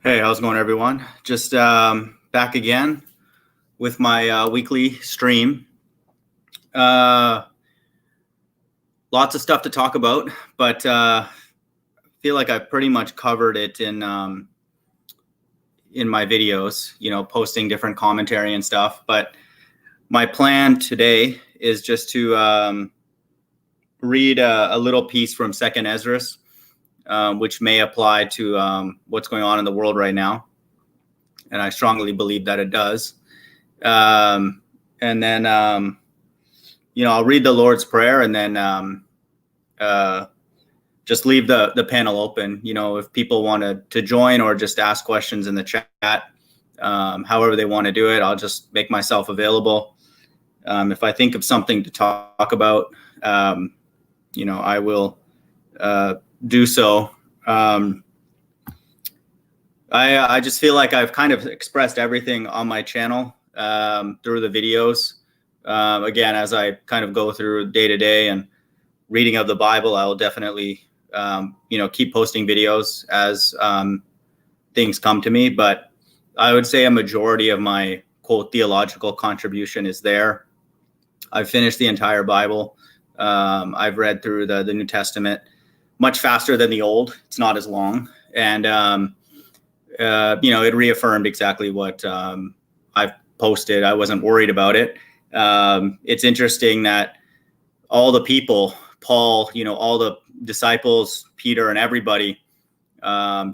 Hey, how's it going, everyone? Just back again with my weekly stream. Lots of stuff to talk about, but I feel like I've pretty much covered it in my videos, posting different commentary and stuff. But my plan today is just to read a little piece from Second Esdras, which may apply to what's going on in the world right now. And I strongly believe that it does. And then, I'll read the Lord's Prayer and then just leave the panel open. If people want to join or just ask questions in the chat, however they want to do it, I'll just make myself available. If I think of something to talk about, I will do so. I just feel like I've kind of expressed everything on my channel through the videos. Again, as I kind of go through day to day and reading of the Bible, I will definitely, keep posting videos as things come to me. But I would say a majority of my quote theological contribution is there. I've finished the entire Bible. I've read through the New Testament much faster than the Old. It's not as long. And, it reaffirmed exactly what I've posted. I wasn't worried about it. It's interesting that all the people, Paul, all the disciples, Peter and everybody,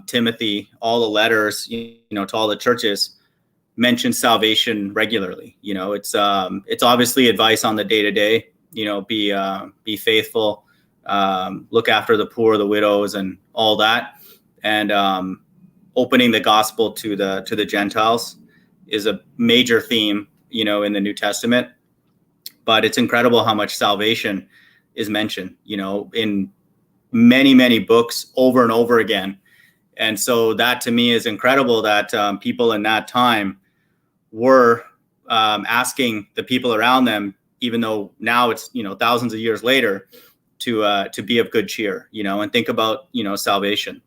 Timothy, all the letters, to all the churches mention salvation regularly. It's obviously advice on the day-to-day, be faithful, look after the poor, the widows and all that. And, opening the gospel to the Gentiles is a major theme, in the New Testament. But it's incredible how much salvation is mentioned, in many, many books over and over again. And so that to me is incredible that people in that time were asking the people around them, even though now it's, thousands of years later, to be of good cheer, and think about, salvation.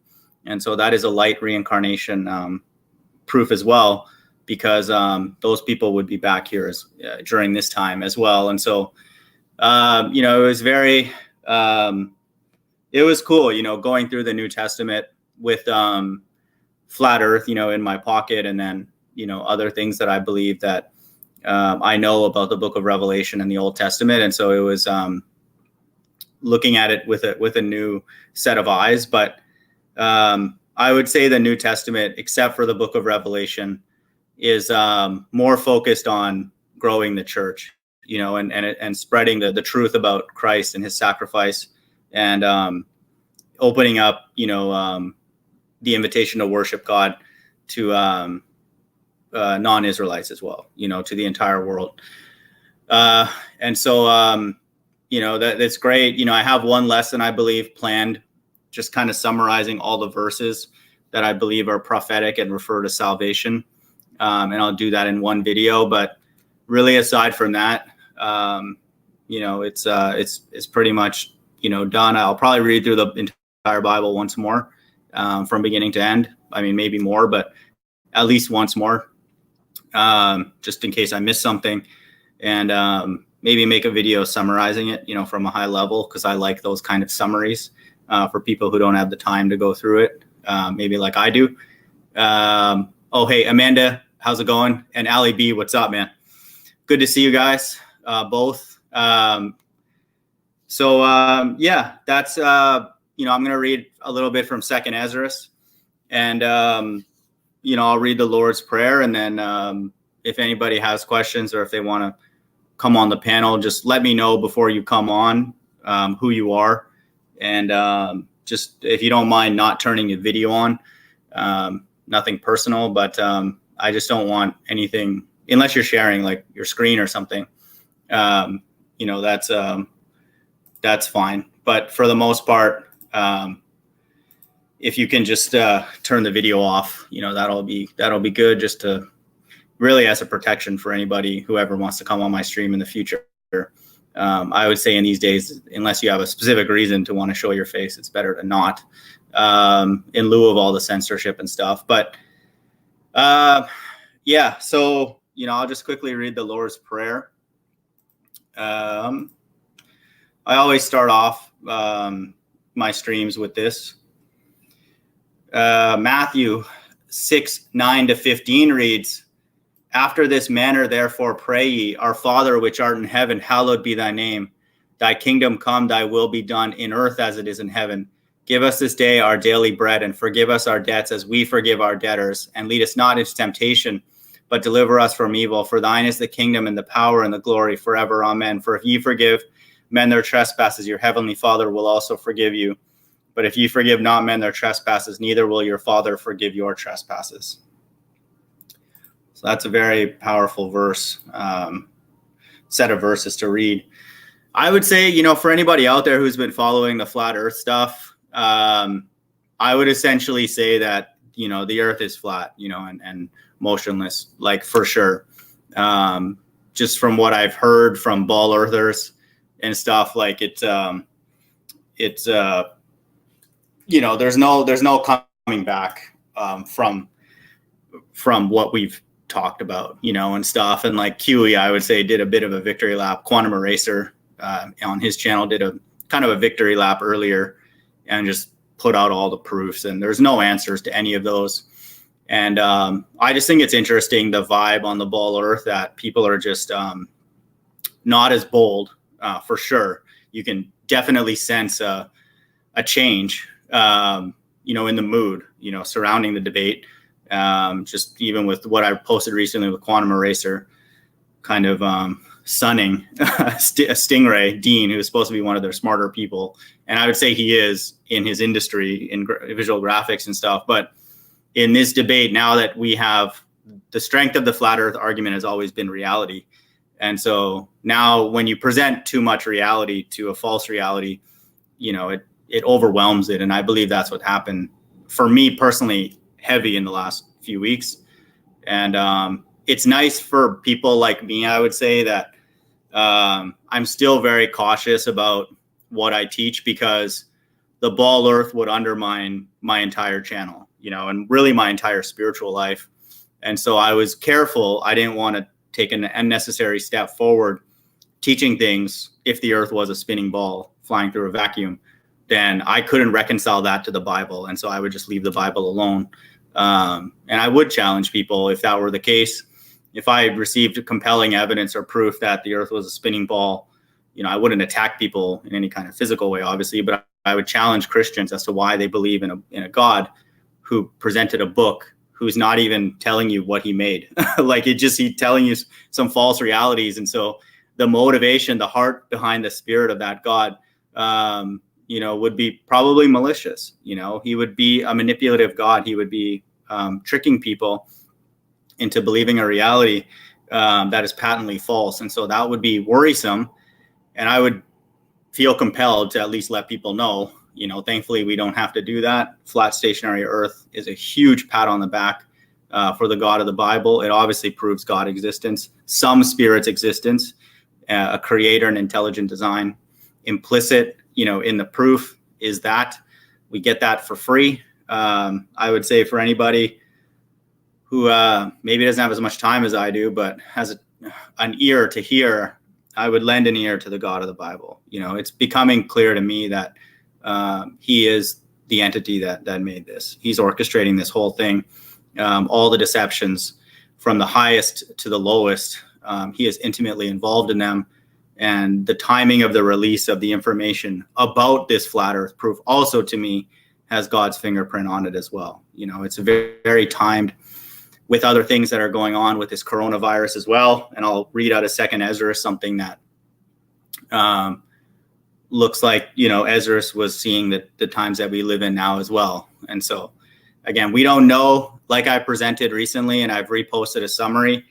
And so that is a light reincarnation proof as well, because those people would be back here during this time as well. And so, it was very, it was cool, going through the New Testament with flat earth, in my pocket, and then, other things that I believe that I know about the book of Revelation and the Old Testament. And so it was looking at it with a new set of eyes. But I would say the New Testament, except for the book of Revelation, is more focused on growing the church, and spreading the truth about Christ and his sacrifice, and opening up, the invitation to worship God to non-Israelites as well, to the entire world. And so, that's great. I have one lesson, I believe, planned, just kind of summarizing all the verses that I believe are prophetic and refer to salvation. And I'll do that in one video. But really, aside from that, it's pretty much, done. I'll probably read through the entire Bible once more, from beginning to end. I mean, maybe more, but at least once more, just in case I miss something. And maybe make a video summarizing it, from a high level, because I like those kind of summaries. For people who don't have the time to go through it, maybe like I do. Oh, hey, Amanda, how's it going? And AllyB, what's up, man? Good to see you guys, both. Yeah, that's, I'm going to read a little bit from Second Esdras, and, I'll read the Lord's Prayer. And then if anybody has questions or if they want to come on the panel, just let me know before you come on who you are. And just, if you don't mind not turning the video on, nothing personal, but I just don't want anything, unless you're sharing like your screen or something, that's fine. But for the most part, if you can just turn the video off, that'll be good, just to really as a protection for anybody, whoever wants to come on my stream in the future. I would say in these days, unless you have a specific reason to want to show your face, it's better to not, in lieu of all the censorship and stuff. But Yeah. So, I'll just quickly read the Lord's Prayer. I always start off my streams with this. Matthew 6:9-15 reads, "After this manner, therefore, pray ye, Our Father which art in heaven, hallowed be thy name. Thy kingdom come, thy will be done in earth as it is in heaven. Give us this day our daily bread, and forgive us our debts as we forgive our debtors. And lead us not into temptation, but deliver us from evil. For thine is the kingdom and the power and the glory forever. Amen. For if ye forgive men their trespasses, your heavenly Father will also forgive you. But if ye forgive not men their trespasses, neither will your Father forgive your trespasses." So that's a very powerful verse, set of verses to read. I would say, for anybody out there who's been following the flat earth stuff, I would essentially say that, the earth is flat, and motionless, like for sure. Just from what I've heard from ball earthers and stuff, like there's no coming back from what we've talked about, and stuff. And like QE, I would say, did a bit of a victory lap. Quantum Eraser on his channel did a kind of a victory lap earlier and just put out all the proofs, and there's no answers to any of those. And I just think it's interesting, the vibe on the ball earth, that people are just not as bold, for sure. You can definitely sense a change, in the mood, surrounding the debate. Just even with what I posted recently with Quantum Eraser, kind of sunning Stingray Dean, who is supposed to be one of their smarter people. And I would say he is in his industry, in visual graphics and stuff. But in this debate, now that we have the strength of the flat earth argument has always been reality. And so now when you present too much reality to a false reality, it overwhelms it. And I believe that's what happened for me personally, heavy in the last few weeks. And it's nice for people like me, I would say, that I'm still very cautious about what I teach, because the ball earth would undermine my entire channel, and really my entire spiritual life. And so I was careful. I didn't want to take an unnecessary step forward teaching things. If the earth was a spinning ball flying through a vacuum, then I couldn't reconcile that to the Bible. And so I would just leave the Bible alone. And I would challenge people, if that were the case, if I received compelling evidence or proof that the earth was a spinning ball, I wouldn't attack people in any kind of physical way, obviously, but I would challenge Christians as to why they believe in a God who presented a book who's not even telling you what he made. Like he's telling you some false realities. And so the motivation, the heart behind the spirit of that God, would be probably malicious. He would be a manipulative God. He would be tricking people into believing a reality that is patently false. And so that would be worrisome. And I would feel compelled to at least let people know, thankfully we don't have to do that. Flat stationary earth is a huge pat on the back for the God of the Bible. It obviously proves God's existence, some spirit's existence, a creator and intelligent design. Implicit, in the proof is that we get that for free. I would say for anybody who maybe doesn't have as much time as I do, but has an ear to hear, I would lend an ear to the God of the Bible. It's becoming clear to me that he is the entity that made this. He's orchestrating this whole thing, all the deceptions from the highest to the lowest. He is intimately involved in them. And the timing of the release of the information about this flat earth proof also, to me, has God's fingerprint on it as well. It's very, very timed with other things that are going on with this coronavirus as well. And I'll read out a second Esdras, something that looks like, Esdras was seeing the times that we live in now as well. And so, again, we don't know, like I presented recently, and I've reposted a summary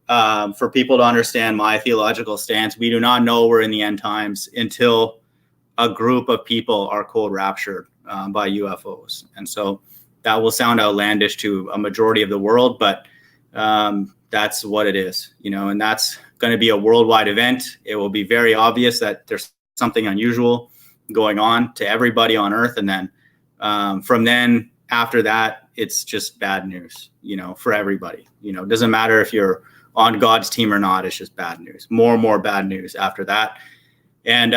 for people to understand my theological stance. We do not know we're in the end times until a group of people are cold raptured by UFOs. And so that will sound outlandish to a majority of the world, but that's what it is, and that's going to be a worldwide event. It will be very obvious that there's something unusual going on to everybody on earth. And then from then, after that, it's just bad news, for everybody. It doesn't matter if you're on God's team or not. It's just bad news. More and more bad news after that. And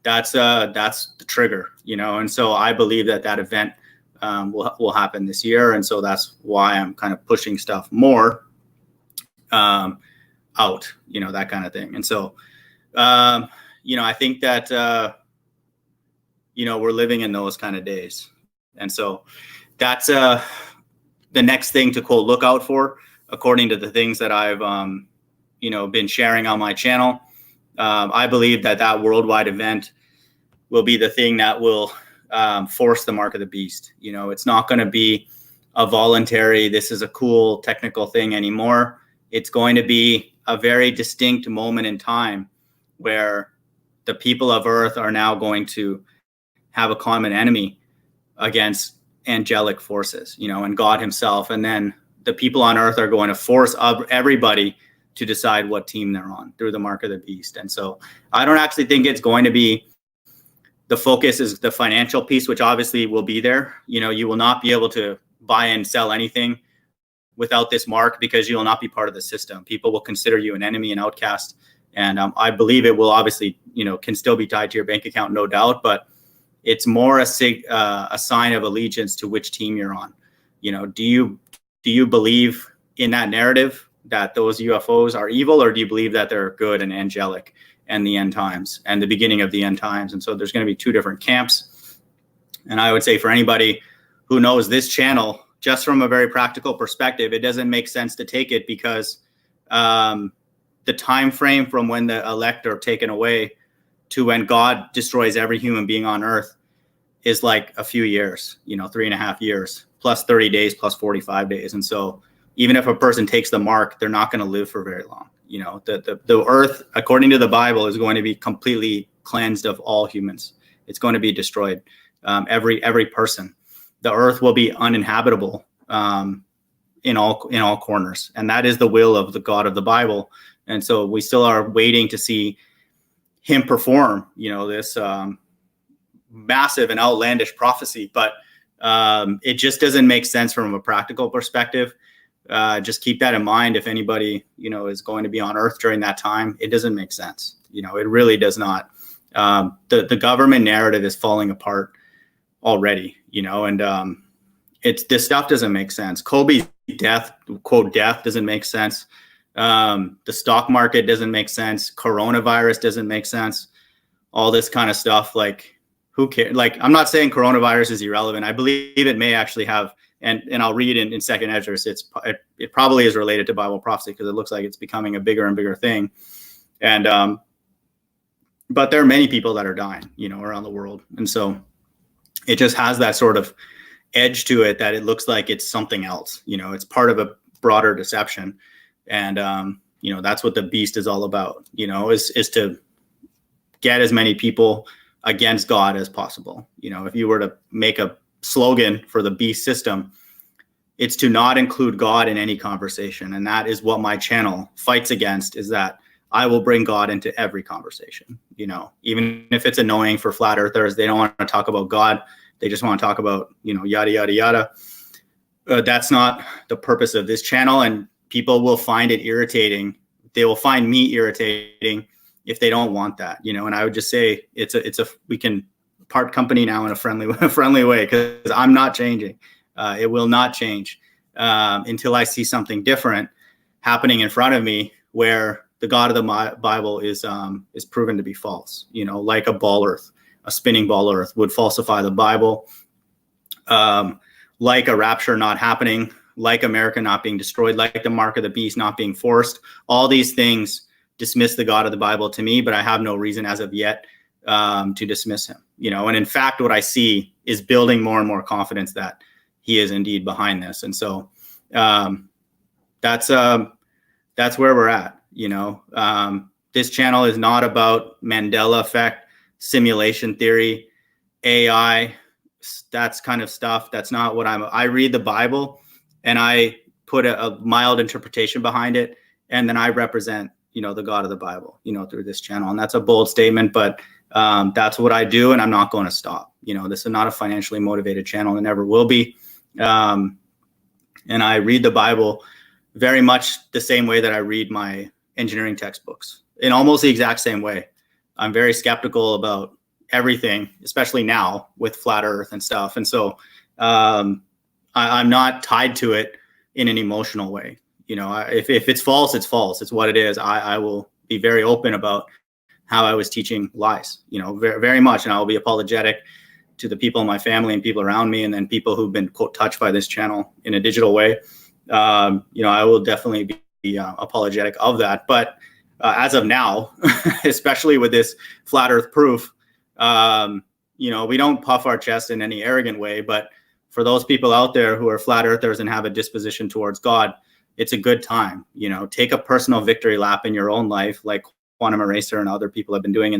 that's the trigger, and so I believe that event will happen this year. And so that's why I'm kind of pushing stuff more out, that kind of thing. And so, I think that, we're living in those kind of days. And so that's the next thing to quote, look out for, according to the things that I've, been sharing on my channel. I believe that worldwide event will be the thing that will force the mark of the beast. It's not going to be a voluntary, this is a cool technical thing anymore. It's going to be a very distinct moment in time where the people of earth are now going to have a common enemy against angelic forces, and God himself. And then the people on earth are going to force everybody to decide what team they're on through the mark of the beast. And so I don't actually think it's going to be, the focus is the financial piece, which obviously will be there. You will not be able to buy and sell anything without this mark, because you will not be part of the system. People will consider you an enemy, an outcast. And I believe it will obviously, can still be tied to your bank account, no doubt, but it's more a sign of allegiance to which team you're on. Do you believe in that narrative that those UFOs are evil, or do you believe that they're good and angelic and the end times and the beginning of the end times? And so there's going to be two different camps. And I would say for anybody who knows this channel, just from a very practical perspective, it doesn't make sense to take it, because the time frame from when the elect are taken away to when God destroys every human being on earth is like a few years, 3.5 years, plus 30 days, plus 45 days. And so even if a person takes the mark, they're not going to live for very long. The earth, according to the Bible, is going to be completely cleansed of all humans. It's going to be destroyed. Every person. The earth will be uninhabitable in all corners. And that is the will of the God of the Bible. And so we still are waiting to see him perform, this massive and outlandish prophecy. But it just doesn't make sense from a practical perspective. Just keep that in mind. If anybody, is going to be on earth during that time, it doesn't make sense. It really does not. The government narrative is falling apart already, and this stuff doesn't make sense. Kobe's death, quote, death doesn't make sense. The stock market doesn't make sense. Coronavirus doesn't make sense. All this kind of stuff, like, who cares? Like, I'm not saying coronavirus is irrelevant. I believe it may actually have, and I'll read in second Esdras, it probably is related to Bible prophecy, because it looks like it's becoming a bigger and bigger thing. And but there are many people that are dying, around the world. And so it just has that sort of edge to it that it looks like it's something else. It's part of a broader deception. And, that's what the beast is all about, is to get as many people against God as possible. If you were to make a slogan for the beast system, it's to not include God in any conversation. And that is what my channel fights against, is that I will bring God into every conversation, even if it's annoying for flat earthers. They don't want to talk about God. They just want to talk about, yada, yada, yada. That's not the purpose of this channel. And people will find it irritating. They will find me irritating if they don't want that, and I would just say we can part company now in a friendly way, because I'm not changing. It will not change until I see something different happening in front of me, where the God of the Bible is proven to be false, like a spinning ball earth would falsify the Bible, like a rapture not happening, like America not being destroyed, like the mark of the beast not being forced. All these things dismiss the God of the Bible to me, but I have no reason as of yet to dismiss him. And in fact, what I see is building more and more confidence that he is indeed behind this. And so that's where we're at. This channel is not about Mandela effect, simulation theory, AI, that's kind of stuff. That's not what I read the Bible and I put a mild interpretation behind it. And then I represent, the God of the Bible, through this channel. And that's a bold statement, but That's what I do, and I'm not going to stop. This is not a financially motivated channel, and never will be. And I read the Bible very much the same way that I read my engineering textbooks, in almost the exact same way. I'm very skeptical about everything, especially now with flat earth and stuff. And so I'm not tied to it in an emotional way. If it's false, it's false. It's what it is. I will be very open about how I was teaching lies, very, very much. And I will be apologetic to the people in my family and people around me, and then people who've been, quote, touched by this channel in a digital way. I will definitely be apologetic of that. But as of now, especially with this flat earth proof, we don't puff our chest in any arrogant way. But for those people out there who are flat earthers and have a disposition towards God, it's a good time. Take a personal victory lap in your own life, like Quantum Eraser and other people have been doing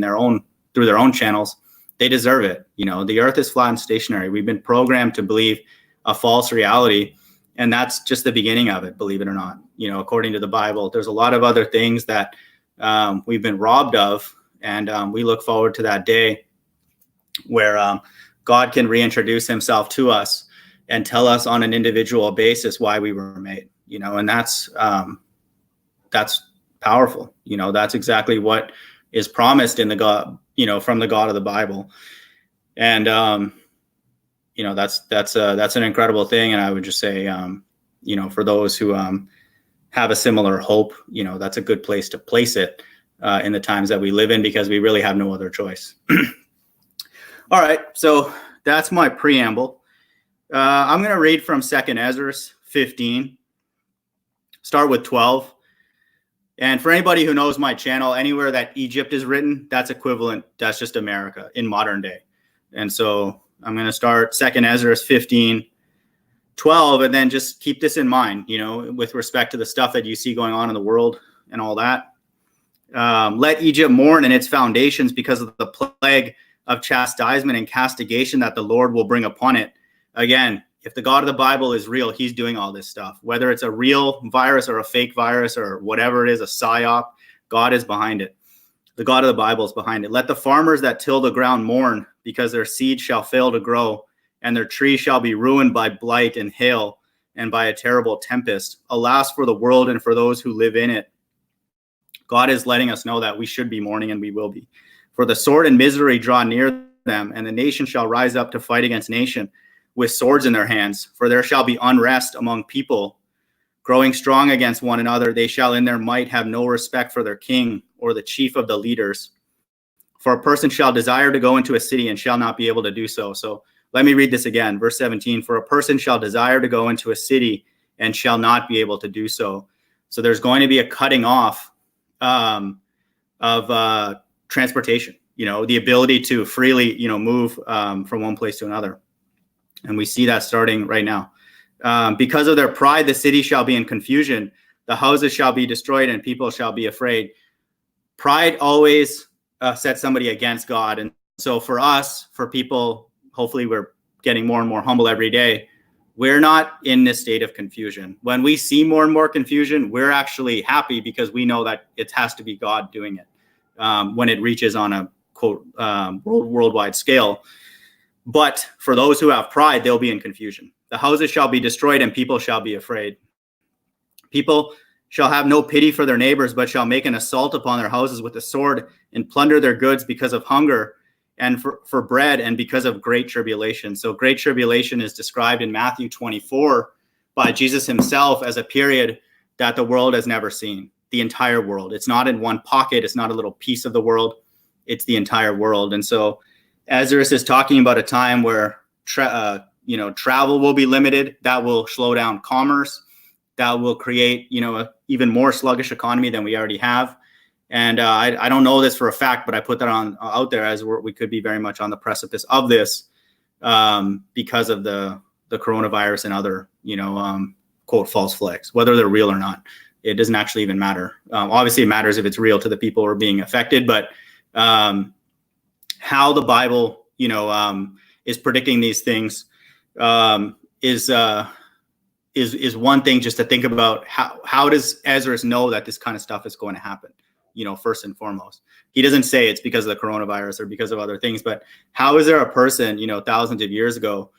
through their own channels. They deserve it. The earth is flat and stationary. We've been programmed to believe a false reality. And that's just the beginning of it, believe it or not. According to the Bible, there's a lot of other things that we've been robbed of. And we look forward to that day where God can reintroduce himself to us and tell us on an individual basis why we were made, and that's powerful. That's exactly what is promised in the God, from the God of the Bible. And, that's an incredible thing. And I would just say, for those who have a similar hope, that's a good place to place it in the times that we live in, because we really have no other choice. All right. So that's my preamble. I'm going to read from 2nd Esdras 15, start with 12. And for anybody who knows my channel, anywhere that Egypt is written, that's equivalent. That's just America in modern day. And so I'm going to start 2nd Esdras 15, 12, and then just keep this in mind, with respect to the stuff that you see going on in the world and all that. Let Egypt mourn in its foundations because of the plague of chastisement and castigation that the Lord will bring upon it. Again, if the God of the Bible is real, he's doing all this stuff. Whether it's a real virus or a fake virus or whatever it is, a psyop, God is behind it. The God of the Bible is behind it. Let the farmers that till the ground mourn, because their seed shall fail to grow, and their tree shall be ruined by blight and hail and by a terrible tempest. Alas for the world and for those who live in it. God is letting us know that we should be mourning, and we will be. For the sword and misery draw near them, and the nation shall rise up to fight against nation with swords in their hands. For there shall be unrest among people, growing strong against one another. They shall in their might have no respect for their king or the chief of the leaders. For a person shall desire to go into a city and shall not be able to do so. So let me read this again. Verse 17, for a person shall desire to go into a city and shall not be able to do so. So there's going to be a cutting off of transportation, the ability to freely, move from one place to another. And we see that starting right now. Because of their pride, the city shall be in confusion. The houses shall be destroyed and people shall be afraid. Pride always sets somebody against God. And so for us, for people, hopefully we're getting more and more humble every day. We're not in this state of confusion. When we see more and more confusion, we're actually happy because we know that it has to be God doing it when it reaches on a quote worldwide scale. But for those who have pride, they'll be in confusion. The houses shall be destroyed and people shall be afraid. People shall have no pity for their neighbors, but shall make an assault upon their houses with a sword and plunder their goods because of hunger and for bread and because of great tribulation. So great tribulation is described in Matthew 24 by Jesus himself as a period that the world has never seen, the entire world. It's not in one pocket. It's not a little piece of the world. It's the entire world. And so Esdras is talking about a time where travel will be limited. That will slow down commerce. That will create a even more sluggish economy than we already have. And I don't know this for a fact, but I put that out there as we could be very much on the precipice of this because of the coronavirus and other quote false flags, whether they're real or not. It doesn't actually even matter. Obviously, it matters if it's real to the people who are being affected, but how the Bible, is predicting these things is one thing just to think about. How does Esdras know that this kind of stuff is going to happen? first and foremost. He doesn't say it's because of the coronavirus or because of other things, but how is there a person, thousands of years ago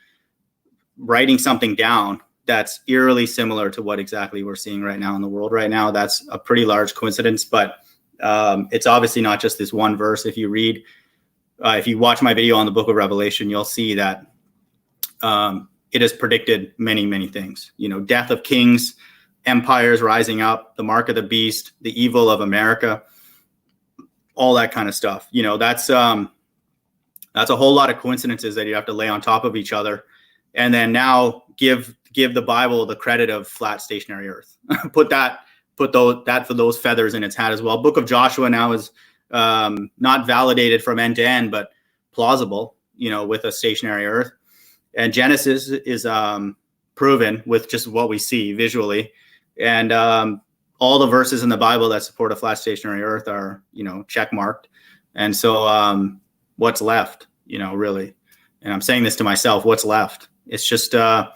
writing something down that's eerily similar to what exactly we're seeing right now in the world right now? That's a pretty large coincidence, but it's obviously not just this one verse. If you watch my video on the book of Revelation, you'll see that it has predicted many, many things, death of kings, empires rising up, the mark of the beast, the evil of America, all that kind of stuff. That's a whole lot of coincidences that you have to lay on top of each other. And then now give the Bible the credit of flat stationary earth. put those feathers in its hat as well. Book of Joshua now is not validated from end to end, but plausible, with a stationary earth. And Genesis is proven with just what we see visually. And all the verses in the Bible that support a flat stationary earth are, check marked. And so what's left, really? And I'm saying this to myself, what's left? It's just the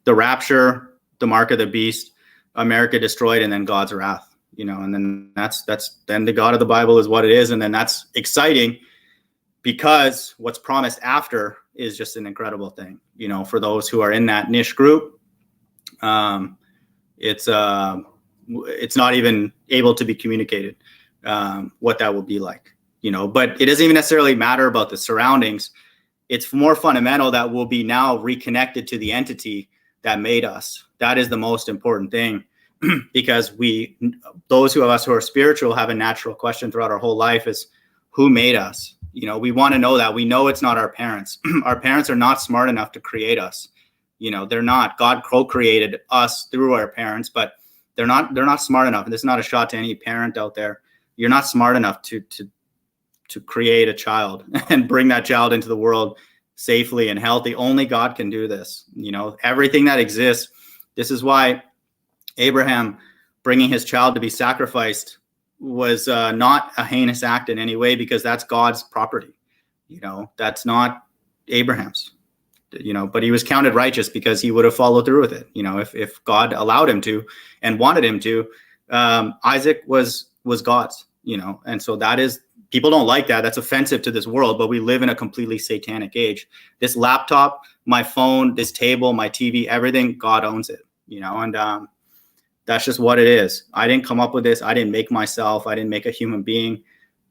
rapture, the mark of the beast, America destroyed, and then God's wrath, and then then the God of the Bible is what it is. And then that's exciting because what's promised after is just an incredible thing, for those who are in that niche group. It's not even able to be communicated what that will be like, but it doesn't even necessarily matter about the surroundings. It's more fundamental that we'll be now reconnected to the entity that made us. That is the most important thing, because those of us who are spiritual have a natural question throughout our whole life is, who made us? We want to know that. We know it's not our parents. Our parents are not smart enough to create us. They're not. God co-created us through our parents, but they're not smart enough. And this is not a shot to any parent out there. You're not smart enough to create a child and bring that child into the world safely and healthy. Only God can do this. Everything that exists. This is why Abraham bringing his child to be sacrificed was not a heinous act in any way, because that's God's property. That's not Abraham's. But he was counted righteous because he would have followed through with it. If God allowed him to and wanted him to. Isaac was God's. And so that is, people don't like that. That's offensive to this world, but we live in a completely satanic age. This laptop, my phone, this table, my TV, everything, God owns it, and that's just what it is. I didn't come up with this. I didn't make myself. I didn't make a human being.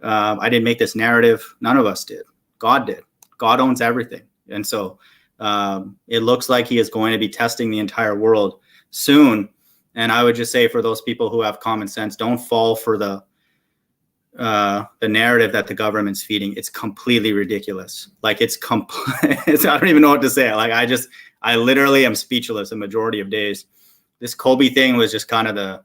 I didn't make this narrative. None of us did. God did. God owns everything. And so it looks like he is going to be testing the entire world soon. And I would just say, for those people who have common sense, don't fall for the narrative that the government's feeding. It's completely ridiculous. Like I don't even know what to say. I literally am speechless a majority of days. This Kobe thing was just kind of the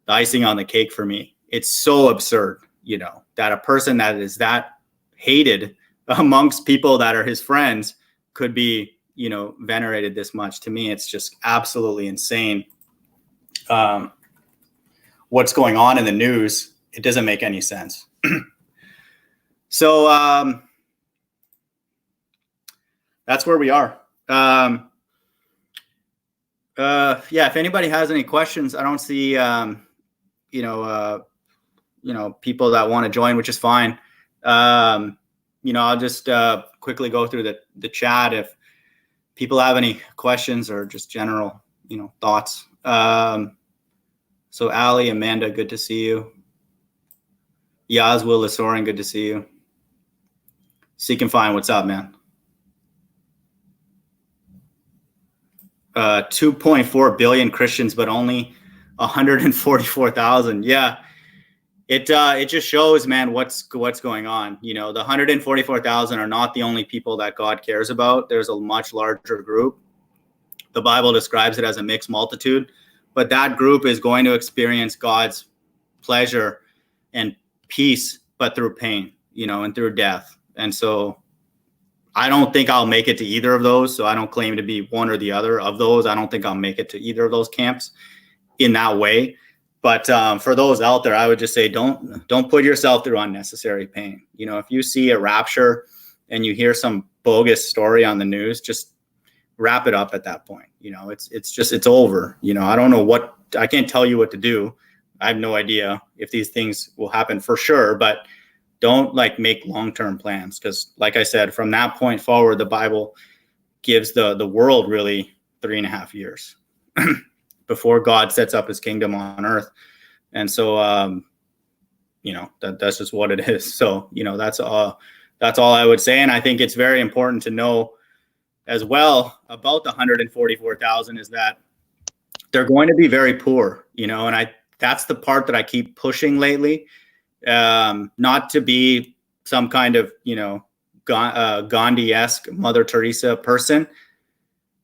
icing on the cake for me. It's so absurd, that a person that is that hated amongst people that are his friends could be, venerated this much. To me, it's just absolutely insane. What's going on in the news, it doesn't make any sense. So that's where we are. If anybody has any questions, I don't see, people that want to join, which is fine. I'll just quickly go through the chat if people have any questions or just general, thoughts. So Ali, Amanda, good to see you. Yaz, Will, Soren, good to see you. Seek and Find, what's up, man? 2.4 billion Christians, but only 144,000. Yeah, it just shows, man, what's going on. The 144,000 are not the only people that God cares about. There's a much larger group. The Bible describes it as a mixed multitude, but that group is going to experience God's pleasure and peace, but through pain, and through death. And so I don't think I'll make it to either of those. So I don't claim to be one or the other of those. I don't think I'll make it to either of those camps in that way. But for those out there, I would just say, don't put yourself through unnecessary pain. If you see a rapture and you hear some bogus story on the news, just wrap it up at that point. It's over. I don't know I can't tell you what to do, I have no idea if these things will happen for sure, but don't like make long-term plans. Because like I said, from that point forward, the Bible gives the world really 3.5 years before God sets up his kingdom on earth. And so, that's just what it is. So, that's all I would say. And I think it's very important to know as well about the 144,000 is that they're going to be very poor, and that's the part that I keep pushing lately. Not to be some kind of, Gandhi-esque Mother Teresa person.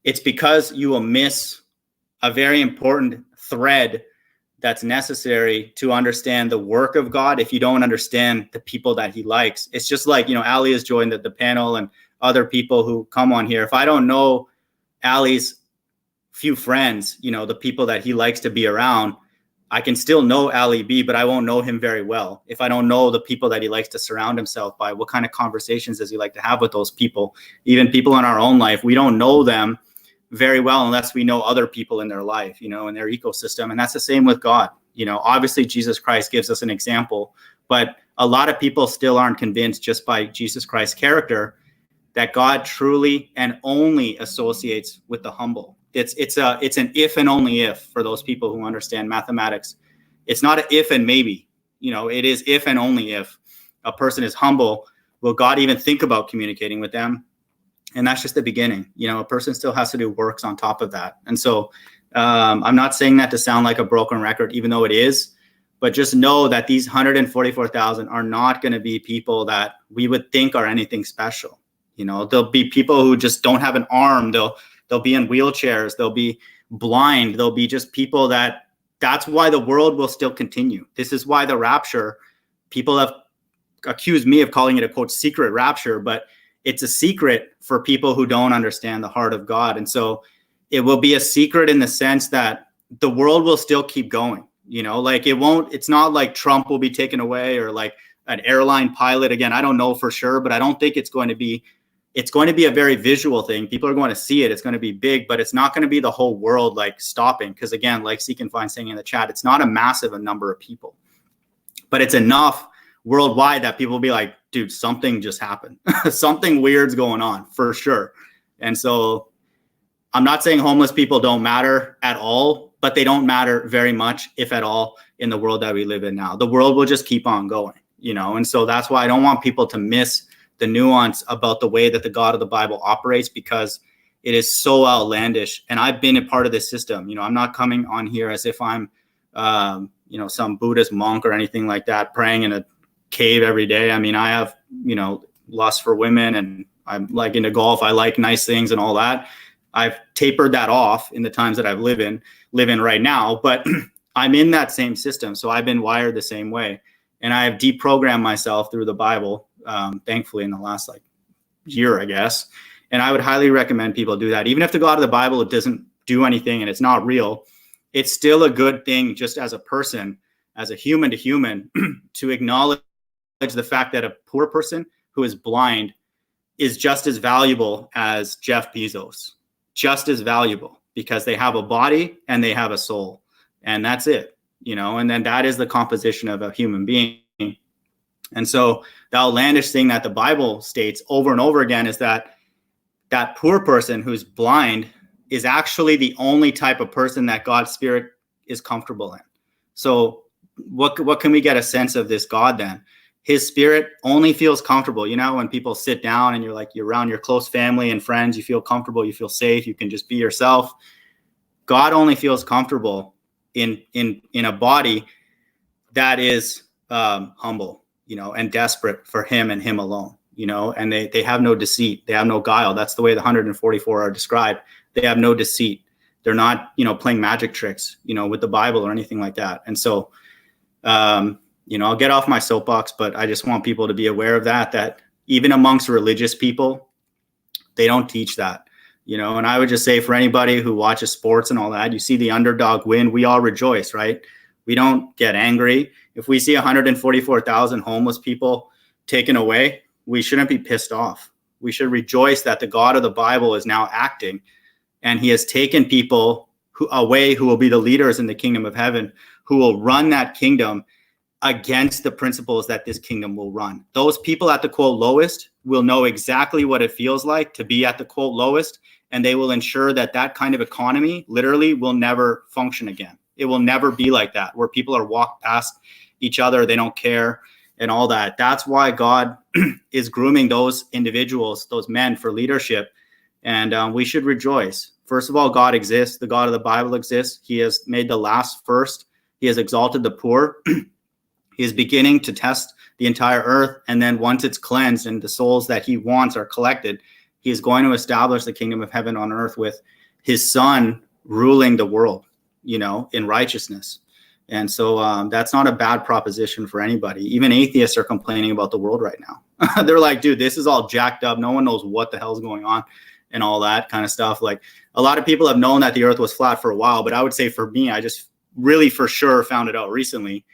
It's because you will miss a very important thread that's necessary to understand the work of God if you don't understand the people that he likes. It's just like, Ally has joined the panel and other people who come on here. If I don't know Ally's few friends, the people that he likes to be around, I can still know AllyB, but I won't know him very well. If I don't know the people that he likes to surround himself by, what kind of conversations does he like to have with those people? Even people in our own life, we don't know them very well unless we know other people in their life, in their ecosystem. And that's the same with God. Obviously Jesus Christ gives us an example, but a lot of people still aren't convinced just by Jesus Christ's character that God truly and only associates with the humble. It's an if and only if for those people who understand mathematics. It's not an if and maybe, it is if and only if a person is humble, will God even think about communicating with them? And that's just the beginning. A person still has to do works on top of that. And so I'm not saying that to sound like a broken record, even though it is, but just know that these 144,000 are not going to be people that we would think are anything special. There'll be people who just don't have an arm. They'll be in wheelchairs. They'll be blind. They'll be just people that's why the world will still continue. This is why the rapture, people have accused me of calling it a quote secret rapture, but it's a secret for people who don't understand the heart of God. And so it will be a secret in the sense that the world will still keep going, it's not like Trump will be taken away or like an airline pilot. Again, I don't know for sure, but I don't think it's going to be a very visual thing. People are going to see it. It's going to be big, but it's not going to be the whole world like stopping. Because again, like Seek and Find saying in the chat, it's not a massive number of people, but it's enough worldwide that people will be like, dude, something just happened. Something weird's going on for sure. And so I'm not saying homeless people don't matter at all, but they don't matter very much, if at all, in the world that we live in now. The world will just keep on going, and so that's why I don't want people to miss the nuance about the way that the God of the Bible operates, because it is so outlandish. And I've been a part of this system. I'm not coming on here as if I'm, some Buddhist monk or anything like that, praying in a cave every day. I mean, I have, lust for women, and I'm like into golf. I like nice things and all that. I've tapered that off in the times that I've live in right now, but I'm in that same system. So I've been wired the same way, and I have deprogrammed myself through the Bible. Thankfully in the last year, I guess. And I would highly recommend people do that. Even if the God of the Bible, it doesn't do anything and it's not real, it's still a good thing just as a person, as a human to human, to acknowledge the fact that a poor person who is blind is just as valuable as Jeff Bezos, just as valuable, because they have a body and they have a soul, and that's it, and then that is the composition of a human being. And so the outlandish thing that the Bible states over and over again is that poor person who's blind is actually the only type of person that God's Spirit is comfortable in. So what can we get a sense of this God then? His Spirit only feels comfortable. When people sit down and you're around your close family and friends, you feel comfortable, you feel safe, you can just be yourself. God only feels comfortable in a body that is humble, and desperate for him and him alone, and they have no deceit. They have no guile. That's the way the 144 are described. They have no deceit. They're not, playing magic tricks, with the Bible or anything like that. And so, I'll get off my soapbox, but I just want people to be aware of that even amongst religious people, they don't teach that, and I would just say for anybody who watches sports and all that, you see the underdog win, we all rejoice, right? We don't get angry. If we see 144,000 homeless people taken away, we shouldn't be pissed off. We should rejoice that the God of the Bible is now acting, and he has taken people away who will be the leaders in the kingdom of heaven who will run that kingdom against the principles that this kingdom will run. Those people at the quote lowest will know exactly what it feels like to be at the quote lowest, and they will ensure that that kind of economy literally will never function again. It will never be like that, where people are walked past each other, they don't care, and all that. That's why God is grooming those individuals, those men, for leadership, and we should rejoice. First of all, God exists. The God of the Bible exists. He has made the last first. He has exalted the poor. He is beginning to test the entire earth. And then once it's cleansed and the souls that he wants are collected, he is going to establish the kingdom of heaven on earth with his son ruling the world, in righteousness. And so that's not a bad proposition for anybody. Even atheists are complaining about the world right now. They're like, dude, this is all jacked up. No one knows what the hell's going on and all that kind of stuff. Like, a lot of people have known that the earth was flat for a while, but I would say for me, I just really for sure found it out recently.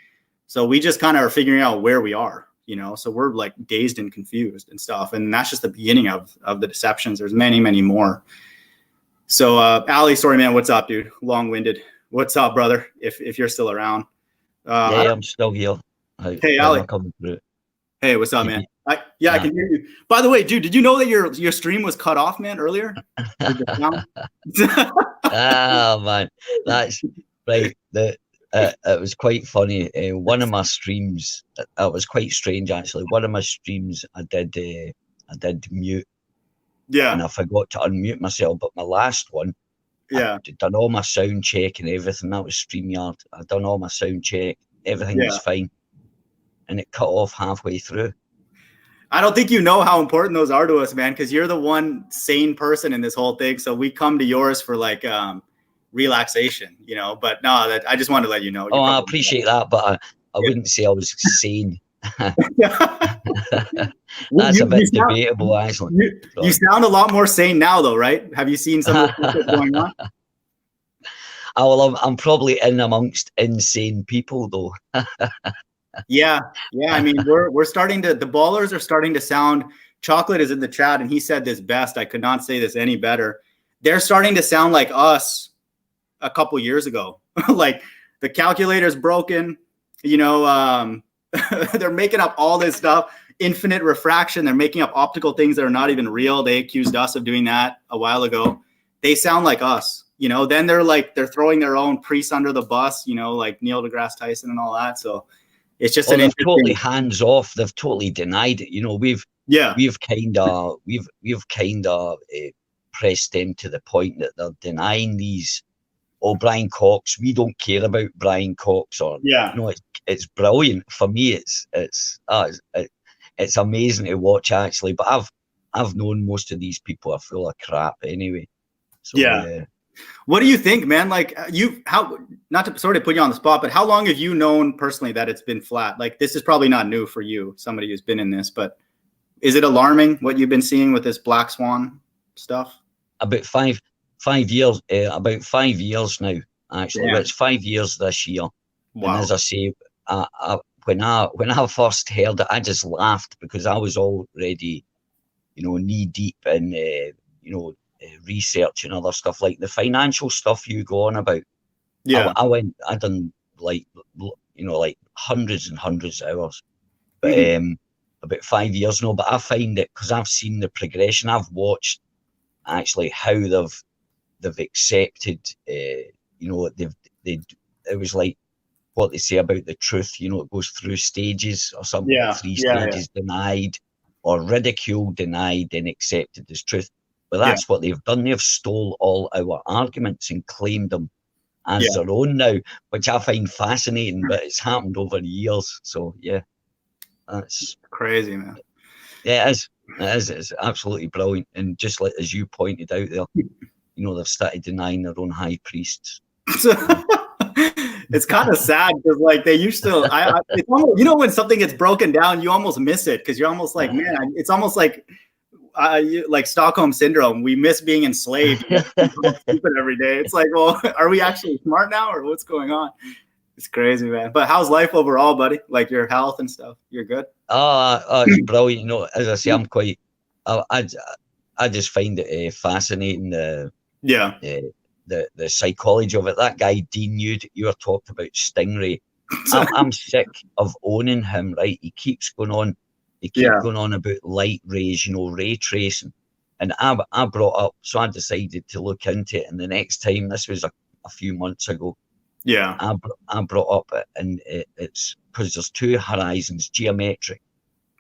So we just kind of are figuring out where we are, so we're like dazed and confused and stuff. And that's just the beginning of the deceptions. There's many, many more. So Ally, sorry, man. What's up, dude? Long-winded. What's up, brother? If you're still around. Yeah, I'm still here. Hey, Ally. Hey, what's up, man? I can hear you. By the way, dude, did you know that your stream was cut off, man, earlier? Oh, man. That's right. It was quite funny. One of my streams, it was quite strange actually. One of my streams, I did mute. Yeah. And I forgot to unmute myself. But my last one, yeah, I done all my sound check and everything. That was StreamYard. I done all my sound check. Everything was fine, and it cut off halfway through. I don't think you know how important those are to us, man, because you're the one sane person in this whole thing. So we come to yours for like relaxation, but no, I just wanted to let you know. Oh, I appreciate that, but I wouldn't say I was sane. That's a bit debatable, actually. You sound a lot more sane now, though, right? Have you seen some of the stuff that's going on? I'm probably in amongst insane people, though. Yeah. I mean, we're starting to. The ballers are starting to sound. Chocolate is in the chat, and he said this best. I could not say this any better. They're starting to sound like us a couple years ago. Like the calculator's broken. They're making up all this stuff. Infinite refraction. They're making up optical things that are not even real. They accused us of doing that a while ago. They sound like us. Then they're throwing their own priests under the bus. Like Neil deGrasse Tyson and all that. So. It's just they've totally hands off. They've totally denied it. We've kind of pressed them to the point that they're denying these. Oh, Brian Cox. We don't care about Brian Cox. It's brilliant for me. It's amazing to watch actually. But I've known most of these people are full of crap anyway. So, what do you think, man? Like not to sort of put you on the spot, but how long have you known personally that it's been flat? Like, this is probably not new for you, somebody who's been in this, but is it alarming what you've been seeing with this black swan stuff? About 5 years, about 5 years now, actually. It's 5 years this year. Wow. And as I say, when I first heard it, I just laughed because I was already, knee deep in, research and other stuff like the financial stuff you go on about. Yeah, I done like hundreds and hundreds of hours, but about 5 years now. But I find it because I've seen the progression. I've watched actually how they've accepted. It was like what they say about the truth. It goes through stages or something. Yeah, 3 stages: denied, or ridiculed, denied, then accepted as truth. But that's what they've done. They've stole all our arguments and claimed them as their own now, which I find fascinating, but it's happened over years. So, that's crazy, man. Yeah, it is. It's absolutely brilliant. And just like as you pointed out there, they've started denying their own high priests. It's kind of sad because like they used to, it's almost, when something gets broken down, you almost miss it because you're almost like, man, it's almost like Stockholm syndrome. We miss being enslaved every day. It's like, well, are we actually smart now or what's going on? It's crazy, man. But how's life overall, buddy? Like your health and stuff? You're good? It's brilliant. As I say, I'm quite, I just find it fascinating. The the psychology of it. That guy Dean, you were talking about Stingray. I'm sick of owning him. Right, he keeps going on. He keeps going on about light rays, ray tracing, and I brought up. So I decided to look into it. And the next time, this was a few months ago. Yeah, I brought up it, and it's because there's two horizons: geometric,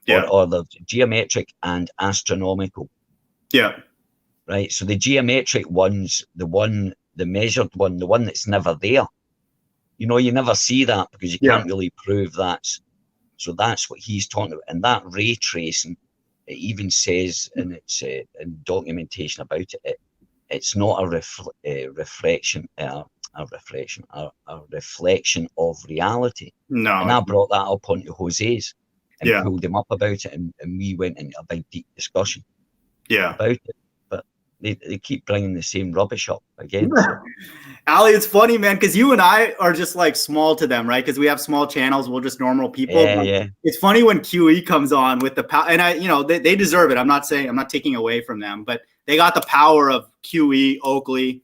or the geometric and astronomical. Yeah. Right. So the geometric one's the measured one, the one that's never there. You never see that because you can't really prove that. So that's what he's talking about. And that ray tracing, it even says in its in documentation about it, it's not a reflection of reality. No. And I brought that up onto Jose's and pulled him up about it, and we went into a big deep discussion about it. But they keep bringing the same rubbish up again. So. Ally, it's funny, man, because you and I are just like small to them, right? Because we have small channels, we're just normal people. Yeah. It's funny when QE comes on with the power, and they deserve it. I'm not taking away from them, but they got the power of QE, Oakley,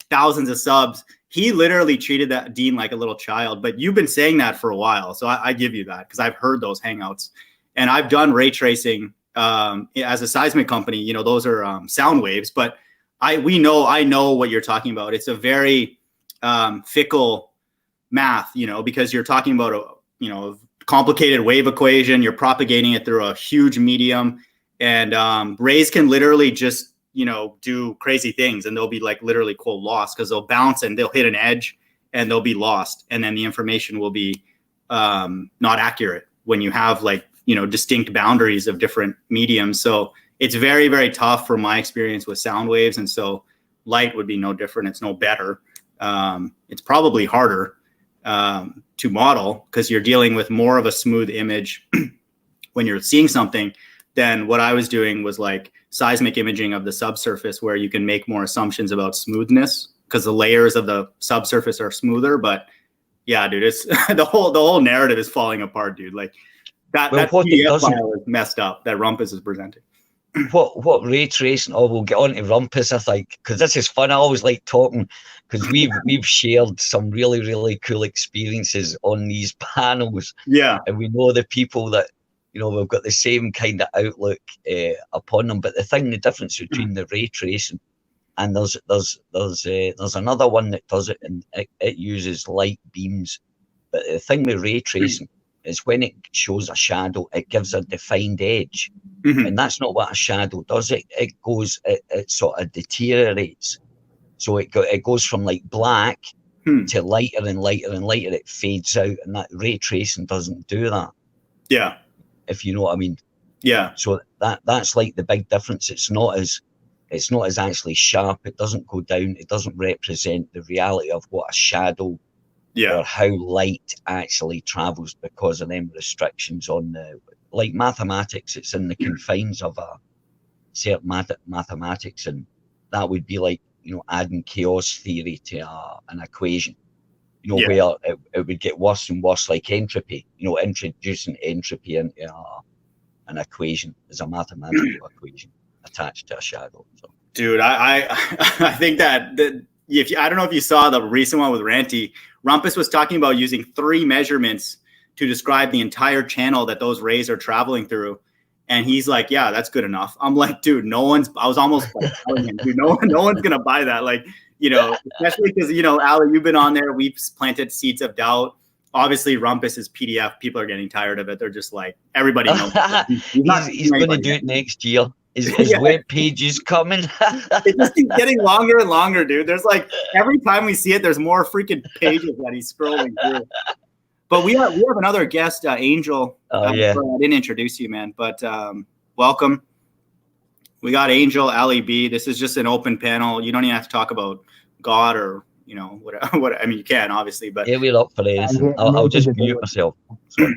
thousands of subs. He literally treated that Dean like a little child, but you've been saying that for a while. So I give you that because I've heard those hangouts, and I've done ray tracing as a seismic company. Those are sound waves, but I know what you're talking about. It's a very fickle math, because you're talking about a complicated wave equation. You're propagating it through a huge medium, and rays can literally just do crazy things, and they'll be like literally quote lost because they'll bounce and they'll hit an edge and they'll be lost, and then the information will be not accurate when you have distinct boundaries of different mediums. So it's very, very tough from my experience with sound waves. And so light would be no different. It's no better. It's probably harder to model because you're dealing with more of a smooth image when you're seeing something than what I was doing was like seismic imaging of the subsurface, where you can make more assumptions about smoothness because the layers of the subsurface are smoother. But yeah, dude, it's the whole narrative is falling apart, dude. Like that PDF file is messed up that Rumpus is presenting. What ray tracing? Oh, we'll get on to Rumpus, I think, because this is fun. I always like talking because we've shared some really, really cool experiences on these panels. Yeah, and we know the people that we've got the same kind of outlook upon them. But the difference between the ray tracing and there's another one that does it, and it uses light beams. But the thing with ray tracing is when it shows a shadow, it gives a defined edge. Mm-hmm. And that's not what a shadow does. It sort of deteriorates. So it goes from like black to lighter and lighter and lighter. It fades out, and that ray tracing doesn't do that. Yeah. If you know what I mean. Yeah. So that's like the big difference. It's not as actually sharp. It doesn't go down. It doesn't represent the reality of what a shadow or how light actually travels because of them restrictions on the, like mathematics. It's in the confines of a certain mathematics, and that would be like adding chaos theory to an equation. Where it would get worse and worse, like entropy. Introducing entropy into an equation is a mathematical equation attached to a shadow. So. Dude, I think that I don't know if you saw the recent one with Ranty. Rumpus was talking about using 3 measurements to describe the entire channel that those rays are traveling through. And he's like, yeah, that's good enough. I'm like, dude, I was almost like telling him, dude, no one's going to buy that. Like, especially because, Ally, you've been on there. We've planted seeds of doubt. Obviously, Rumpus is PDF. People are getting tired of it. They're just like, everybody knows. He's going to do it next year. His web page is coming. It just keeps getting longer and longer, dude. There's like, every time we see it, there's more freaking pages that he's scrolling through. But we have another guest, Angel. Oh, yeah. I didn't introduce you, man, but welcome. We got Angel, AllyB. This is just an open panel. You don't even have to talk about God or, what. I mean, you can, obviously, but. Yeah, we're up for this. I'll just mute myself. So.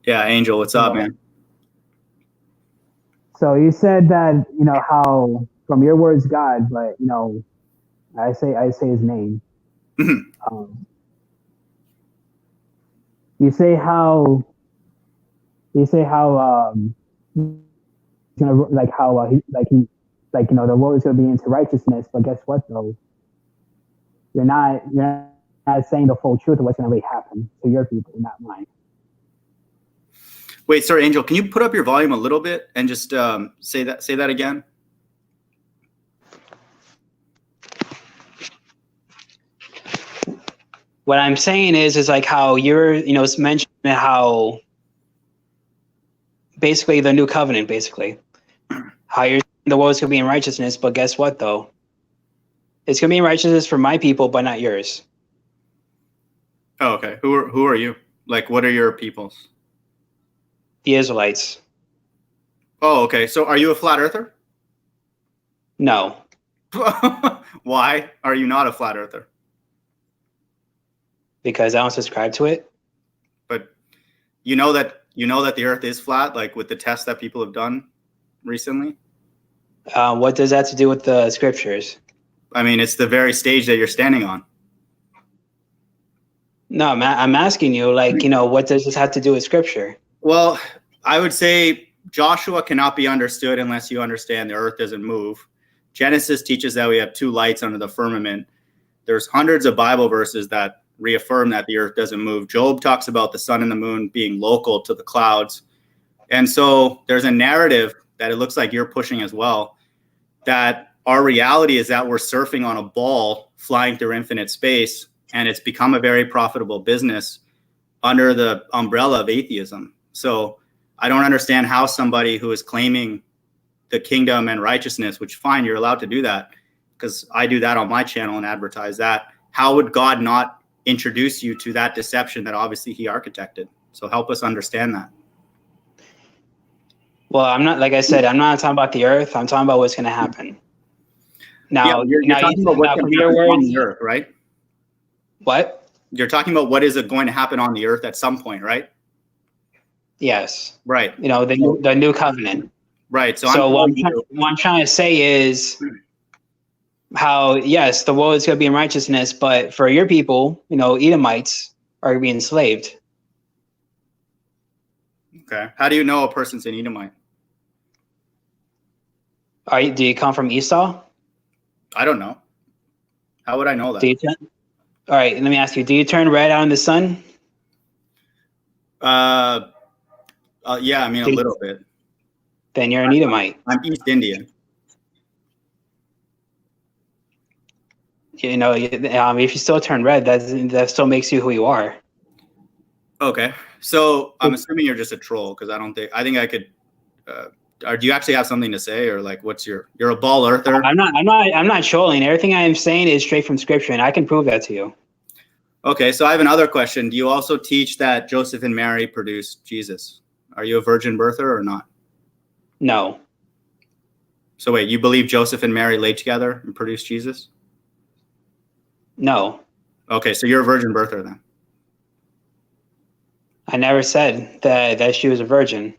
Yeah, Angel, what's up, man? So you said that, how from your words, God, but, I say his name. You say how like, the world is going to be into righteousness, but guess what though? You're not saying the full truth of what's going to really happen to your people, not mine. Wait, sorry, Angel, can you put up your volume a little bit and just say that again? What I'm saying is like how it's mentioned how basically the new covenant, basically how the world's going to be in righteousness, but guess what though? It's going to be in righteousness for my people, but not yours. Oh, okay. Who are you? Like, what are your peoples? The Israelites. Oh, okay. So are you a flat earther? No. Why are you not a flat earther? Because I don't subscribe to it. But you know that the earth is flat, like with the tests that people have done recently? What does that have to do with the scriptures? I mean, it's the very stage that you're standing on. No, I'm asking you, like, what does this have to do with scripture? Well, I would say Joshua cannot be understood unless you understand the earth doesn't move. Genesis teaches that we have two lights under the firmament. There's hundreds of Bible verses that reaffirm that the earth doesn't move. Job talks about the sun and the moon being local to the clouds. And so there's a narrative that it looks like you're pushing as well, that our reality is that we're surfing on a ball flying through infinite space, and it's become a very profitable business under the umbrella of atheism. So I don't understand how somebody who is claiming the kingdom and righteousness, which fine, you're allowed to do that, because I do that on my channel and advertise that. How would God not introduce you to that deception that obviously he architected? So help us understand that. Well, I'm not, like I said, I'm not talking about the earth. I'm talking about what's going to happen. Now, you're talking about what's going to happen on the earth, right? What? You're talking about what is going to happen on the earth at some point, right? Yes. Right. The new covenant. Right. So what I'm trying to say is how, yes, the world is going to be in righteousness, but for your people, Edomites are going to be enslaved. Okay. How do you know a person's an Edomite? Do you come from Esau? I don't know. How would I know that? All right, let me ask you, do you turn red out in the sun? Yeah, I mean, a little bit. Then you're an Edomite. I'm East Indian. If you still turn red, that still makes you who you are. Okay. So I'm assuming you're just a troll, because I think I could, or do you actually have something to say, or like, you're a ball earther? I'm not trolling. Everything I am saying is straight from scripture, and I can prove that to you. Okay. So I have another question. Do you also teach that Joseph and Mary produced Jesus? Are you a virgin birther or not? No. So wait, you believe Joseph and Mary laid together and produced Jesus? No. Okay. So you're a virgin birther then? I never said that she was a virgin.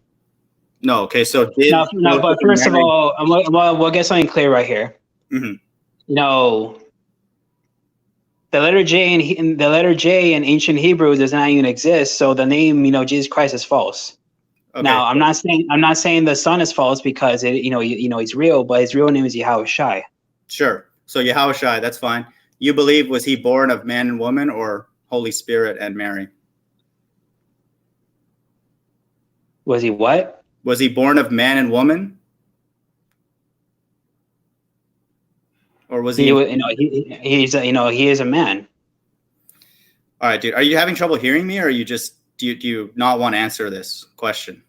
No. Okay. So no. But first of all, we'll get something clear right here. Mm-hmm. No. The letter J in ancient Hebrew does not even exist. So the name, Jesus Christ, is false. Okay. Now, I'm not saying the son is false, because he's real, but his real name is Yahushai. Sure. So Yahushai, that's fine. You believe, was he born of man and woman, or Holy Spirit and Mary? Was he what? Was he born of man and woman? Or was he? He is a man. All right, dude. Are you having trouble hearing me, or are you just do you not want to answer this question?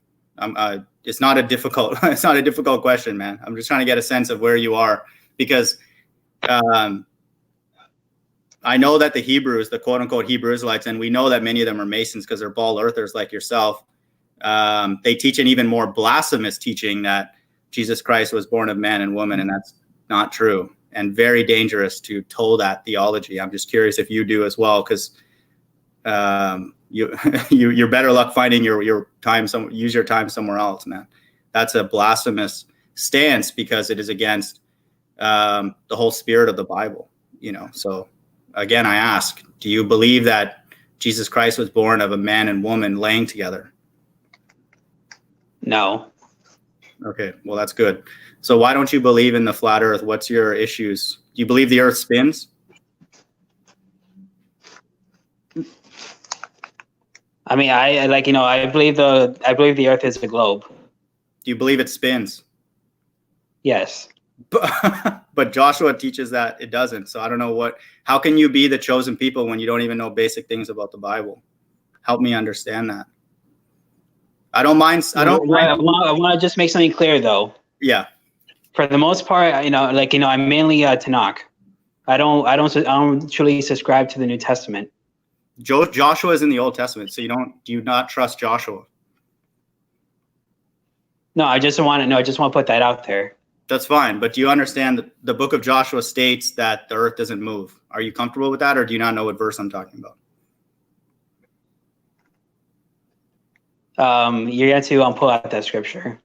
It's not a difficult question, man. I'm just trying to get a sense of where you are, because I know that the Hebrews, the quote unquote Hebrew Israelites, and we know that many of them are Masons because they're ball earthers like yourself. They teach an even more blasphemous teaching that Jesus Christ was born of man and woman, and that's not true, and very dangerous to toll that theology. I'm just curious if you do as well, because you're better luck finding your time. Use your time somewhere else, man. That's a blasphemous stance, because it is against the whole spirit of the Bible. So again, I ask, do you believe that Jesus Christ was born of a man and woman laying together? No. Okay, well, that's good. So why don't you believe in the flat earth? What's your issues? Do you believe the earth spins? I mean, I believe the earth is a globe. Do you believe it spins? Yes. But Joshua teaches that it doesn't. So I don't know how can you be the chosen people when you don't even know basic things about the Bible? Help me understand that. I want to just make something clear though. Yeah. For the most part, I'm mainly Tanakh. I don't truly subscribe to the New Testament. Joshua is in the Old Testament, so do you not trust Joshua? No, I just want to put that out there. That's fine, but do you understand that the book of Joshua states that the earth doesn't move? Are you comfortable with that, or do you not know what verse I'm talking about? You have to pull out that scripture.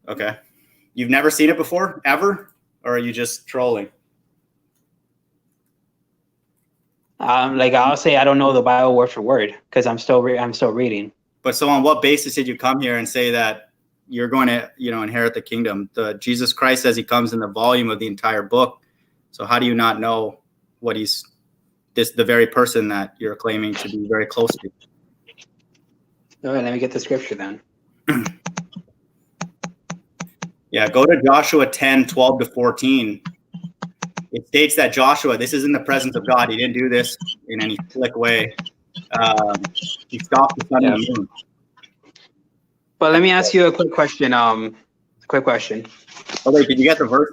Okay. You've never seen it before, ever? Or are you just trolling? I'll say I don't know the Bible word for word because I'm still reading. But so on what basis did you come here and say that you're going to, inherit the kingdom? Jesus Christ says he comes in the volume of the entire book. So how do you not know what the very person that you're claiming to be very close to? All right, let me get the scripture then. Yeah, go to Joshua 10, 12 to 14. It states that Joshua, this is in the presence of God. He didn't do this in any slick way. He stopped the sun and the moon. But let me ask you a quick question. Oh, wait, did you get the verse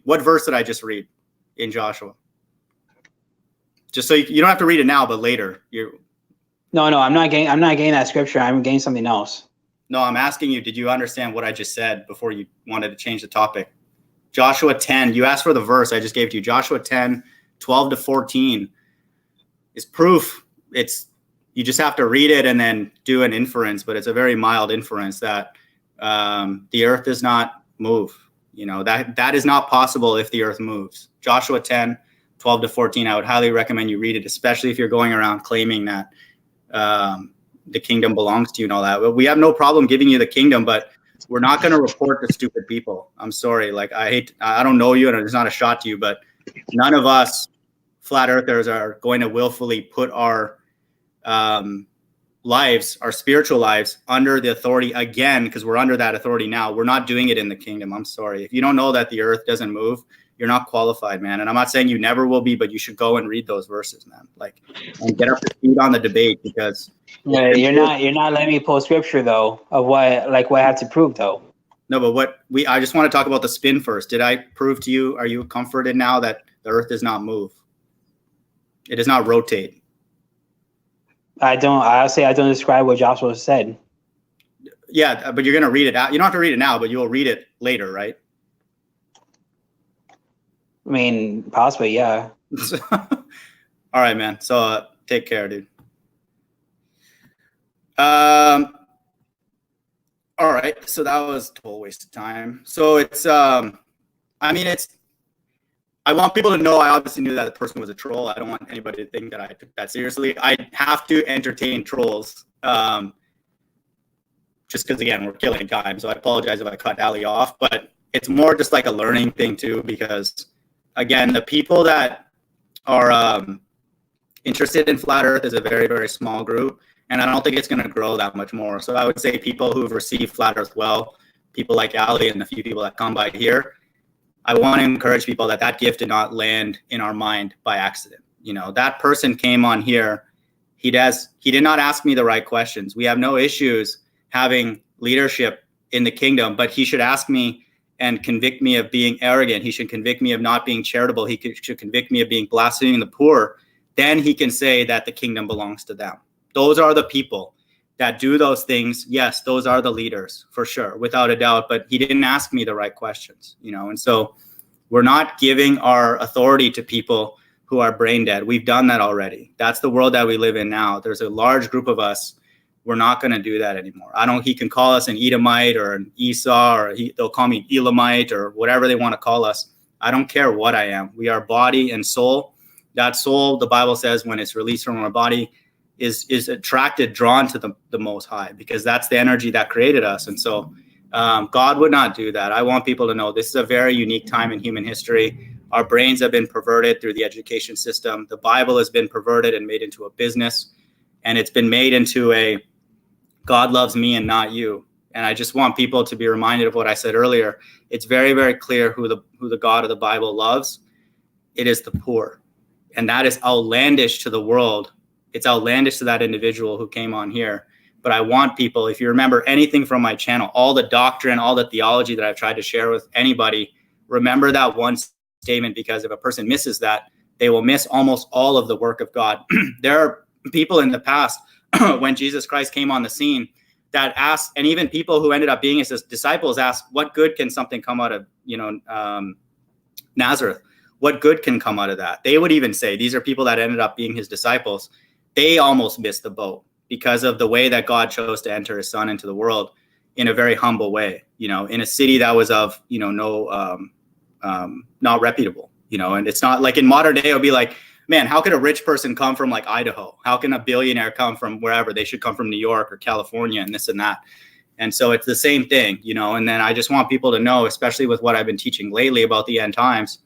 what verse did I just read in Joshua? Just so you don't have to read it now, but later. No, I'm not getting that scripture. I'm getting something else. No, I'm asking you, did you understand what I just said before you wanted to change the topic? Joshua 10, you asked for the verse I just gave to you. Joshua 10, 12 to 14 is proof. You just have to read it and then do an inference, but it's a very mild inference that the earth does not move. That is not possible if the earth moves. Joshua 10, 12 to 14, I would highly recommend you read it, especially if you're going around claiming that the kingdom belongs to you and all that. But we have no problem giving you the kingdom, but we're not going to report the stupid people. I'm sorry. I don't know you and it's not a shot to you, but none of us flat earthers are going to willfully put our lives, our spiritual lives, under the authority again, because we're under that authority now. We're not doing it in the kingdom. I'm sorry. If you don't know that the earth doesn't move, you're not qualified, man. And I'm not saying you never will be, but you should go and read those verses, man. And get up to speed on the debate, because you're not letting me pull scripture though of what I have to prove though. No, but I just want to talk about the spin first. Did I prove to you? Are you comforted now that the earth does not move? It does not rotate. I'll say I don't describe what Joshua said. Yeah, but you're going to read it out. You don't have to read it now, but you'll read it later, right? I mean, possibly, yeah. All right, man. So take care, dude. All right. So that was a total waste of time. So I want people to know I obviously knew that the person was a troll. I don't want anybody to think that I took that seriously. I have to entertain trolls just because, again, we're killing time. So I apologize if I cut Ally off, but it's more just like a learning thing too, because, again, the people that are interested in flat earth is a very, very small group, and I don't think it's going to grow that much more. So I would say people who've received flat earth well, people like Ally and a few people that come by here, I want to encourage people that gift did not land in our mind by accident. That person came on here. He did not ask me the right questions. We have no issues having leadership in the kingdom, but he should ask me and convict me of being arrogant. He should convict me of not being charitable. Should convict me of being blaspheming the poor. Then he can say that the kingdom belongs to them. Those are the people that do those things. Yes, those are the leaders for sure, without a doubt. But he didn't ask me the right questions, and so we're not giving our authority to people who are brain dead. We've done that already. That's the world that we live in now. There's a large group of us. We're not going to do that anymore. He can call us an Edomite or an Esau, or they'll call me an Elamite or whatever they want to call us. I don't care what I am. We are body and soul. That soul, the Bible says, when it's released from our body, is attracted, drawn to the Most High, because that's the energy that created us. And so God would not do that. I want people to know this is a very unique time in human history. Our brains have been perverted through the education system. The Bible has been perverted and made into a business, and it's been made into a God loves me and not you. And I just want people to be reminded of what I said earlier. It's very, very clear who the God of the Bible loves. It is the poor. And that is outlandish to the world. It's outlandish to that individual who came on here. But I want people, if you remember anything from my channel, all the doctrine, all the theology that I've tried to share with anybody, remember that one statement, because if a person misses that, they will miss almost all of the work of God. There are people in the past when Jesus Christ came on the scene that asked, and even people who ended up being his disciples asked, what good can something come out of, Nazareth? What good can come out of that? They would even say, these are people that ended up being his disciples. They almost missed the boat because of the way that God chose to enter his son into the world in a very humble way, in a city that was of, not reputable, and it's not like in modern day, it would be like, man, how could a rich person come from like Idaho? How can a billionaire come from wherever? They should come from New York or California and this and that. And so it's the same thing, and then I just want people to know, especially with what I've been teaching lately about the end times,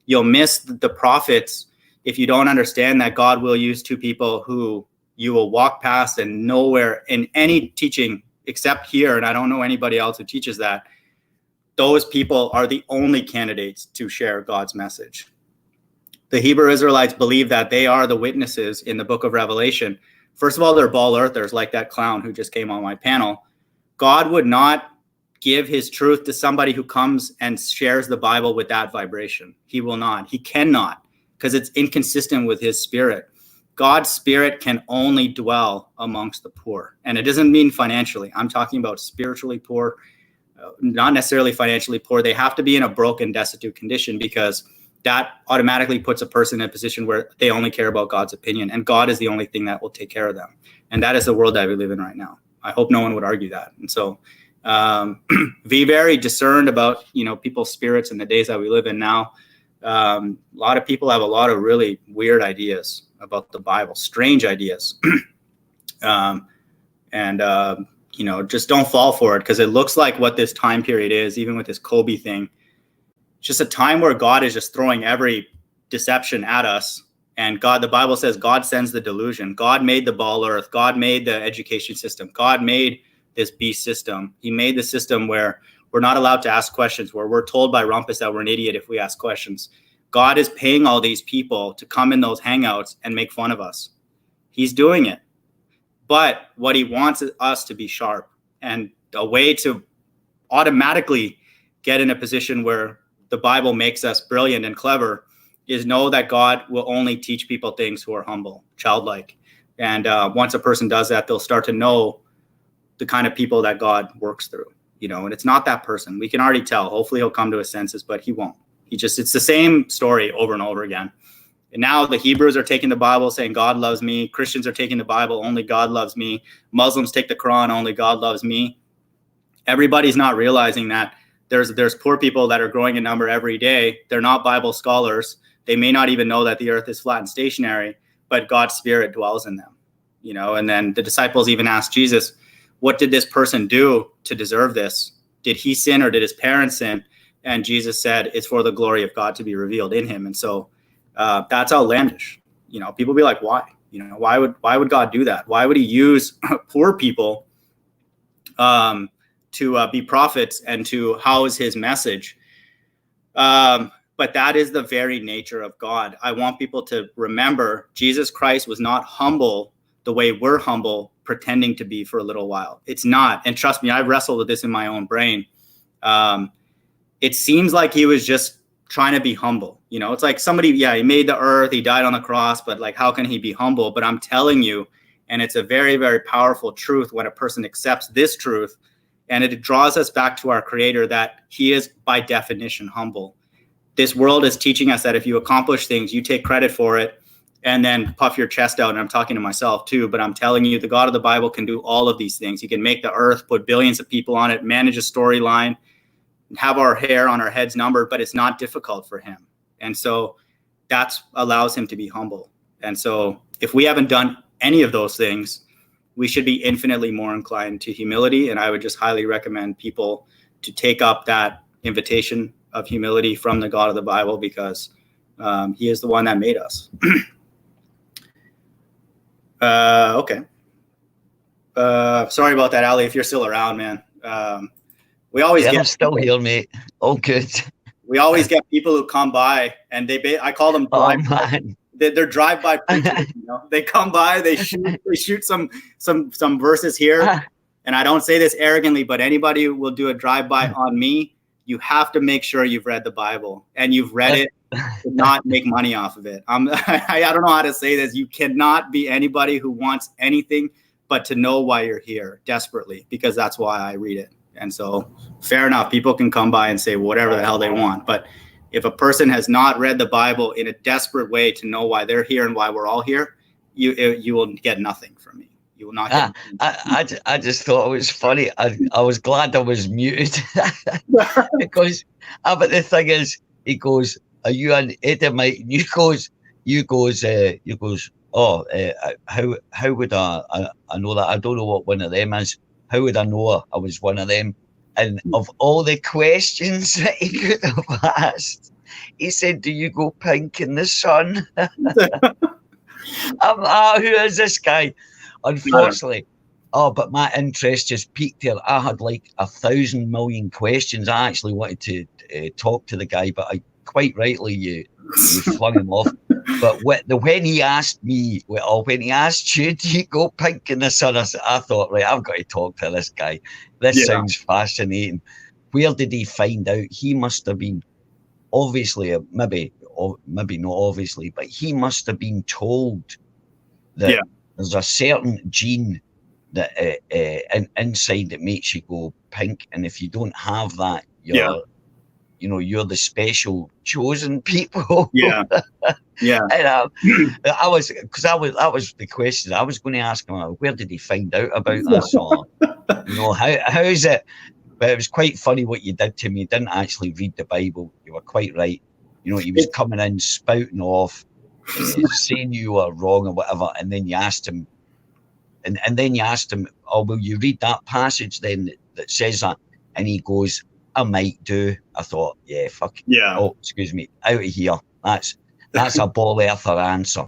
you'll miss the prophets if you don't understand that God will use two people who you will walk past and nowhere in any teaching except here, and I don't know anybody else who teaches that, those people are the only candidates to share God's message. The Hebrew Israelites believe that they are the witnesses in the book of Revelation. First of all, they're ball earthers like that clown who just came on my panel. God would not give his truth to somebody who comes and shares the Bible with that vibration. He will not. He cannot, because it's inconsistent with his spirit. God's spirit can only dwell amongst the poor. And it doesn't mean financially. I'm talking about spiritually poor, not necessarily financially poor. They have to be in a broken, destitute condition, because that automatically puts a person in a position where they only care about God's opinion. And God is the only thing that will take care of them. And that is the world that we live in right now. I hope no one would argue that. And so be very discerned about, people's spirits in the days that we live in now. A lot of people have a lot of really weird ideas about the Bible, strange ideas. Just don't fall for it, because it looks like what this time period is, even with this Kobe thing. It's just a time where God is just throwing every deception at us. And the Bible says God sends the delusion. God made the ball earth. God made the education system. God made this beast system. He made the system where we're not allowed to ask questions, where we're told by Rumpus that we're an idiot if we ask questions. God is paying all these people to come in those hangouts and make fun of us. He's doing it. But what he wants is us to be sharp. And a way to automatically get in a position where the Bible makes us brilliant and clever is know that God will only teach people things who are humble, childlike. And once a person does that, they'll start to know the kind of people that God works through, and it's not that person. We can already tell. Hopefully he'll come to his senses, but he won't. It's the same story over and over again. And now the Hebrews are taking the Bible saying God loves me. Christians are taking the Bible, only God loves me. Muslims take the Quran, only God loves me. Everybody's not realizing that there's poor people that are growing in number every day. They're not Bible scholars. They may not even know that the earth is flat and stationary, but God's spirit dwells in them, and then the disciples even asked Jesus, what did this person do to deserve this? Did he sin or did his parents sin? And Jesus said, it's for the glory of God to be revealed in him. And so that's outlandish. People be like, why? Why would God do that? Why would he use poor people to be prophets and to house his message? But that is the very nature of God. I want people to remember Jesus Christ was not humble the way we're humble, pretending to be for a little while. It's not. And trust me, I've wrestled with this in my own brain. It seems like he was just trying to be humble. It's like somebody, he made the earth, he died on the cross, but like, how can he be humble? But I'm telling you, and it's a very, very powerful truth when a person accepts this truth, and it draws us back to our Creator, that he is by definition humble. This world is teaching us that if you accomplish things, you take credit for it and then puff your chest out. And I'm talking to myself too, but I'm telling you, the God of the Bible can do all of these things. He can make the earth, put billions of people on it, manage a storyline, have our hair on our heads numbered, but it's not difficult for him. And so that allows him to be humble. And so if we haven't done any of those things, we should be infinitely more inclined to humility. And I would just highly recommend people to take up that invitation of humility from the God of the Bible, because he is the one that made us. Okay. Sorry about that, Ali, if you're still around, man. We always get I'm still here, mate. All good. We always get people who come by and I call them man. They're drive-by preachers, you know. They come by, they shoot some verses here. And I don't say this arrogantly, but anybody who will do a drive-by on me, you have to make sure you've read the Bible and you've read it to not make money off of it. I don't know how to say this. You cannot be anybody who wants anything but to know why you're here desperately, because that's why I read it. And so fair enough. People can come by and say whatever the hell they want. But if a person has not read the Bible in a desperate way to know why they're here and why we're all here, you will get nothing from me. You will not get I just thought it was funny. I was glad I was muted because but the thing is, he goes, "Are you an Edomite?" And you goes, "Oh, how would I know that? I don't know what one of them is. How would I know I was one of them?" And of all the questions that he could have asked, he said, "Do you go pink in the sun?" Who is this guy? Unfortunately, but my interest just peaked there. I had like 1,000 million questions. I actually wanted to talk to the guy, but quite rightly you flung him off. But when he asked me, when he asked you, "Do you go pink in the sun?" I thought, right, I've got to talk to this guy. This sounds fascinating. Where did he find out? He must have been, obviously, maybe not obviously, but he must have been told that there's a certain gene that inside that makes you go pink, and if you don't have that, you're the special chosen people. Yeah. And that was the question I was going to ask him. Where did he find out about this? Or, how is it? But it was quite funny what you did to me. You didn't actually read the Bible. You were quite right. He was coming in, spouting off, saying you were wrong or whatever. And then you asked him, and then you asked him, "Oh, will you read that passage then that says that?" And he goes, "I might do." I thought, yeah, fuck. Yeah. Oh, excuse me. Out of here. That's a ball earther answer.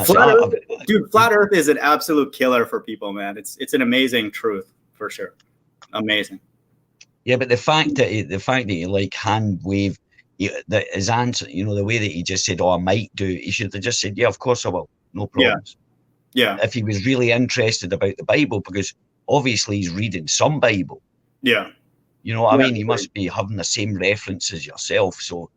Flat Earth is an absolute killer for people, man. It's an amazing truth for sure. Amazing. Yeah, but the fact that he like hand waved his answer, the way that he just said, "Oh, I might do," he should have just said, "Yeah, of course I will. No problems." Yeah. If he was really interested about the Bible, because obviously he's reading some Bible. Yeah. You know what I mean? He must be having the same reference as yourself. So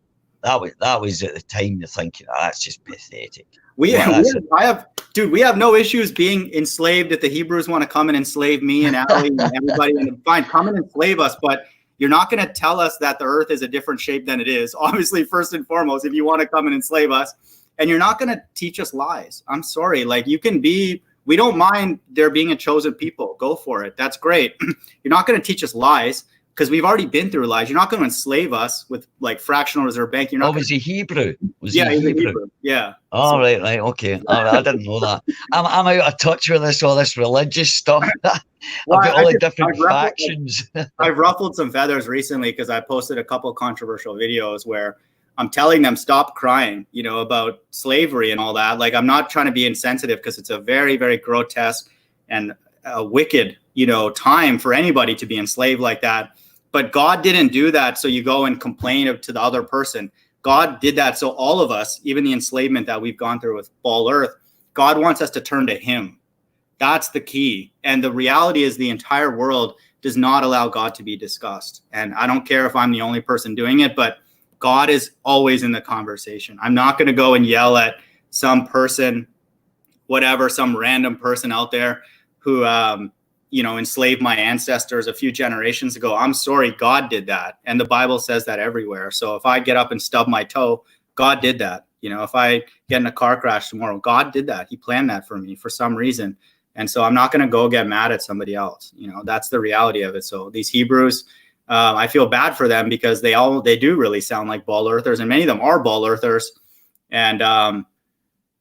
that was at the time you're thinking, that's just pathetic. We have no issues being enslaved. If the Hebrews want to come and enslave me and Ali and everybody, and fine, come and enslave us. But you're not going to tell us that the earth is a different shape than it is. Obviously, first and foremost, if you want to come and enslave us, and you're not going to teach us lies. I'm sorry. Like, we don't mind there being a chosen people. Go for it. That's great. You're not going to teach us lies, because we've already been through lies. You're not going to enslave us with like fractional reserve bank. You're not. Was he Hebrew? He's Hebrew. Yeah. Oh, right. Okay. All right. I didn't know that. I'm out of touch with all this religious stuff. About all the different factions. I've ruffled some feathers recently because I posted a couple controversial videos where I'm telling them stop crying, about slavery and all that. Like, I'm not trying to be insensitive, because it's a very, very grotesque and a wicked, time for anybody to be enslaved like that. But God didn't do that so you go and complain to the other person. God did that so all of us, even the enslavement that we've gone through with Ball Earth, God wants us to turn to him. That's the key. And the reality is the entire world does not allow God to be discussed. And I don't care if I'm the only person doing it, but God is always in the conversation. I'm not going to go and yell at some person, some random person out there who, enslaved my ancestors a few generations ago. I'm sorry, God did that. And the Bible says that everywhere. So if I get up and stub my toe, God did that. If I get in a car crash tomorrow, God did that. He planned that for me for some reason. And so I'm not going to go get mad at somebody else. That's the reality of it. So these Hebrews, I feel bad for them, because they do really sound like Ball Earthers, and many of them are Ball Earthers. And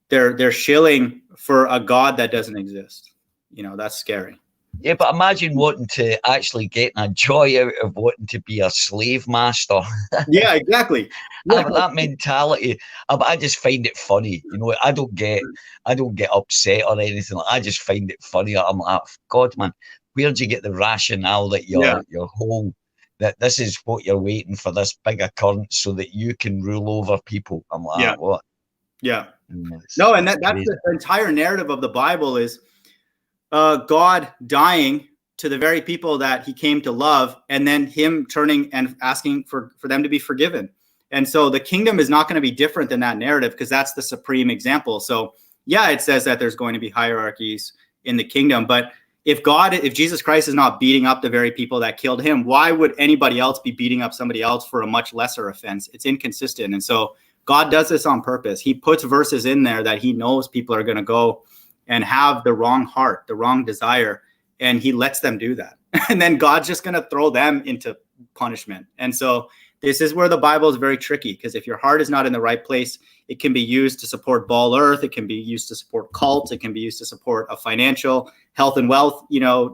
they're shilling for a God that doesn't exist. You know, that's scary. Yeah, but imagine wanting to actually getting a joy out of wanting to be a slave master. Yeah, exactly. Yeah. That mentality. I just find it funny. You know, I don't get upset or anything. I just find it funny. I'm like, God, man, where'd you get the rationale that your whole that this is what you're waiting for, this big occurrence so that you can rule over people? I'm like, what? Yeah. No, and that's the entire narrative of the Bible is God dying to the very people that he came to love, and then him turning and asking for them to be forgiven. And so the kingdom is not going to be different than that narrative, because that's the supreme example. So yeah, it says that there's going to be hierarchies in the kingdom, but if Jesus Christ is not beating up the very people that killed him, why would anybody else be beating up somebody else for a much lesser offense? It's inconsistent. And so God does this on purpose. He puts verses in there that he knows people are going to go and have the wrong heart, the wrong desire, and he lets them do that. And then God's just going to throw them into punishment. And so this is where the Bible is very tricky, because if your heart is not in the right place, it can be used to support Ball Earth. It can be used to support cults. It can be used to support a financial health and wealth,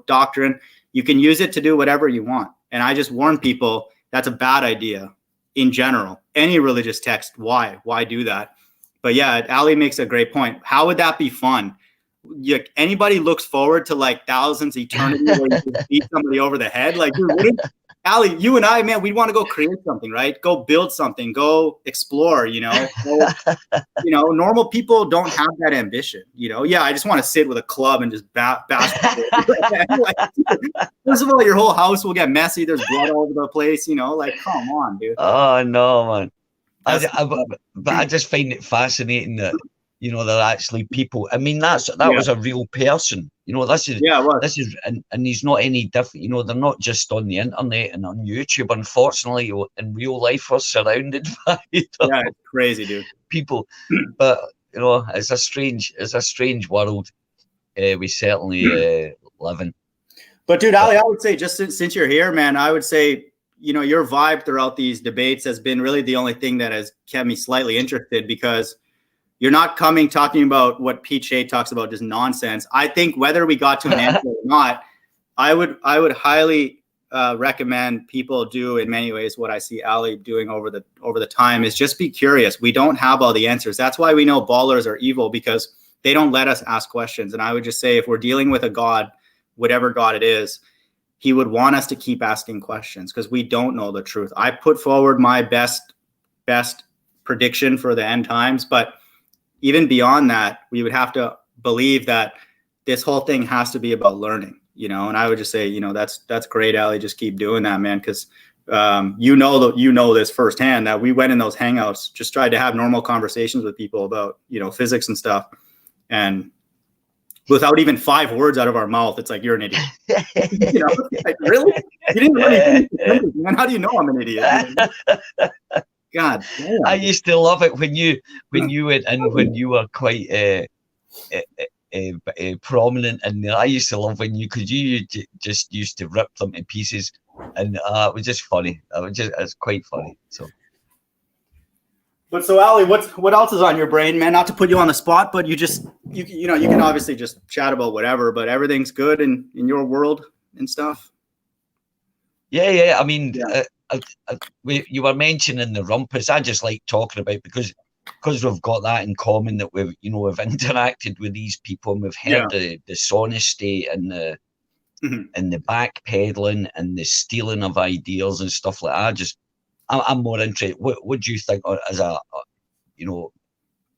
doctrine. You can use it to do whatever you want. And I just warn people that's a bad idea in general. Any religious text, why do that? But yeah, Ally makes a great point. How would that be fun? Anybody looks forward to like thousands eternity where you can beat somebody over the head? Like, dude, Ally, you and I, man, we want to go create something, right? Go build something, go explore, normal people don't have that ambition, Yeah, I just want to sit with a club and just bash. Like, first of all, your whole house will get messy. There's blood all over the place, like, come on, dude. Oh, no, man. But I just find it fascinating that, they're actually people. I mean, that was a real person. This is, and he's not any different. They're not just on the internet and on YouTube. Unfortunately, in real life, we're surrounded by Yeah, it's crazy, dude. People. But it's a strange world. We certainly live in. But dude, Ally, I would say, just since you're here, man, I would say, your vibe throughout these debates has been really the only thing that has kept me slightly interested, because you're not talking about what Pete Shea talks about, just nonsense. I think whether we got to an answer or not, I would highly recommend people do in many ways what I see Ally doing over the time, is just be curious. We don't have all the answers. That's why we know ballers are evil, because they don't let us ask questions. And I would just say, if we're dealing with a God, whatever God it is, he would want us to keep asking questions, because we don't know the truth. I put forward my best prediction for the end times, but even beyond that, we would have to believe that this whole thing has to be about learning, and I would just say, that's great, Ally. Just keep doing that, man. Because this firsthand, that we went in those hangouts, just tried to have normal conversations with people about, physics and stuff. And without even 5 words out of our mouth, it's like, you're an idiot. Like, really? You didn't really think, man. How do you know I'm an idiot? God damn. I used to love it when you went in, when you were quite prominent in there. I used to love because you just used to rip them to pieces, and it was just funny. It's quite funny. So. But so, Ally, what else is on your brain, man? Not to put you on the spot, but you can obviously just chat about whatever, but everything's good in your world and stuff. Yeah. I mean, you were mentioning the rumpus. I just like talking about because we've got that in common, that we've interacted with these people, and we've heard the dishonesty and the and the backpedaling and the stealing of ideas and stuff like that. I'm more interested. What do you think as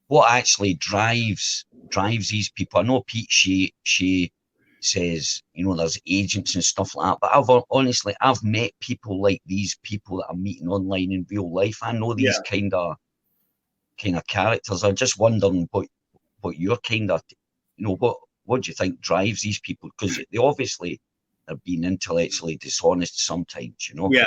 what actually drives these people? I know Pete Shea says, there's agents and stuff like that, but I've met people like these people that I'm meeting online in real life. I know these kind of characters. I'm just wondering what your kind of, what do you think drives these people? Because they obviously are being intellectually dishonest sometimes, Yeah.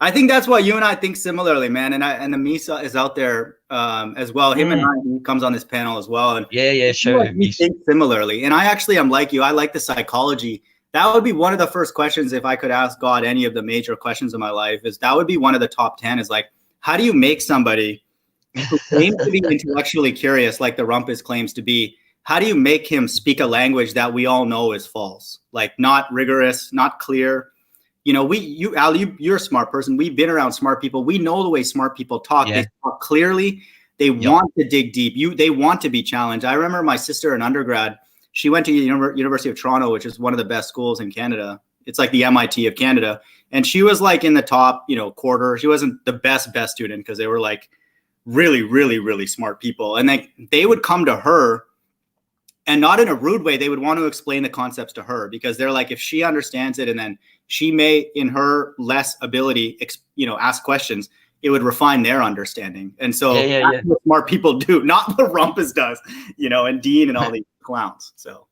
I think that's why you and I think similarly, man. And the Misa is out there as well. Him and I, he comes on this panel as well. And sure. We think similarly. And I actually am like you. I like the psychology. That would be one of the first questions, if I could ask God any of the major questions of my life, is that would be one of the top 10, is like, how do you make somebody who claims to be intellectually curious, like the Rumpus claims to be, how do you make him speak a language that we all know is false? Like not rigorous, not clear. You know, Ally, you're a smart person. We've been around smart people. We know the way smart people talk. Yeah. They talk clearly. They want to dig deep. They want to be challenged. I remember my sister in undergrad, she went to University of Toronto, which is one of the best schools in Canada. It's like the MIT of Canada. And she was like in the top, quarter. She wasn't the best student because they were like really, really, really smart people. And they would come to her, and not in a rude way. They would want to explain the concepts to her because they're like, if she understands it and then she may, in her less ability, ask questions, it would refine their understanding. And so that's what smart people do, not what Rumpus does, and Dean and all these clowns. So.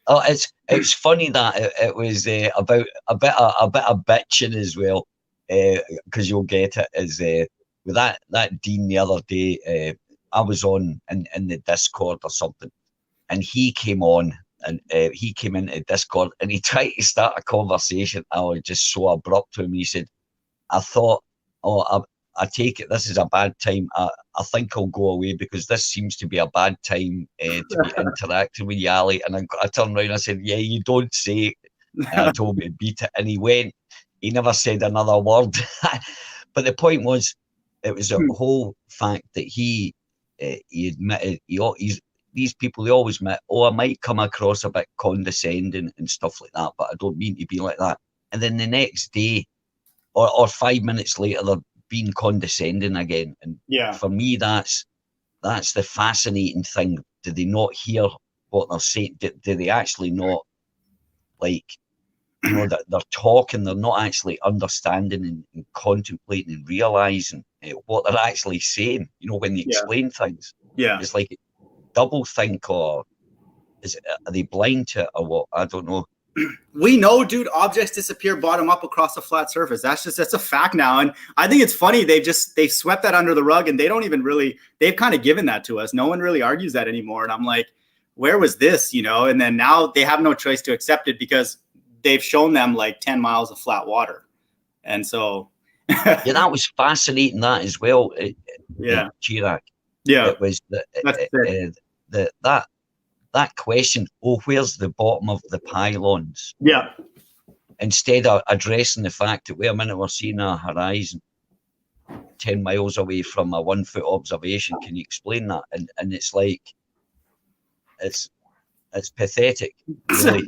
Oh, it's funny that it was about a bit of bitching as well, because you'll get it is with that Dean the other day. I was on in the Discord or something, and he came on and he came into Discord and he tried to start a conversation. I was just so abrupt to him. He said, "I thought, I take it this is a bad time. I think I'll go away because this seems to be a bad time to be interacting with you, Ally." And I turned around and I said, "Yeah, you don't say it." And I told him to beat it. And he went. He never said another word. But the point was, it was a whole fact that he admitted, these people, they always admit, I might come across a bit condescending and stuff like that, but I don't mean to be like that. And then the next day or 5 minutes later, they're being condescending again. And for me, that's the fascinating thing. Do they not hear what they're saying? Do they actually not, like, that they're talking, they're not actually understanding and contemplating and realizing what they're actually saying, when they explain things. It's like double think, or are they blind to it or what? I don't know. We know, dude, objects disappear bottom up across a flat surface. That's a fact now. And I think it's funny. They've swept that under the rug, and they've kind of given that to us. No one really argues that anymore. And I'm like, where was this, And then now they have no choice to accept it because they've shown them like 10 miles of flat water. And so. That was fascinating, that as well. Chirac. Yeah. It was that question, where's the bottom of the pylons? Yeah. Instead of addressing the fact that, wait a minute, we're seeing a horizon 10 miles away from a 1 foot observation. Can you explain that? And it's like, it's pathetic, really.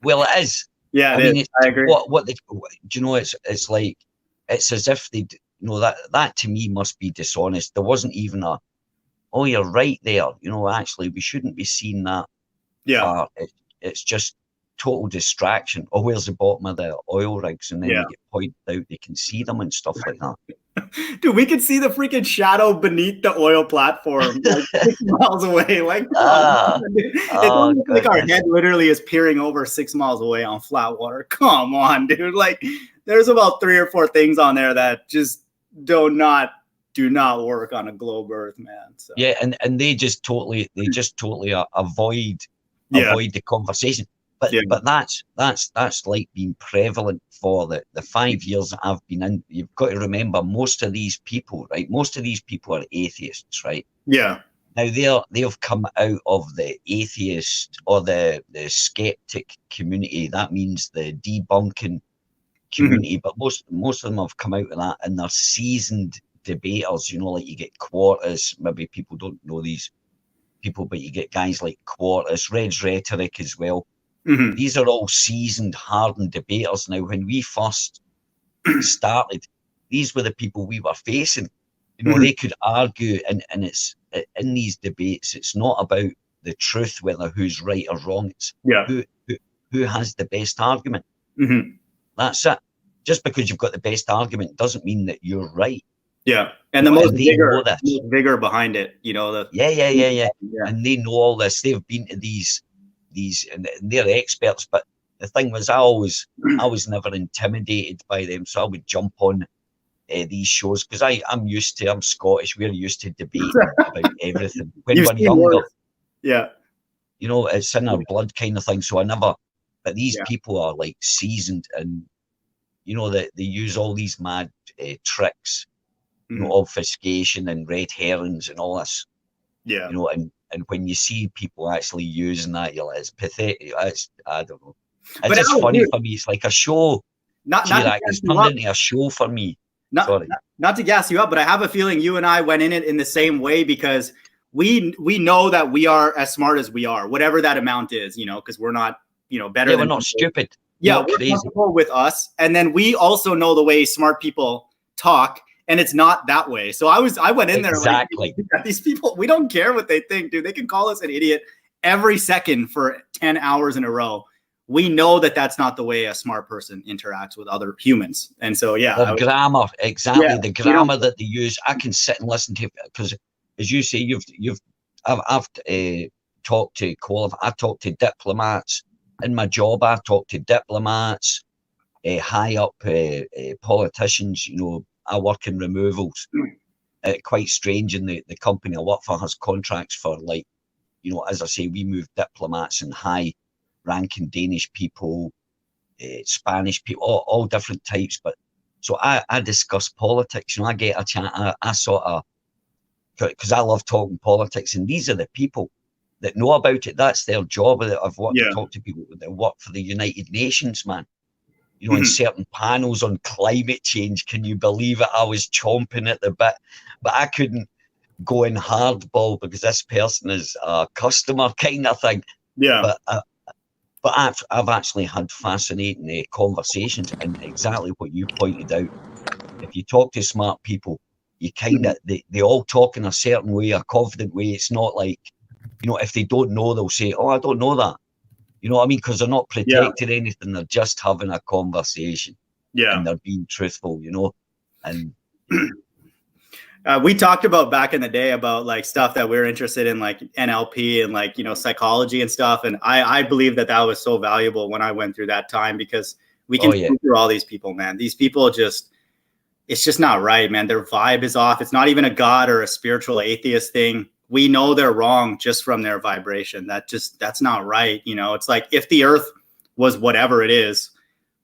Well, it is. Yeah, I mean, I agree. It's like, it's as if they, that to me must be dishonest. There wasn't even you're right there. Actually, we shouldn't be seeing that. Yeah. It's just total distraction. Where's the bottom of the oil rigs? And then they get pointed out, they can see them and stuff like that. Dude, we can see the freaking shadow beneath the oil platform, like 6 miles away. Like, it's like our head literally is peering over 6 miles away on flat water. Come on, dude. Like, there's about 3 or 4 things on there that just do not work on a globe Earth, man. So. Yeah, and they just totally avoid the conversation. But that's like been prevalent for the 5 years that I've been in. You've got to remember, most of these people, right? Most of these people are atheists, right? Yeah. Now they've come out of the atheist or the skeptic community. That means the debunking community. But most of them have come out of that, and they're seasoned debaters. Like you get Quartus. Maybe people don't know these people, but you get guys like Quartus, Red's Rhetoric as well. These are all seasoned, hardened debaters. Now, when we first started, these were the people we were facing. They could argue, and it's in these debates, it's not about the truth, whether who's right or wrong. It's who has the best argument. That's it. Just because you've got the best argument doesn't mean that you're right. Yeah, and the most vigor behind it. Yeah. And they know all this. They've been to these, and they're experts. But the thing was, I was never intimidated by them, so I would jump on these shows because I'm Scottish. We're used to debating about everything when we're younger. Yeah, it's in our blood kind of thing. So but these people are like seasoned, and that they use all these mad tricks, obfuscation and red herrings and all this. Yeah, and and when you see people actually using that, you're like, it's pathetic. I don't know. It's But just Alan, funny dude, for me. It's like a show. not It's turned into a show for me. Not to gas you up, but I have a feeling you and I went in it in the same way, because we know that we are as smart as we are, whatever that amount is, you know, because we're not, you know, better. Yeah, we're not stupid. Yeah, we're comfortable with us, and then we also know the way smart people talk, and it's not that way. So I went in there exactly. Like, these people, we don't care what they think, dude. They can call us an idiot every second for 10 hours in a row. We know that that's not the way a smart person interacts with other humans. And so, yeah. The grammar, exactly. The grammar that they use, I can sit and listen to, because as you say, I've talked to diplomats. In my job, I talk to diplomats, high up politicians. You know, I work in removals. Quite strange, in the company I work for has contracts for, like, you know, as I say, we move diplomats and high ranking Danish people, Spanish people, all different types. But so I discuss politics. You know, I get a chat. I sort of, because I love talking politics, and these are the people that know about it. That's their job. I've worked to talk to people that work for the United Nations, man. You know, in certain panels on climate change, can you believe it? I was chomping at the bit, but I couldn't go in hardball because this person is a customer kind of thing. Yeah. But I've actually had fascinating conversations, and exactly what you pointed out. If you talk to smart people, you kind of, they all talk in a certain way, a confident way. It's not like, you know, if they don't know, they'll say, oh, I don't know that. You know what I mean? Because they're not protecting anything. They're just having a conversation. Yeah. And they're being truthful, you know? And we talked about back in the day about like stuff that we're interested in, like NLP and like, you know, psychology and stuff. And I believe that was so valuable when I went through that time, because we can see through all these people, man. These people it's just not right, man. Their vibe is off. It's not even a God or a spiritual atheist thing. We know they're wrong just from their vibration. That's not right. You know, it's like, if the earth was whatever it is,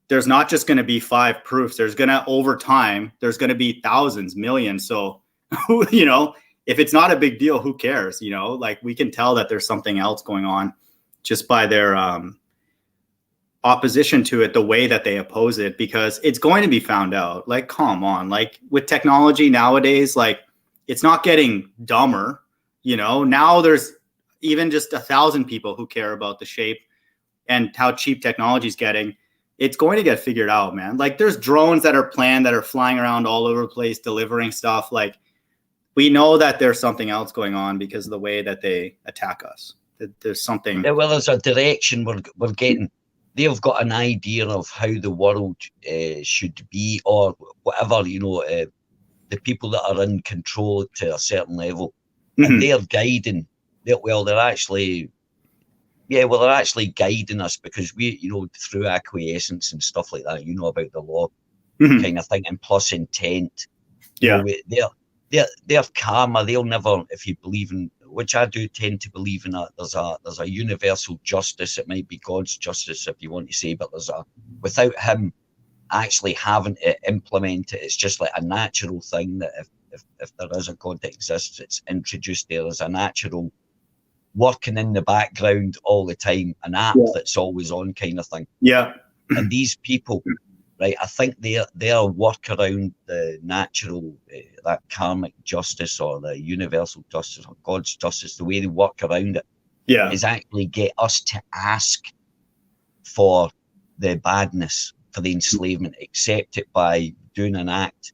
there's not just going to be 5 proofs. There's going to, over time, there's going to be thousands, millions. So, you know, if it's not a big deal, who cares? You know, like, we can tell that there's something else going on just by their opposition to it, the way that they oppose it, because it's going to be found out. Like, come on, like with technology nowadays, like, it's not getting dumber. You know, now there's even just 1,000 people who care about the shape and how cheap technology is getting. It's going to get figured out, man. Like, there's drones that are planned that are flying around all over the place, delivering stuff. Like, we know that there's something else going on because of the way that they attack us. There's something. Yeah, well, there's a direction we're getting. They've got an idea of how the world should be, or whatever, you know, the people that are in control to a certain level. And they're guiding. They're actually guiding us, because we, you know, through acquiescence and stuff like that, you know, about the law kind of thing, and plus intent. Yeah, you know, they're karma. They'll never, if you believe in, which I do tend to believe in, that there's a universal justice. It might be God's justice, if you want to say, but without him actually having to implement it, it's just like a natural thing that if there is a God that exists, it's introduced there as a natural working in the background all the time, an app that's always on kind of thing. Yeah. And these people, right, I think their work around the natural, that karmic justice or the universal justice or God's justice, the way they work around it is actually get us to ask for the badness, for the enslavement, accept it by doing an act,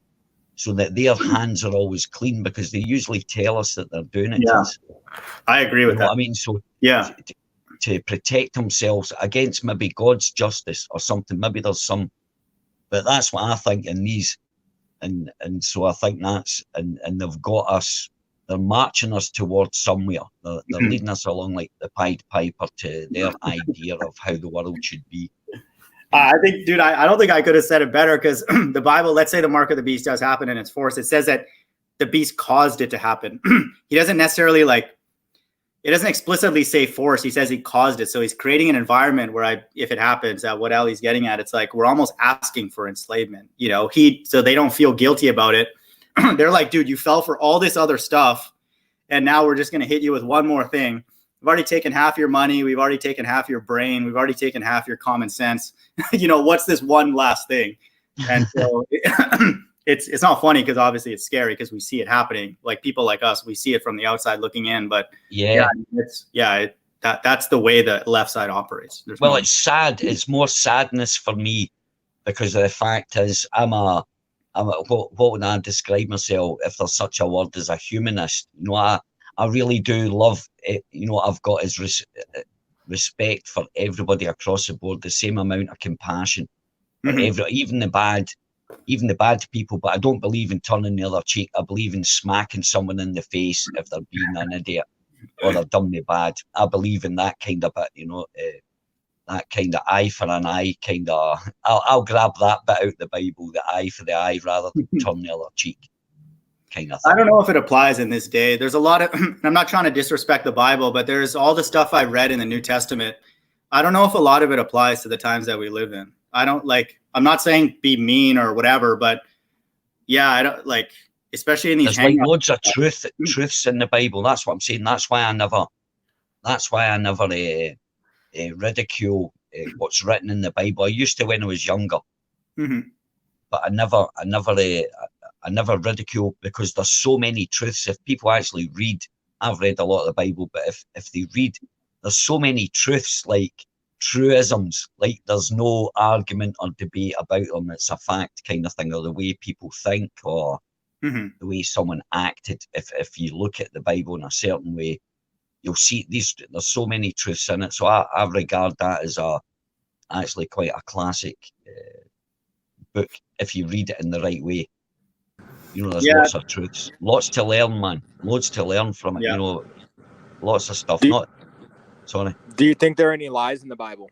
so that their hands are always clean, because they usually tell us that they're doing it. Yeah, I agree with that. I mean, so to protect themselves against maybe God's justice or something, maybe there's some, but that's what I think in these, and so I think that's, and they've got us, they're marching us towards somewhere. They're leading us along like the Pied Piper to their idea of how the world should be. I think, dude, I don't think I could have said it better, because the Bible, let's say the mark of the beast does happen and it's forced. It says that the beast caused it to happen. He doesn't necessarily it doesn't explicitly say force. He says he caused it. So he's creating an environment where if it happens, what Ally's getting at, it's like, we're almost asking for enslavement, you know, so they don't feel guilty about it. They're like, dude, you fell for all this other stuff. and now we're just going to hit you with one more thing. We've already taken half your money. We've already taken half your brain. We've already taken half your common sense. What's this one last thing? And so it's not funny because obviously it's scary because we see it happening. Like people like us, we see it from the outside looking in. But that's the way the left side operates. It's sad. It's more sadness for me because the fact is what would I describe myself if there's such a word as a humanist? I really do love it. I've got respect for everybody across the board, the same amount of compassion for even the bad people. But I don't believe in turning the other cheek. I believe in smacking someone in the face if they're being an idiot or they're done me bad. I believe in that kind of bit, that kind of eye for an eye kind of. I'll grab that bit out the Bible, the eye for the eye, rather than turn the other cheek. Kind of thing. I don't know if it applies in this day. There's a lot of, I'm not trying to disrespect the Bible, but there's all the stuff I read in the New Testament. I don't know if a lot of it applies to the times that we live in. I'm not saying be mean or whatever, but I don't especially in these. There's loads of truths in the Bible. That's what I'm saying. That's why I never ridicule what's written in the Bible. I used to when I was younger, but I never ridicule because there's so many truths. If people actually read, I've read a lot of the Bible, but if they read, there's so many truths, like truisms, like there's no argument or debate about them. It's a fact kind of thing, or the way people think, or the way someone acted. If you look at the Bible in a certain way, you'll see there's so many truths in it. So I regard that as actually quite a classic book if you read it in the right way. There's lots of truths, lots to learn, man. Loads to learn from it. Lots of stuff. Sorry. Do you think there are any lies in the Bible?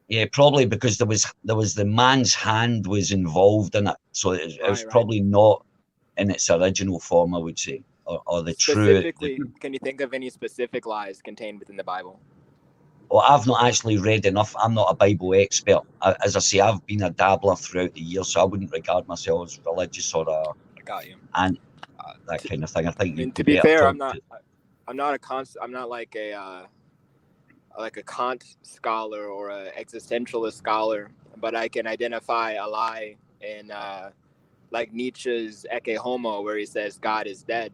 Yeah, probably because there was the man's hand was involved in it, so it was probably not in its original form, I would say, or the true. Specifically, can you think of any specific lies contained within the Bible? Well, I've not actually read enough. I'm not a Bible expert. As I say, I've been a dabbler throughout the years, so I wouldn't regard myself as religious or I got you. And that kind of thing. I think. To be fair, I'm not like a Kant scholar or an existentialist scholar, but I can identify a lie in like Nietzsche's Ecce Homo, where he says God is dead.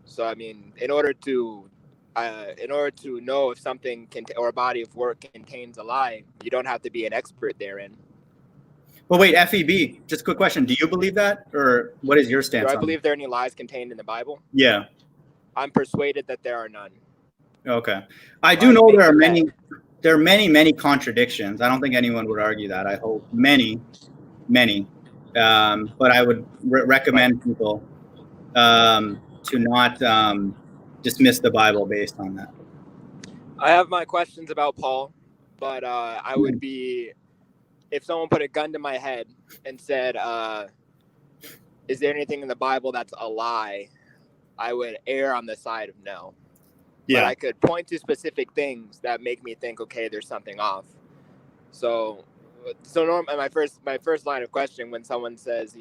So I mean, in order to know if something or a body of work contains a lie, you don't have to be an expert therein. Well, wait, FEB, just a quick question. Do you believe that, or what is your stance? Do I believe there are any lies contained in the Bible? Yeah. I'm persuaded that there are none. Okay. I do know there are many contradictions. I don't think anyone would argue that. I hope many. But I would recommend people to not dismiss the Bible based on that. I have my questions about Paul, but I would be, if someone put a gun to my head and said, is there anything in the Bible that's a lie? I would err on the side of no. Yeah. But I could point to specific things that make me think, okay, there's something off. So my first line of question when someone says,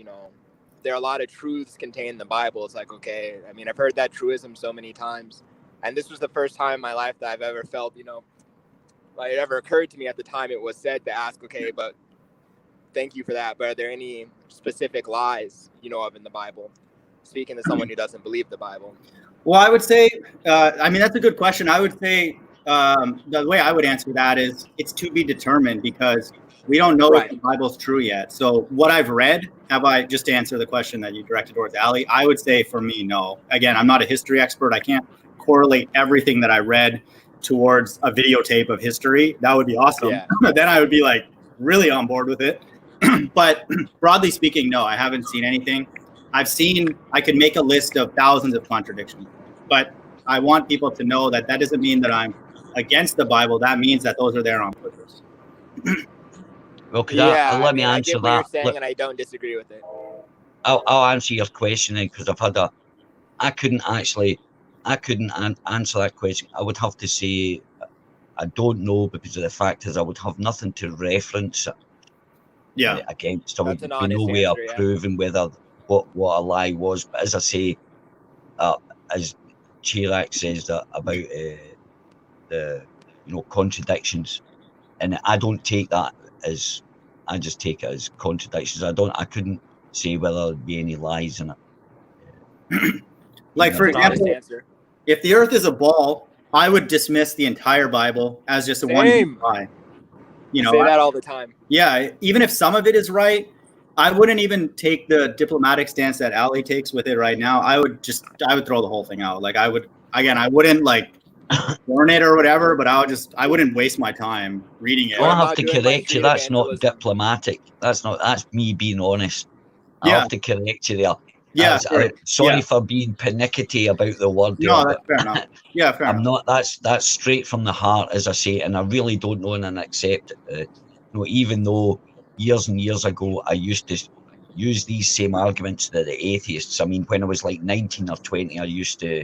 there are a lot of truths contained in the Bible, it's like, okay, I mean, I've heard that truism so many times. And this was the first time in my life that I've ever felt, like it ever occurred to me at the time it was said to ask, okay, but thank you for that. But are there any specific lies you know of in the Bible? Speaking to someone who doesn't believe the Bible. Well, I would say, that's a good question. I would say the way I would answer that is it's to be determined because we don't know if the Bible's true yet. So what I've read, just to answer the question that you directed towards Ally, I would say for me, no. Again, I'm not a history expert. I can't correlate everything that I read towards a videotape of history. That would be awesome. Yeah. Then I would be like really on board with it. But broadly speaking, no, I haven't seen anything. I could make a list of thousands of contradictions, but I want people to know that doesn't mean that I'm against the Bible. That means that those are there on purpose. Well, let me answer I get what that. You're saying, and I don't disagree with it. I'll answer your question because I couldn't answer that question. I would have to say I don't know because of the fact is I would have nothing to reference it. against them. That's an We honest know we are answer, proving whether what a lie was. But as I say, as Chirac says that about the contradictions, and I don't take that as, I just take it as contradictions. I couldn't say whether there'd be any lies in it. Like, for example, if the earth is a ball, I would dismiss the entire Bible as just a one lie. You know, I say that all the time. Yeah, even if some of it is right, I wouldn't even take the diplomatic stance that Ally takes with it right now. I would throw the whole thing out. Like, I wouldn't like burn it or whatever, but I wouldn't waste my time reading it. I have to correct you. That's not diplomatic. That's me being honest. I have to correct you there. Yeah, sorry for being pernickety about the word. No, that's fair enough. Yeah, fair enough. That's straight from the heart, as I say, and I really don't know and accept it. Even though years and years ago I used to use these same arguments to the atheists. I mean, when I was like 19 or 20, I used to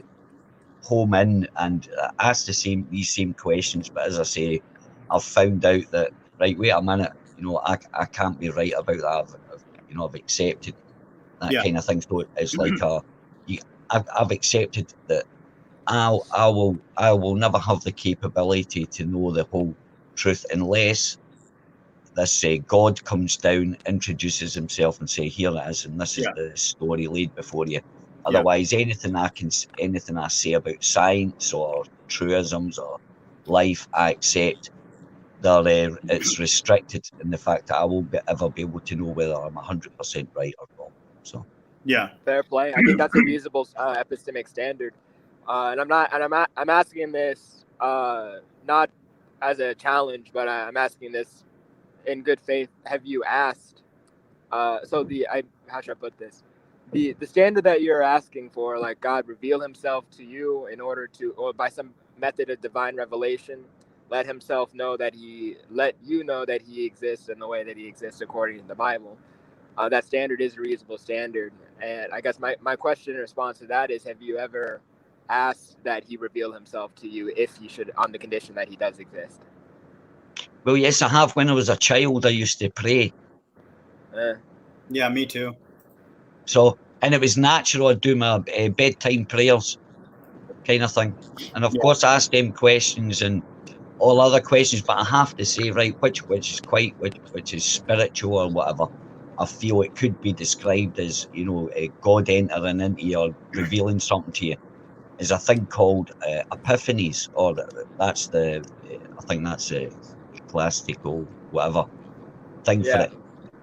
home in and ask these same questions. But as I say, I've found out that, right, wait a minute, I can't be right about that. I've accepted that kind of thing. So it's like I've accepted that I will never have the capability to know the whole truth unless this God comes down, introduces himself, and say, "Here it is, and this is the story laid before you." Otherwise, anything I say about science or truisms or life, I accept. It's restricted in the fact that I won't ever be able to know whether I'm 100% right or wrong. So fair play. I think that's a reasonable epistemic standard, and I'm asking this not as a challenge, but I'm asking this in good faith. Have you asked? How should I put this? The standard that you're asking for, like God reveal himself to you in order to, or by some method of divine revelation, let you know that he exists in the way that he exists according to the Bible. That standard is a reasonable standard. And I guess my question in response to that is, have you ever asked that he reveal himself to you if he should, on the condition that he does exist? Well, yes, I have. When I was a child, I used to pray. Yeah, me too. So, and it was natural. I'd do my bedtime prayers kind of thing. And of course, I asked them questions and all other questions, but I have to say, right, which is spiritual or whatever, I feel it could be described as, God entering into you or revealing something to you, is a thing called epiphanies, or I think that's a classical whatever thing for it.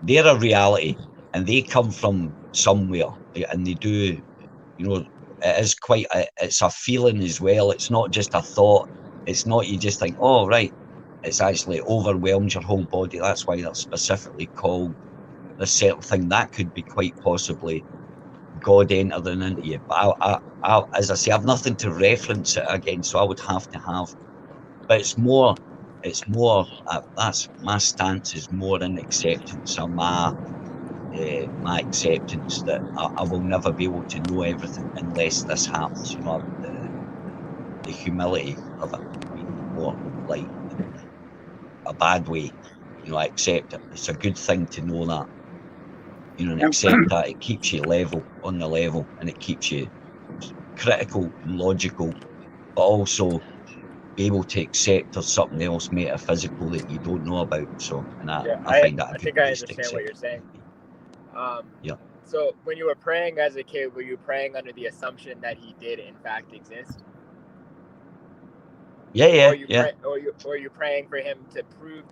They're a reality and they come from somewhere, and they do, it is it's a feeling as well. It's not just a thought. It's not, you just think, oh, right. It's actually overwhelms your whole body. That's why they're specifically called a certain thing. That could be quite possibly God entering into you. But I, as I say, I've nothing to reference it against, so I would have to have. But it's more. That's my stance, is more in acceptance of my acceptance that I will never be able to know everything unless this happens. The humility of it, more like a bad way. I accept it. It's a good thing to know that. And accept that it keeps you on the level, and it keeps you critical and logical, but also be able to accept there's something else metaphysical that you don't know about. So, and I find that a good place to accept. I understand what you're saying. So when you were praying as a kid, were you praying under the assumption that he did in fact exist? Yeah. Or you praying for him to prove,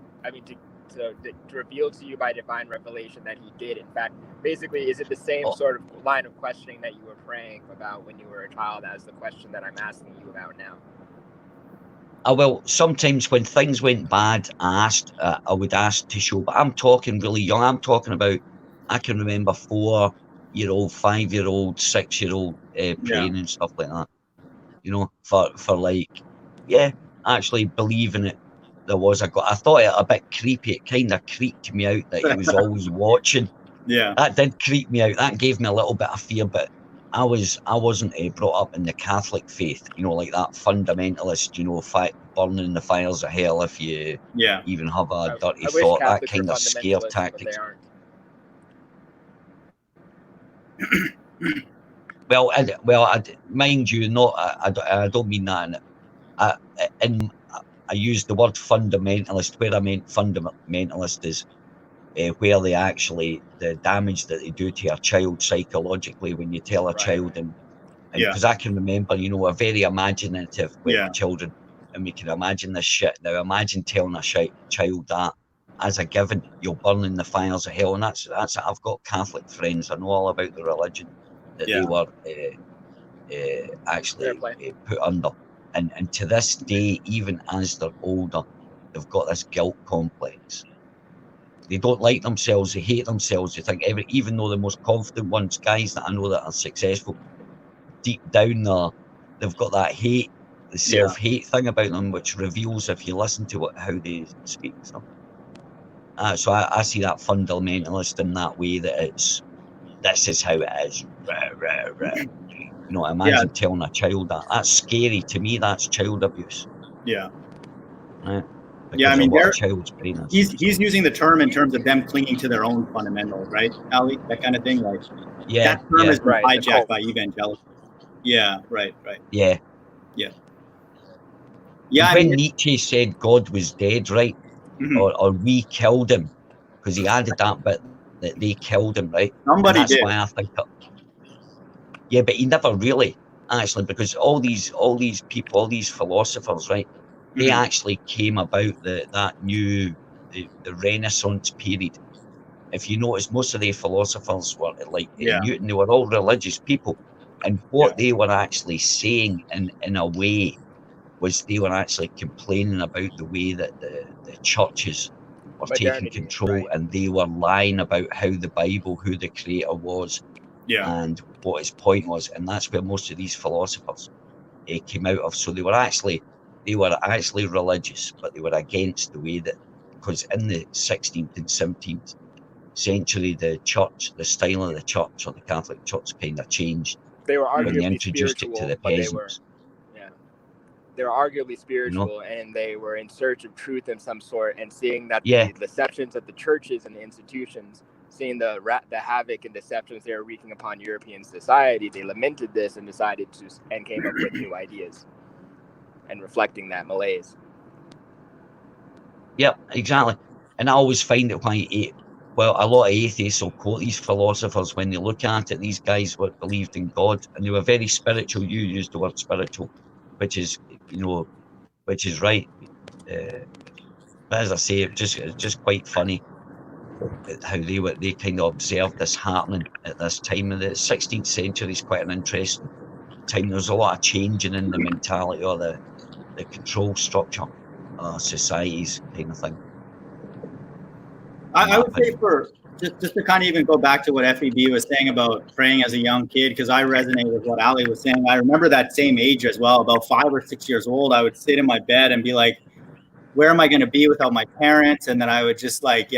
to reveal to you by divine revelation that he did in fact? Basically, is it the same sort of line of questioning that you were praying about when you were a child as the question that I'm asking you about now? Well, sometimes when things went bad, I would ask to show, but I'm talking really young. I'm talking about, I can remember 4-year-old, 5-year-old, 6-year-old praying and stuff like that. For like, actually believing it. There was a God. I thought it a bit creepy. It kind of creeped me out that he was always watching. Yeah, that did creep me out. That gave me a little bit of fear. But I wasn't brought up in the Catholic faith. Like that fundamentalist, burn in the fires of hell if you even have a dirty I thought. That Catholics kind of scare tactics. Well, mind you, I don't mean that. I use the word fundamentalist where I meant fundamentalist is where they actually, the damage that they do to a child psychologically when you tell a child, and because I can remember, you know, we're very imaginative with children, and we can imagine this shit. Now imagine telling a child that as a given, you'll burn in the fires of hell, and that's I've got Catholic friends, I know all about the religion that they were actually put under, and to this day, even as they're older, they've got this guilt complex. They don't like themselves, they hate themselves, they think even though the most confident ones, guys that I know that are successful, deep down there, they've got that hate, the self-hate thing about them, which reveals if you listen to how they speak. So I see that fundamentalist in that way, that this is how it is. You know, imagine telling a child that. That's scary to me. That's child abuse. Yeah. Right? Yeah, I mean, child's brain is. He's using the term in terms of them clinging to their own fundamentals, right, Ali? That kind of thing. Like, that term is hijacked by evangelicals. Yeah, right. Yeah. Yeah. When Nietzsche said God was dead, right, or we killed him, because he added that bit that they killed him, right? Somebody did. That's why I think yeah, but he never really, actually, because all these people, all these philosophers, right, they actually came about the Renaissance period. If you notice, most of the philosophers were like Newton, they were all religious people, and what they were actually saying in a way was they were actually complaining about the way that the churches were taking control, and they were lying about how the Bible, who the creator was, and what his point was, and that's where most of these philosophers came out of. So they were actually religious, but they were against the way that, because in the 16th and 17th century, the church, the style of the church, or the Catholic Church, kind of changed. They were arguably when they introduced it to the peasants. They were arguably spiritual, and they were in search of truth of some sort, and seeing that the deceptions of the churches and the institutions, seeing the havoc and deceptions they were wreaking upon European society, they lamented this and decided and came up with new ideas, and reflecting that malaise. Yep, exactly. And I always find it why, a lot of atheists will quote these philosophers when they look at it. These guys believed in God, and they were very spiritual. You used the word spiritual, which is, which is right. But as I say, it's just quite funny how they kind of observed this happening at this time. In the 16th century is quite an interesting time. There's a lot of changing in the mentality or the control structure of societies, kind of thing. I would say just to kind of even go back to what FEB was saying about praying as a young kid, because I resonate with what Ali was saying. I remember that same age as well, about 5 or 6 years old. I would sit in my bed and be like, where am I going to be without my parents? And then I would just get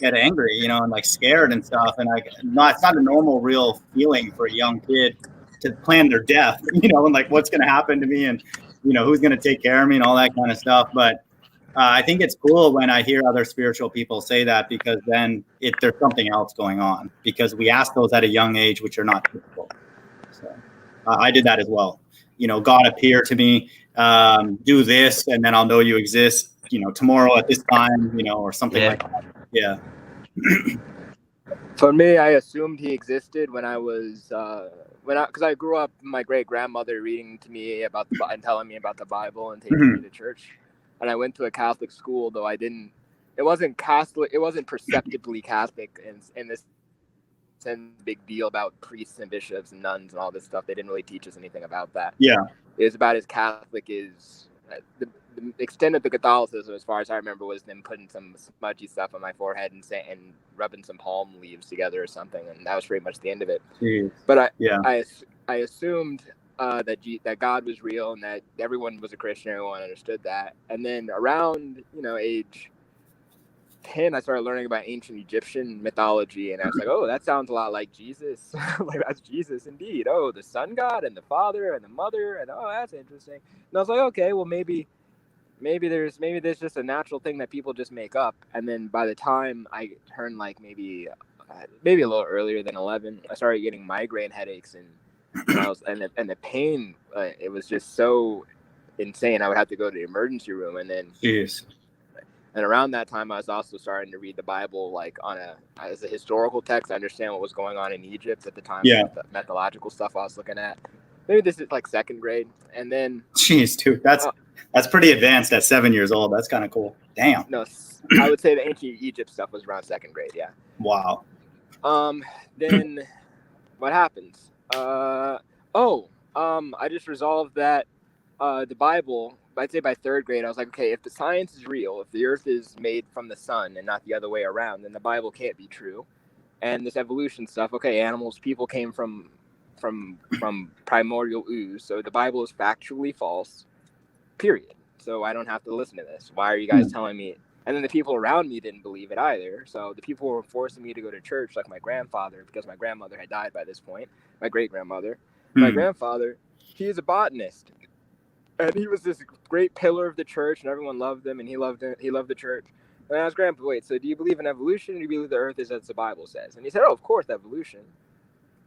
angry, and like scared and stuff. And it's not a normal, real feeling for a young kid to plan their death, and like what's going to happen to me, and who's going to take care of me and all that kind of stuff. But I think it's cool when I hear other spiritual people say that, because then there's something else going on, because we ask those at a young age, which are not typical. So I did that as well. God appear to me, do this, and then I'll know you exist, tomorrow at this time, or something like that. Yeah. For me, I assumed he existed when I was, because I grew up, my great grandmother reading to me about and telling me about the Bible and taking me to church. And I went to a Catholic school, though it wasn't Catholic, it wasn't perceptibly Catholic in this sense, big deal about priests and bishops and nuns and all this stuff. They didn't really teach us anything about that. Yeah. It was about as Catholic as the extent of the Catholicism, as far as I remember, was them putting some smudgy stuff on my forehead and rubbing some palm leaves together or something. And that was pretty much the end of it. Jeez. But I assumed that God was real and that everyone was a Christian, everyone understood that. And then around, age 10, I started learning about ancient Egyptian mythology, and I was like, oh, that sounds a lot like Jesus. Like, that's Jesus indeed. Oh, the sun god and the father and the mother, and oh, that's interesting. And I was like, okay, well, maybe maybe there's just a natural thing that people just make up, and then by the time I turned like maybe a little earlier than 11, I started getting migraine headaches, and the pain, it was just so insane. I would have to go to the emergency room, and then Jeez. And around that time, I was also starting to read the Bible like as a historical text. I understand what was going on in Egypt at the time. Yeah. The methodological stuff I was looking at. Maybe this is like second grade, and then. Jeez, dude, that's pretty advanced at 7 years old. That's kind of cool. Damn. No, I would say the ancient Egypt stuff was around second grade. Yeah. Wow. Then what happens? I just resolved that the Bible. I'd say by third grade, I was like, okay, if the science is real, if the Earth is made from the sun and not the other way around, then the Bible can't be true. And this evolution stuff, okay, people came from primordial ooze, so the Bible is factually false. Period. So I don't have to listen to this. Why are you guys telling me? And then the people around me didn't believe it either. So the people were forcing me to go to church, like my grandfather, because my grandmother had died by this point. My great grandmother. My grandfather, he's a botanist. And he was this great pillar of the church, and everyone loved him, and he loved the church. And I asked Grandpa, wait, so do you believe in evolution, or do you believe the Earth is as the Bible says? And he said, oh, of course, evolution.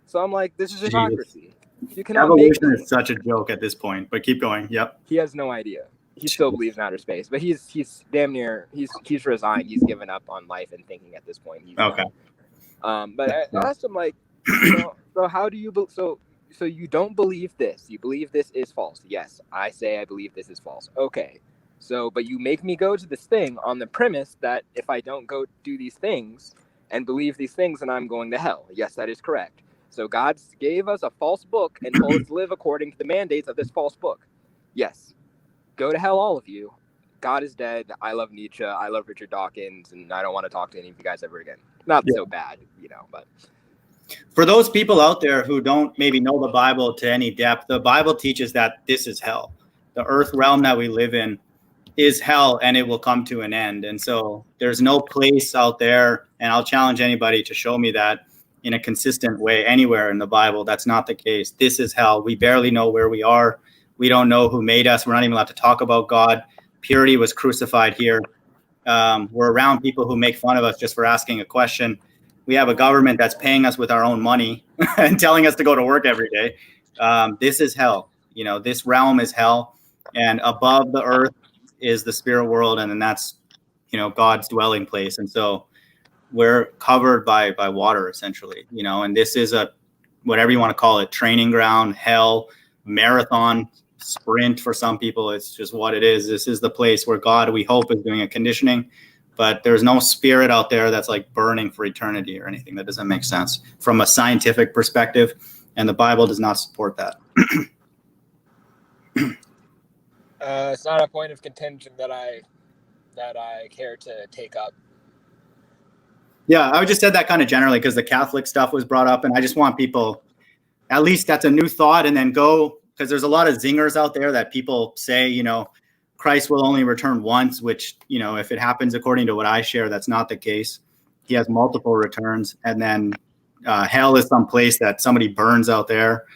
So I'm like, this is hypocrisy. You cannot evolution is such a joke at this point, but keep going. Yep. He has no idea. He still believes in outer space, but he's damn near, he's resigned. He's given up on life and thinking at this point. Okay. But I asked him, like, so how do you, so you don't believe this. You believe this is false. Yes, I say I believe this is false. Okay. So, but you make me go to this thing on the premise that if I don't go do these things and believe these things, then I'm going to hell. Yes, that is correct. So God gave us a false book and told us to live according to the mandates of this false book. Yes. Go to hell, all of you. God is dead. I love Nietzsche. I love Richard Dawkins. And I don't want to talk to any of you guys ever again. Not so bad, but... For those people out there who don't maybe know the Bible to any depth, the Bible teaches that this is hell. The earth realm that we live in is hell, and it will come to an end. And so there's no place out there, and I'll challenge anybody to show me that in a consistent way anywhere in the Bible. That's not the case. This is hell. We barely know where we are. We don't know who made us. We're not even allowed to talk about God. Purity was crucified here. We're around people who make fun of us just for asking a question. We have a government that's paying us with our own money and telling us to go to work every day. This is hell. This realm is hell. And above the earth is the spirit world. And then that's, God's dwelling place. And so we're covered by water, essentially, and this is a, whatever you want to call it, training ground, hell, marathon, sprint for some people. It's just what it is. This is the place where God, we hope, is doing a conditioning. But there's no spirit out there that's like burning for eternity or anything. That doesn't make sense from a scientific perspective. And the Bible does not support that. It's not a point of contention that I care to take up. Yeah, I just said that kind of generally because the Catholic stuff was brought up. And I just want people, at least that's a new thought, and then go, because there's a lot of zingers out there that people say, Christ will only return once, which, if it happens according to what I share, that's not the case. He has multiple returns. And then hell is some place that somebody burns out there,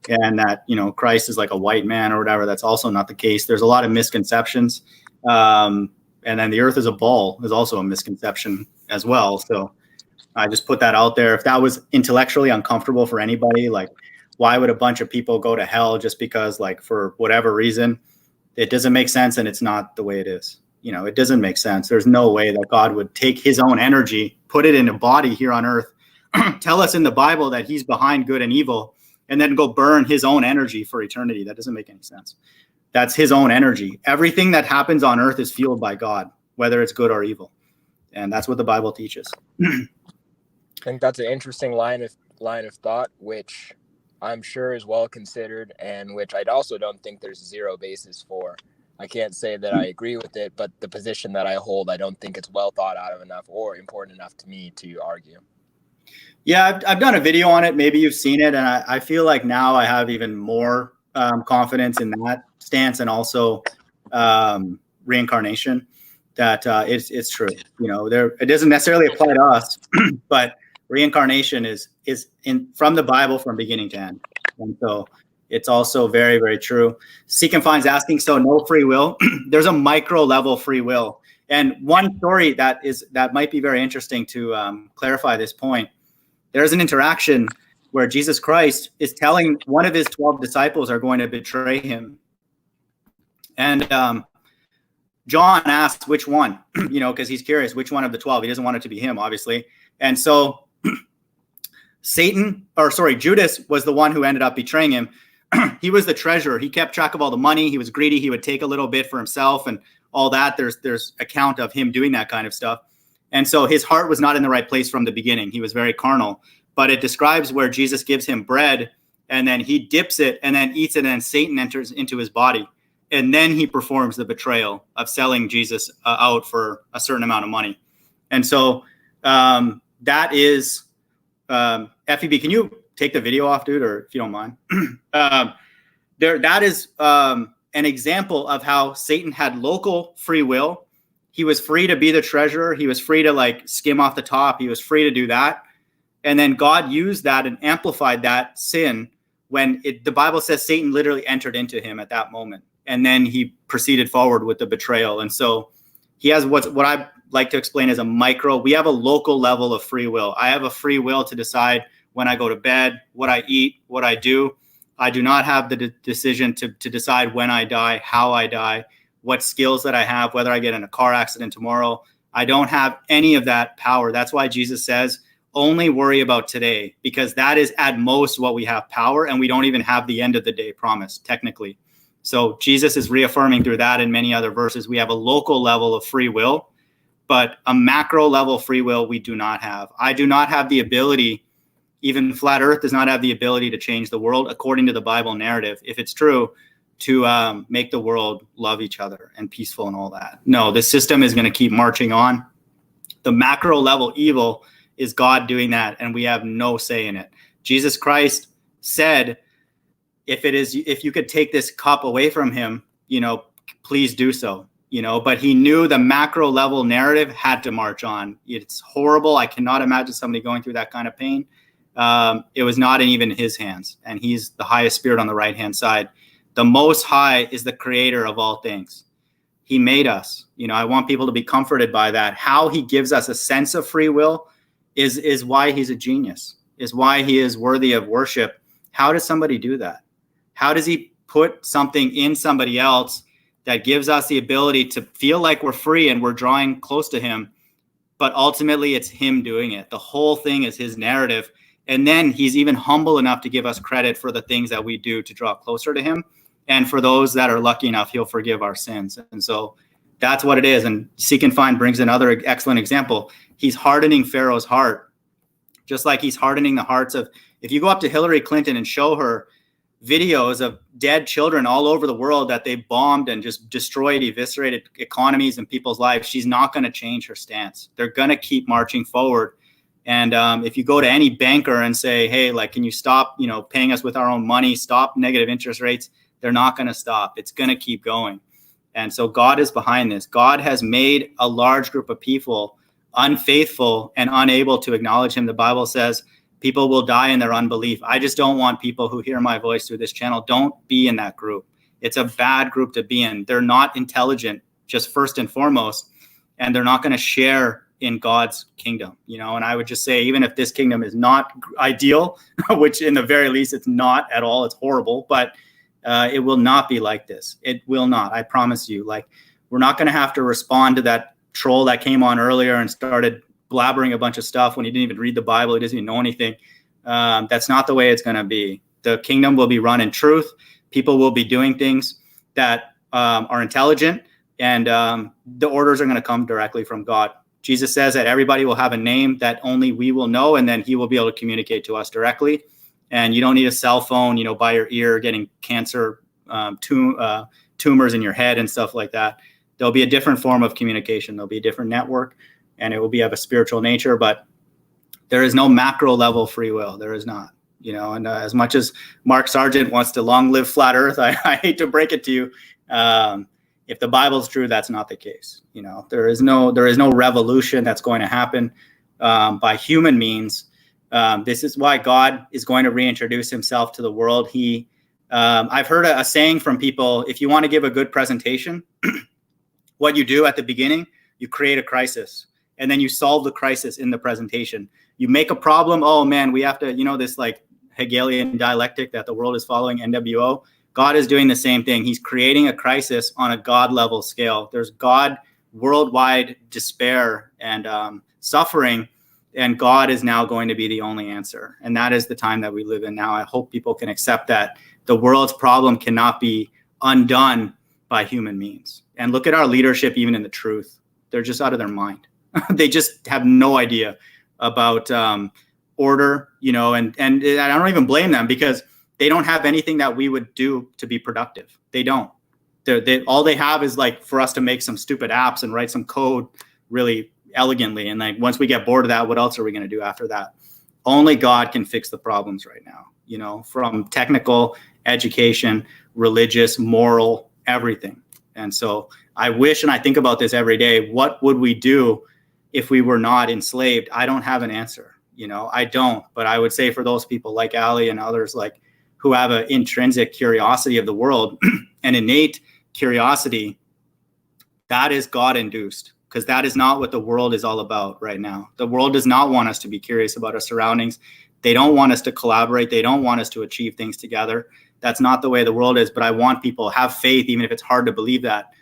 and that, Christ is like a white man or whatever. That's also not the case. There's a lot of misconceptions. And then the earth is a ball is also a misconception as well. So I just put that out there. If that was intellectually uncomfortable for anybody, like, why would a bunch of people go to hell just because, like, for whatever reason? It doesn't make sense, and it's not the way it is. It doesn't make sense. There's no way that God would take his own energy, put it in a body here on earth, tell us in the Bible that he's behind good and evil, and then go burn his own energy for eternity. That doesn't make any sense. That's his own energy. Everything that happens on earth is fueled by God, whether it's good or evil. And that's what the Bible teaches. I think that's an interesting line of thought, which I'm sure is well considered, and which I also don't think there's zero basis for. I can't say that I agree with it, but the position that I hold, I don't think it's well thought out of enough or important enough to me to argue. Yeah, I've done a video on it. Maybe you've seen it, and I feel like now I have even more confidence in that stance, and also reincarnation. That it's true. It doesn't necessarily apply to us, but reincarnation is in from the Bible from beginning to end. And so It's also very, very true. Seek and find's asking, so no free will. There's a micro level free will. And one story that might be very interesting to clarify this point. There's an interaction where Jesus Christ is telling one of his 12 disciples are going to betray him. And John asks which one, because he's curious which one of the 12. He doesn't want it to be him, obviously. And so Judas was the one who ended up betraying him. He was the treasurer. He kept track of all the money. He was greedy. He would take a little bit for himself and all that. There's account of him doing that kind of stuff. And so his heart was not in the right place from the beginning. He was very carnal. But it describes where Jesus gives him bread and then he dips it and then eats it, and Satan enters into his body. And then he performs the betrayal of selling Jesus out for a certain amount of money. And so that is FEB. Can you take the video off, dude, or if you don't mind? That is an example of how Satan had local free will. He was free to be the treasurer. He was free to skim off the top. He was free to do that. And then God used that and amplified that sin when the Bible says Satan literally entered into him at that moment. And then he proceeded forward with the betrayal. And so he has what I like to explain as we have a local level of free will. I have a free will to decide when I go to bed, what I eat, what I do. I do not have the decision to decide when I die, how I die, what skills that I have, whether I get in a car accident tomorrow. I don't have any of that power. That's why Jesus says, only worry about today, because that is at most what we have power, and we don't even have the end of the day promise, technically. So Jesus is reaffirming through that and many other verses, we have a local level of free will, but a macro level free will we do not have. I do not have the ability, even flat earth does not have the ability to change the world according to the Bible narrative, if it's true, to make the world love each other and peaceful and all that. No, the system is going to keep marching on. The macro level evil is God doing that, and we have no say in it. Jesus Christ said, if you could take this cup away from him, please do so, but he knew the macro level narrative had to march on. It's horrible. I cannot imagine somebody going through that kind of pain. It was not in even his hands, and he's the highest spirit on the right-hand side. The Most High is the creator of all things. He made us. I want people to be comforted by that. How he gives us a sense of free will is why he's a genius, is why he is worthy of worship. How does somebody do that? How does he put something in somebody else that gives us the ability to feel like we're free and we're drawing close to him, but ultimately it's him doing it. The whole thing is his narrative. And then he's even humble enough to give us credit for the things that we do to draw closer to him. And for those that are lucky enough, he'll forgive our sins. And so that's what it is. And Seek and Find brings another excellent example. He's hardening Pharaoh's heart, just like he's hardening the hearts of, if you go up to Hillary Clinton and show her videos of dead children all over the world that they bombed and just destroyed, eviscerated economies and people's lives, she's not going to change her stance. They're going to keep marching forward. And if you go to any banker and say, hey, can you stop, paying us with our own money, stop negative interest rates, they're not going to stop. It's going to keep going. And so God is behind this. God has made a large group of people unfaithful and unable to acknowledge him. The Bible says people will die in their unbelief. I just don't want people who hear my voice through this channel, don't be in that group. It's a bad group to be in. They're not intelligent, just first and foremost, and they're not going to share in God's kingdom, and I would just say, even if this kingdom is not ideal, which in the very least, it's not at all, it's horrible, but it will not be like this. It will not. I promise you. We're not going to have to respond to that troll that came on earlier and started blabbering a bunch of stuff when he didn't even read the Bible. He doesn't even know anything. That's not the way it's going to be. The kingdom will be run in truth. People will be doing things that are intelligent, and the orders are going to come directly from God. Jesus says that everybody will have a name that only we will know, and then he will be able to communicate to us directly. And you don't need a cell phone, by your ear, getting cancer, tumors in your head and stuff like that. There'll be a different form of communication. There'll be a different network, and it will be of a spiritual nature. But there is no macro level free will. There is not, and as much as Mark Sargent wants to long live flat earth, I hate to break it to you. If the Bible's true, that's not the case. There is no revolution that's going to happen by human means. This is why God is going to reintroduce himself to the world. He I've heard a saying from people: if you want to give a good presentation, what you do at the beginning, you create a crisis, and then you solve the crisis in the presentation. You make a problem. Oh man, we have to, this like Hegelian dialectic that the world is following, NWO. God is doing the same thing. He's creating a crisis on a God level scale. There's God worldwide despair and suffering, and God is now going to be the only answer. And that is the time that we live in now. I hope people can accept that the world's problem cannot be undone by human means. And look at our leadership, even in the truth. They're just out of their mind. They just have no idea about order, and I don't even blame them, because they don't have anything that we would do to be productive. They don't. All they have is like for us to make some stupid apps and write some code really elegantly. And like once we get bored of that, what else are we going to do after that? Only God can fix the problems right now, from technical, education, religious, moral, everything. And so I wish, and I think about this every day, what would we do if we were not enslaved? I don't have an answer, I don't. But I would say for those people like Ally and others like who have an intrinsic curiosity of the world, an innate curiosity, that is God-induced, because that is not what the world is all about right now. The world does not want us to be curious about our surroundings. They don't want us to collaborate. They don't want us to achieve things together. That's not the way the world is. But I want people to have faith, even if it's hard to believe that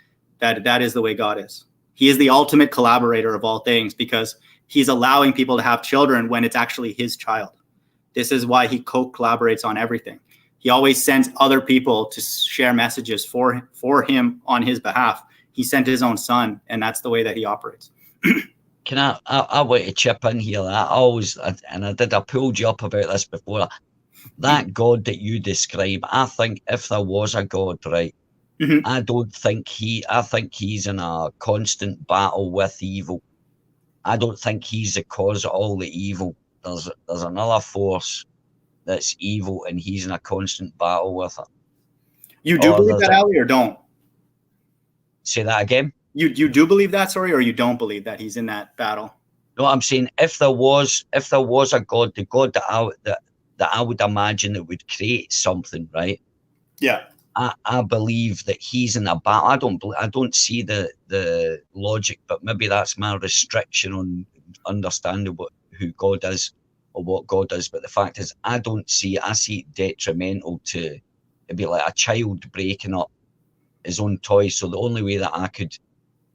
is the way God is. He is the ultimate collaborator of all things, because he's allowing people to have children when it's actually his child. This is why he co-collaborates on everything. He always sends other people to share messages for him on his behalf. He sent his own son, and that's the way that he operates. Can I want to chip in here? I pulled you up about this before. That God that you describe, I think if there was a God, right, mm-hmm. I think he's in a constant battle with evil. I don't think he's the cause of all the evil. There's another force that's evil, and he's in a constant battle with it. You do believe that, Ally, or don't? Say that again. You do believe that, sorry, or you don't believe that he's in that battle? No, I'm saying if there was a God, the God that I would imagine that would create something, right? Yeah. I believe that he's in a battle. I don't see the logic, but maybe that's my restriction on understanding who God is or what God is. But the fact is, I see it detrimental to it'd be like a child breaking up his own toys. So the only way that I could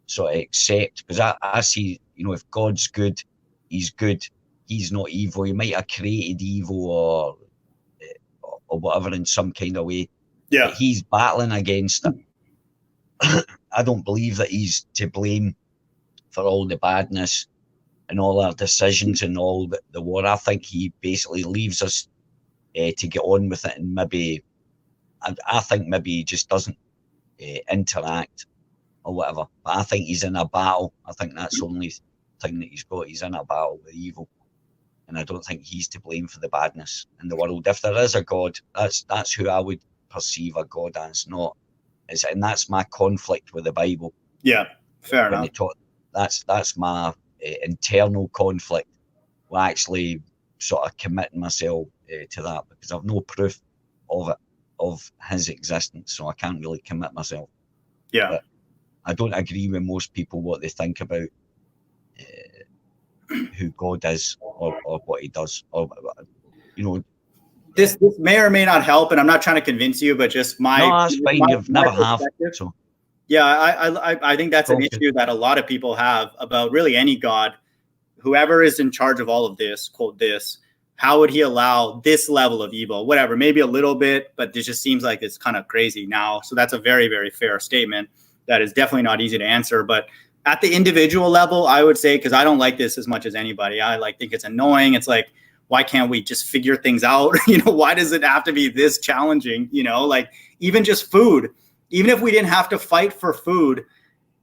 sort of accept, because I see, if God's good, he's good. He's not evil. He might have created evil or whatever in some kind of way. Yeah. But he's battling against it. I don't believe that he's to blame for all the badness and all our decisions and all the war. I think he basically leaves us to get on with it, and maybe I think maybe he just doesn't interact or whatever. But I think he's in a battle. I think that's the only thing that he's got. He's in a battle with evil. And I don't think he's to blame for the badness in the world. If there is a God, that's who I would perceive a God as, not as, and that's my conflict with the Bible. Yeah, fair enough. That's my internal conflict with actually sort of committing myself to that, because I've no proof of his existence, so I can't really commit myself. Yeah, but I don't agree with most people what they think about who God is or what he does, or This may or may not help, and I'm not trying to convince you, but just my. No, that's fine. You've never have. So. Yeah, I think that's an issue that a lot of people have about really any God, whoever is in charge of all of this, quote this, how would he allow this level of evil? Whatever, maybe a little bit, but it just seems like it's kind of crazy now. So that's a very, very fair statement that is definitely not easy to answer. But at the individual level, I would say, because I don't like this as much as anybody, I think it's annoying. It's like, why can't we just figure things out? Why does it have to be this challenging? Like even just food, even if we didn't have to fight for food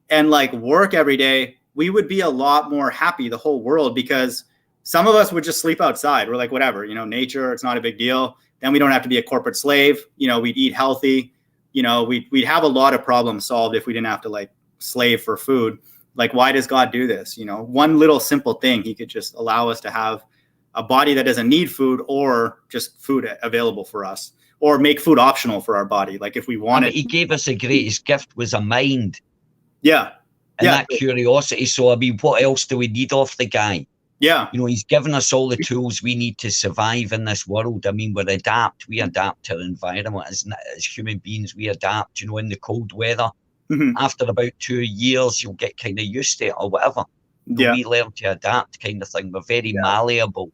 and like work every day, we would be a lot more happy, the whole world, because some of us would just sleep outside. We're like, whatever, nature, it's not a big deal. Then we don't have to be a corporate slave. We'd eat healthy. We'd have a lot of problems solved if we didn't have to like slave for food. Like, why does God do this? One little simple thing, he could just allow us to have a body that doesn't need food, or just food available for us. or make food optional for our body. Like if we wanted. He gave us the greatest gift was a mind. Yeah. And that curiosity. So, I mean, what else do we need off the guy? Yeah. You know, he's given us all the tools we need to survive in this world. I mean, we adapt to the environment as human beings. We adapt, you know, in the cold weather. After about 2 years, you'll get kind of used to it or whatever. Yeah. We learn to adapt kind of thing. We're very malleable,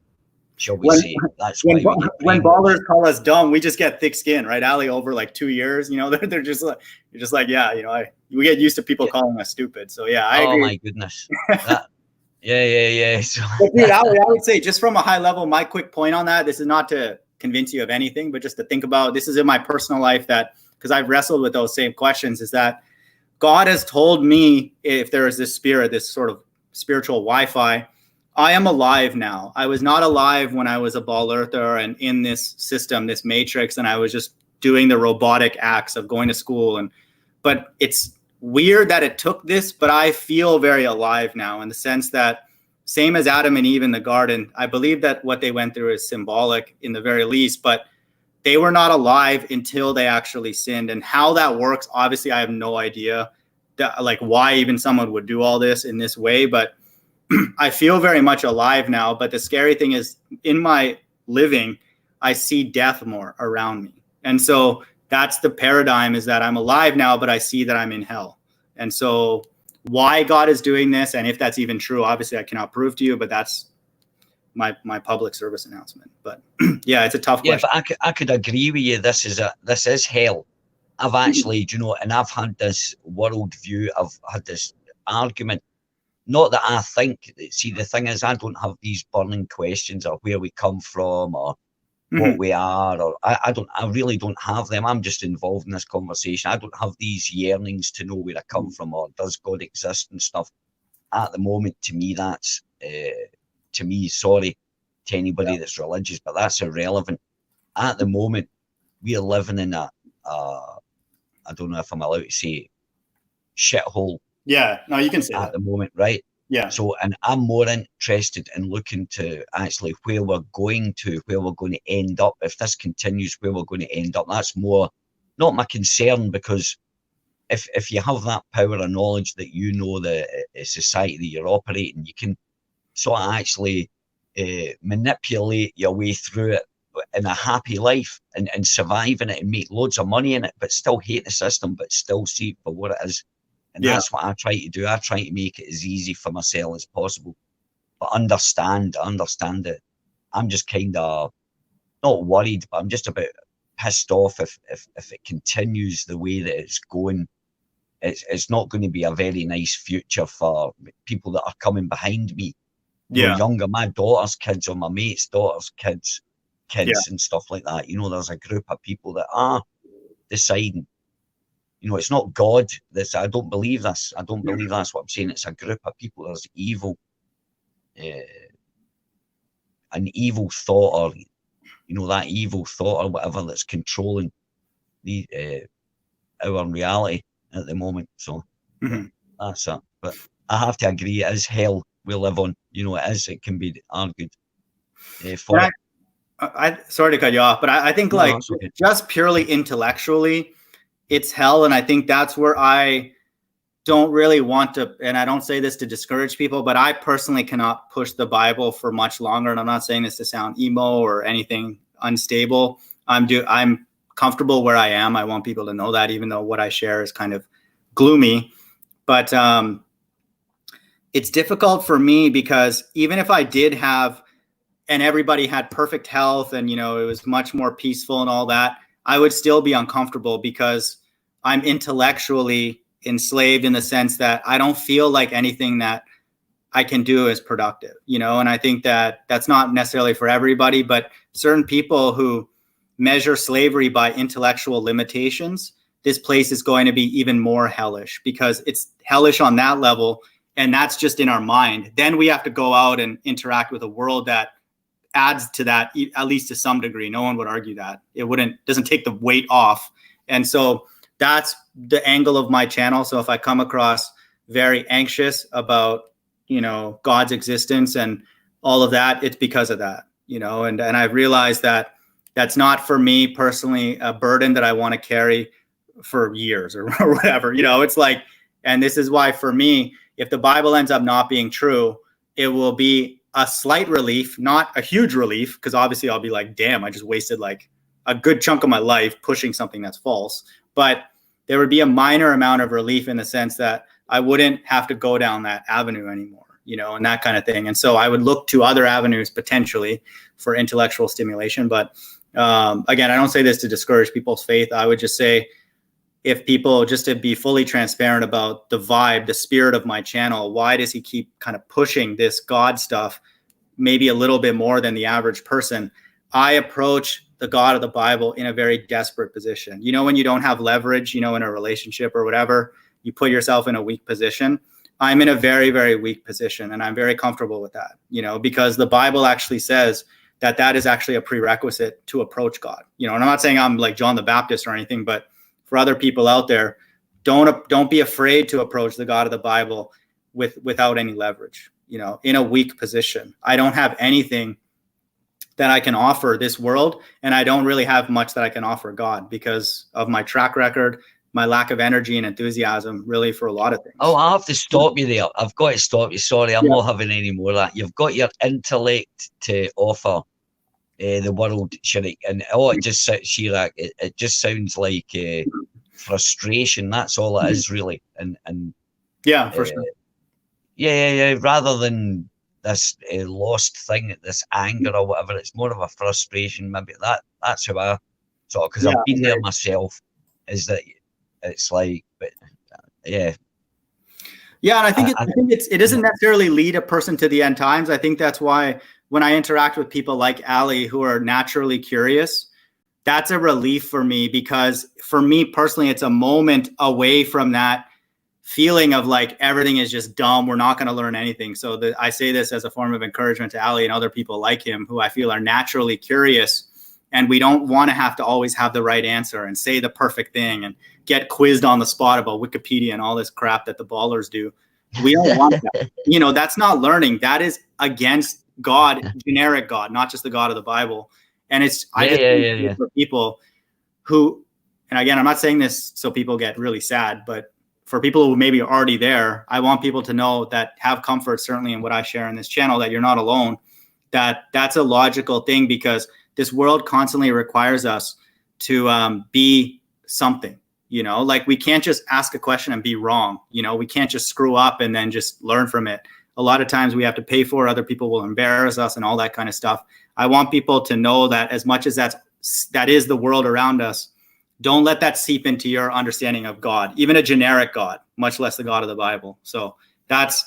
shall we say. That's why when ballers call us dumb, we just get thick skin, right, Allie? Over like 2 years, you know, they're just like, you're just like, yeah, you know, we get used to people calling us stupid. So yeah, I agree. Oh my goodness. Yeah. So, but dude, Allie, I would say just from a high level, my quick point on that, this is not to convince you of anything, but just to think about, this is in my personal life that, because I've wrestled with those same questions, is that God has told me, if there is this spirit, this sort of spiritual Wi-Fi, I am alive now. I was not alive when I was a ball earther and in this system, this matrix, and I was just doing the robotic acts of going to school. But it's weird that it took this, but I feel very alive now in the sense that, same as Adam and Eve in the garden, I believe that what they went through is symbolic in the very least, but they were not alive until they actually sinned. And how that works, obviously, I have no idea like why even someone would do all this in this way, but I feel very much alive now. But the scary thing is, in my living, I see death more around me. And so that's the paradigm, is that I'm alive now, but I see that I'm in hell. And so why God is doing this, and if that's even true, obviously I cannot prove to you, but that's my public service announcement. But yeah, it's a tough question. Yeah, but I could agree with you. This is hell. I've actually, you know, and I've had this worldview. I've had this argument. Not that I think. See, the thing is, I don't have these burning questions of where we come from or what we are, or I really don't have them. I'm just involved in this conversation. I don't have these yearnings to know where I come from or does God exist and stuff. At the moment, to me, that's sorry to anybody that's religious, but that's irrelevant. At the moment, we are living in a I don't know if I'm allowed to say shithole. Yeah, no, you can say at the moment, right? Yeah. So, and I'm more interested in looking to actually where we're going to end up. If this continues, where we're going to end up. That's more not my concern, because if you have that power of knowledge that you know the society that you're operating, you can sort of actually manipulate your way through it in a happy life and survive in it and make loads of money in it, but still hate the system, but still see it for what it is. And that's what I try to do. I try to make it as easy for myself as possible, but understand it. I'm just kind of not worried, but I'm just about pissed off if it continues the way that it's going. It's not going to be a very nice future for people that are coming behind me. You're younger, my daughter's kids or my mate's daughter's kids and stuff like that. You know, there's a group of people that are deciding. You know, it's not God. I don't believe this. I don't believe that's what I'm saying. It's a group of people. There's evil, an evil thought, or you know, that evil thought or whatever that's controlling the our reality at the moment. So that's it. But I have to agree, it is hell we live on. You know, it is. It can be argued for. I sorry to cut you off, but I think just purely intellectually, it's hell. And I think that's where I don't really want to, and I don't say this to discourage people, but I personally cannot push the Bible for much longer. And I'm not saying this to sound emo or anything unstable. I'm comfortable where I am. I want people to know that, even though what I share is kind of gloomy. But it's difficult for me because even if I did have, and everybody had perfect health and, you know, it was much more peaceful and all that, I would still be uncomfortable because I'm intellectually enslaved in the sense that I don't feel like anything that I can do is productive, you know? And I think that that's not necessarily for everybody, but certain people who measure slavery by intellectual limitations, this place is going to be even more hellish because it's hellish on that level. And that's just in our mind. Then we have to go out and interact with a world that adds to that, at least to some degree. No one would argue that. It doesn't take the weight off. And so that's the angle of my channel. So if I come across very anxious about, you know, God's existence and all of that, it's because of that, you know, and I've realized that That's not for me personally a burden that I want to carry for years or whatever. It's like, and this is why for me, if the Bible ends up not being true, it will be a slight relief, not a huge relief, because obviously I'll be like, damn, I just wasted like a good chunk of my life pushing something that's false. But there would be a minor amount of relief in the sense that I wouldn't have to go down that avenue anymore, and that kind of thing. And so I would look to other avenues potentially for intellectual stimulation. But again, I don't say this to discourage people's faith. I would just say, if people, just to be fully transparent about the vibe, the spirit of my channel, why does he keep kind of pushing this God stuff maybe a little bit more than the average person? I approach the God of the Bible in a very desperate position. When you don't have leverage, in a relationship or whatever, you put yourself in a weak position. I'm in a very, very weak position, and I'm very comfortable with that, because the Bible actually says that is actually a prerequisite to approach God. And I'm not saying I'm like John the Baptist or anything, but for other people out there, don't be afraid to approach the God of the Bible without any leverage, in a weak position. I don't have anything that I can offer this world, and I don't really have much that I can offer God because of my track record, my lack of energy and enthusiasm, really, for a lot of things. Oh, I have to stop you there. I've got to stop you. Sorry, I'm not having any more of that. You've got your intellect to offer the world, Sharik, and it just sits here. It just sounds like frustration. That's all it is, really. And yeah, for sure. Yeah. Rather than this lost thing, this anger or whatever, it's more of a frustration. Maybe that's how I sort of, because I've been there myself. Is that it's like, but yeah. Yeah, and I think it doesn't necessarily lead a person to the end times. I think that's why when I interact with people like Ally who are naturally curious, that's a relief for me, because for me personally, it's a moment away from that feeling of like everything is just dumb. We're not going to learn anything. So I say this as a form of encouragement to Ally and other people like him who I feel are naturally curious, and we don't want to have to always have the right answer and say the perfect thing and get quizzed on the spot about Wikipedia and all this crap that the ballers do. We don't want that. That's not learning. That is against God, generic God, not just the God of the Bible. And it's for people who, and again, I'm not saying this so people get really sad, but for people who maybe are already there, I want people to know that have comfort, certainly in what I share in this channel, that you're not alone, that's a logical thing, because this world constantly requires us to be something. Like we can't just ask a question and be wrong. We can't just screw up and then just learn from it. A lot of times we have to pay for it. Other people will embarrass us and all that kind of stuff. I want people to know that as much as that is the world around us, don't let that seep into your understanding of God, even a generic God, much less the God of the Bible. So that's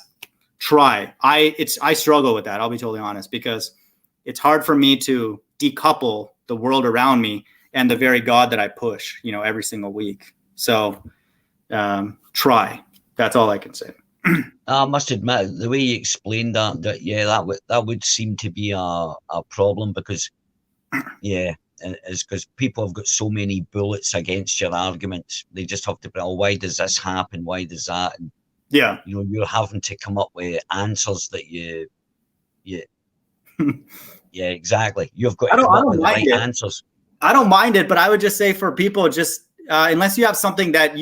try. I struggle with that. I'll be totally honest, because it's hard for me to decouple the world around me and the very God that I push, every single week. So try. That's all I can say. I must admit, the way you explained that would seem to be a problem, because it's because people have got so many bullets against your arguments. They just have to be, why does this happen? Why does that? And, you're having to come up with answers that you yeah, exactly. You've got to come up with the right answers. I don't mind it, but I would just say for people, just unless you have something that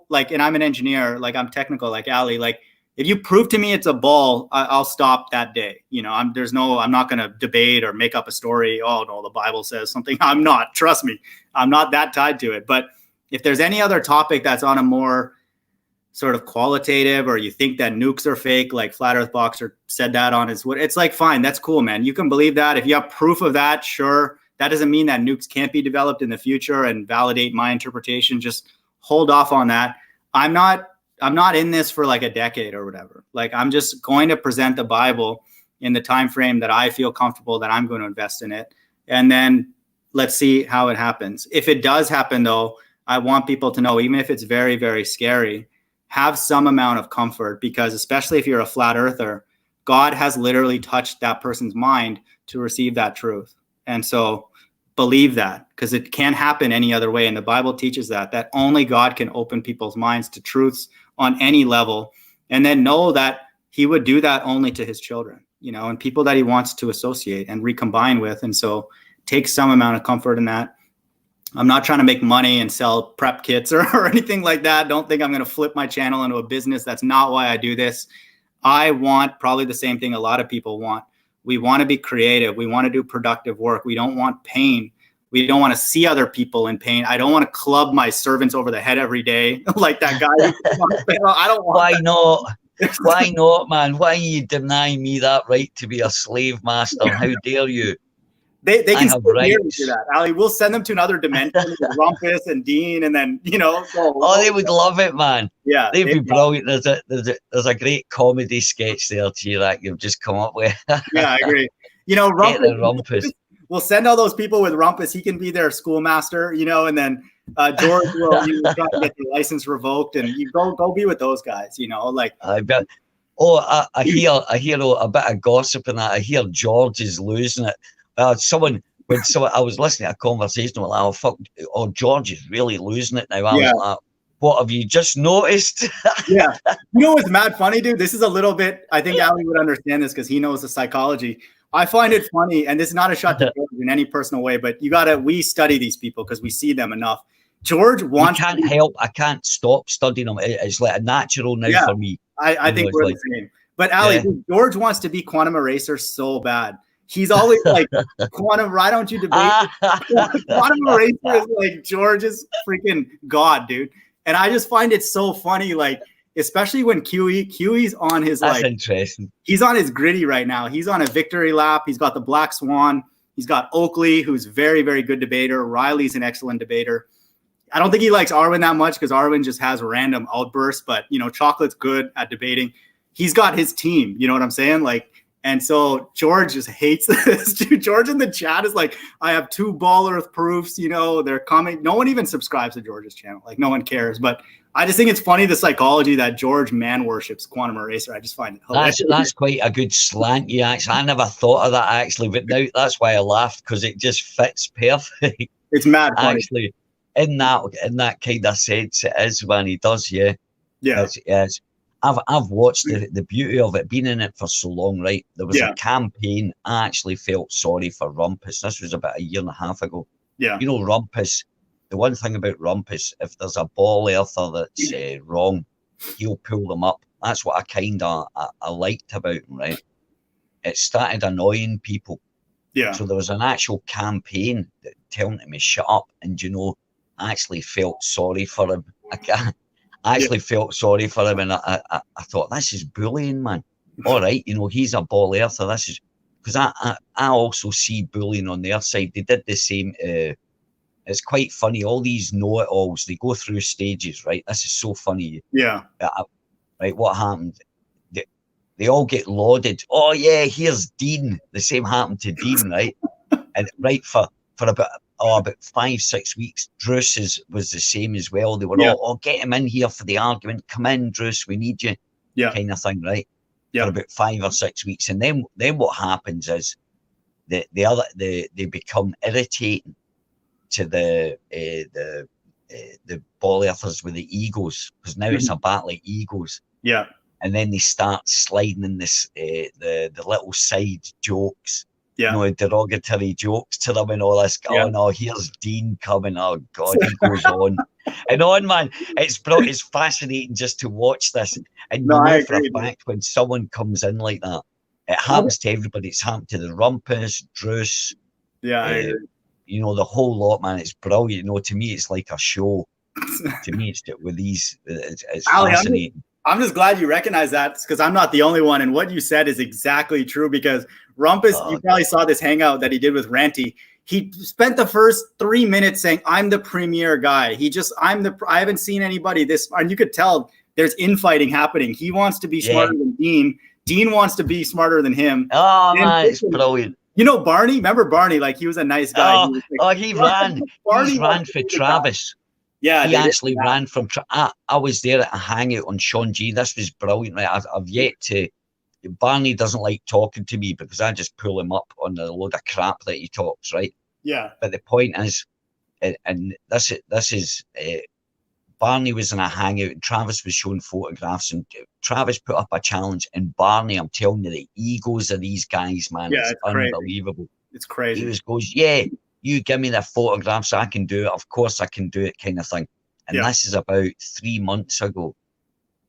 like, and I'm an engineer, like I'm technical, like Ally, like if you prove to me it's a ball, I'll stop that day. I'm not going to debate or make up a story. Oh no, the Bible says something. I'm not, trust me, I'm not that tied to it. But if there's any other topic that's on a more sort of qualitative, or you think that nukes are fake, like Flat Earth Boxer said that on his, it's like, fine, that's cool, man. You can believe that. If you have proof of that, sure. That doesn't mean that nukes can't be developed in the future and validate my interpretation. Just hold off on that. I'm not in this for like a decade or whatever. Like, I'm just going to present the Bible in the time frame that I feel comfortable that I'm going to invest in it. And then let's see how it happens. If it does happen, though, I want people to know, even if it's very, very scary, have some amount of comfort, because especially if you're a flat earther, God has literally touched that person's mind to receive that truth. And so believe that, because it can't happen any other way. And the Bible teaches that only God can open people's minds to truths on any level. And then know that he would do that only to his children, and people that he wants to associate and recombine with. And so take some amount of comfort in that. I'm not trying to make money and sell prep kits or anything like that. Don't think I'm going to flip my channel into a business. That's not why I do this. I want probably the same thing a lot of people want. We want to be creative. We want to do productive work. We don't want pain. We don't want to see other people in pain. I don't want to club my servants over the head every day like that guy. I don't want Why that. not? Why not, man? Why are you denying me that right to be a slave master? How dare you? They can have still hear me rights. do that, Ali. We'll send them to another dimension with Rumpus and Dean, and then Oh, they would love it, man. Yeah, they'd be brilliant. There's a great comedy sketch there, T-Rack, you've just come up with. Yeah, I agree. Rumpus. We'll send all those people with Rumpus. He can be their schoolmaster, and then George will try to get the license revoked, and you go be with those guys, like. I bet. Oh, I hear a bit of gossip in that. I hear George is losing it. I was listening to a conversation with George is really losing it now. I was like, what have you just noticed? Yeah. What's mad funny, dude? This is a little bit, I think Ali would understand this because he knows the psychology. I find it funny, and this is not a shot to George in any personal way, but we study these people because we see them enough. George wants. I can't stop studying them. It's like a natural now for me. I think we're the same. But Ali, George wants to be quantum eraser so bad. He's always like, quantum, why don't you debate? Quantum eraser is like George's freaking god, dude. And I just find it so funny, like, especially when QE's on his, that's interesting. He's on his gritty right now. He's on a victory lap. He's got the Black Swan. He's got Oakley, who's very, very good debater. Riley's an excellent debater. I don't think he likes Arwen that much because Arwen just has random outbursts, but, Chocolate's good at debating. He's got his team, you know what I'm saying? Like, and so George just hates this. Dude, George in the chat is like, I have 2 Ball Earth proofs, they're coming. No one even subscribes to George's channel. Like, no one cares. But I just think it's funny, the psychology that George man worships quantum eraser. I just find it hilarious. That's quite a good slant, actually. I never thought of that, actually. But now that's why I laughed, because it just fits perfect. It's mad funny. Actually, in that kind of sense, it is when he does, yeah. It's, I've watched the beauty of it, being in it for so long, right? There was a campaign. I actually felt sorry for Rumpus. This was about 1.5 years ago. Yeah. Rumpus, the one thing about Rumpus, if there's a ball earther that's wrong, he'll pull them up. That's what I liked about him, right? It started annoying people. Yeah. So there was an actual campaign that telling him to shut up. And, I actually felt sorry for him. I actually felt sorry for him, and I thought, this is bullying, man. All right, he's a ball earther. This is because I also see bullying on their side. They did the same. It's quite funny. All these know-it-alls, they go through stages, right? This is so funny. Yeah. Right. What happened? They all get lauded. Oh yeah, here's Dean. The same happened to Dean, right? And right for about 5-6 weeks, Druce was the same as well. They were all, get him in here for the argument. Come in, Druce, we need you. Yeah. Kind of thing, right? Yeah. For about 5 or 6 weeks. And then what happens is they become irritating to the ball earthers with the egos, because now it's a battle of egos. Yeah. And then they start sliding in this the little side jokes. Yeah. Derogatory jokes to them and all this. Oh no, here's Dean coming. Oh God, he goes on and on, man. It's fascinating just to watch this. And for a fact, when someone comes in like that, it happens to everybody. It's happened to the Rumpus, Druce. Yeah, I agree. The whole lot, man. It's brilliant. To me, it's like a show. To me, it's with these. It's fascinating. I'm just glad you recognize that, because I'm not the only one. And what you said is exactly true, because Rumpus, you probably saw this hangout that he did with Ranty. He spent the first 3 minutes saying, I'm the premier guy. I haven't seen anybody this, and you could tell there's infighting happening. He wants to be smarter than Dean. Dean wants to be smarter than him. Oh, man, it's brilliant. Barney, remember Barney? Like, he was a nice guy. He ran for Travis. Yeah, he actually ran from. I was there at a hangout on Sean G. This was brilliant. Right? I've yet to. Barney doesn't like talking to me because I just pull him up on the load of crap that he talks. Right. Yeah. But the point is, and this is. Barney was in a hangout and Travis was showing photographs, and Travis put up a challenge, and Barney, I'm telling you, the egos of these guys, man, it's unbelievable. It's crazy. He goes, yeah, you give me the photographs, I can do it. Of course I can do it, kind of thing. And this is about 3 months ago.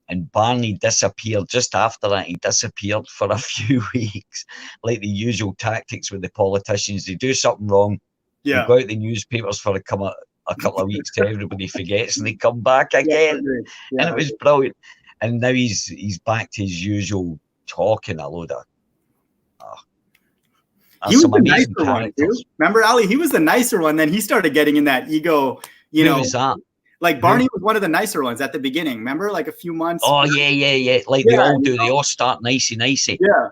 And Barney disappeared. Just after that, he disappeared for a few weeks, like the usual tactics with the politicians. They do something wrong, they go out the newspapers for a couple of weeks till everybody forgets, and they come back again. And it was brilliant. And now he's back to his usual talking a load of. He was the nicer one, too. Remember, Ali? He was the nicer one. Then he started getting in that ego. Who was that? Like Barney was one of the nicer ones at the beginning. Remember, like a few months. Oh yeah. Like they all do. They all start nicey. Yeah.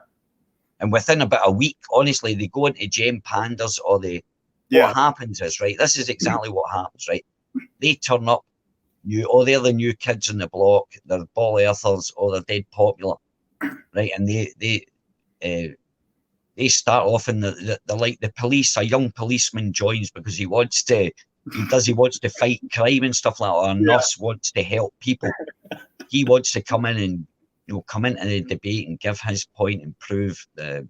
And within about a week, honestly, they go into Gem Pandas or they. What happens is, right. This is exactly what happens, right. They turn up, they're the new kids in the block. They're ball earthers or they're dead popular, right? And they start off in the like the police. A young policeman joins because he wants to fight crime and stuff like that. Or a nurse wants to help people. He wants to come in and come into the debate and give his point and prove the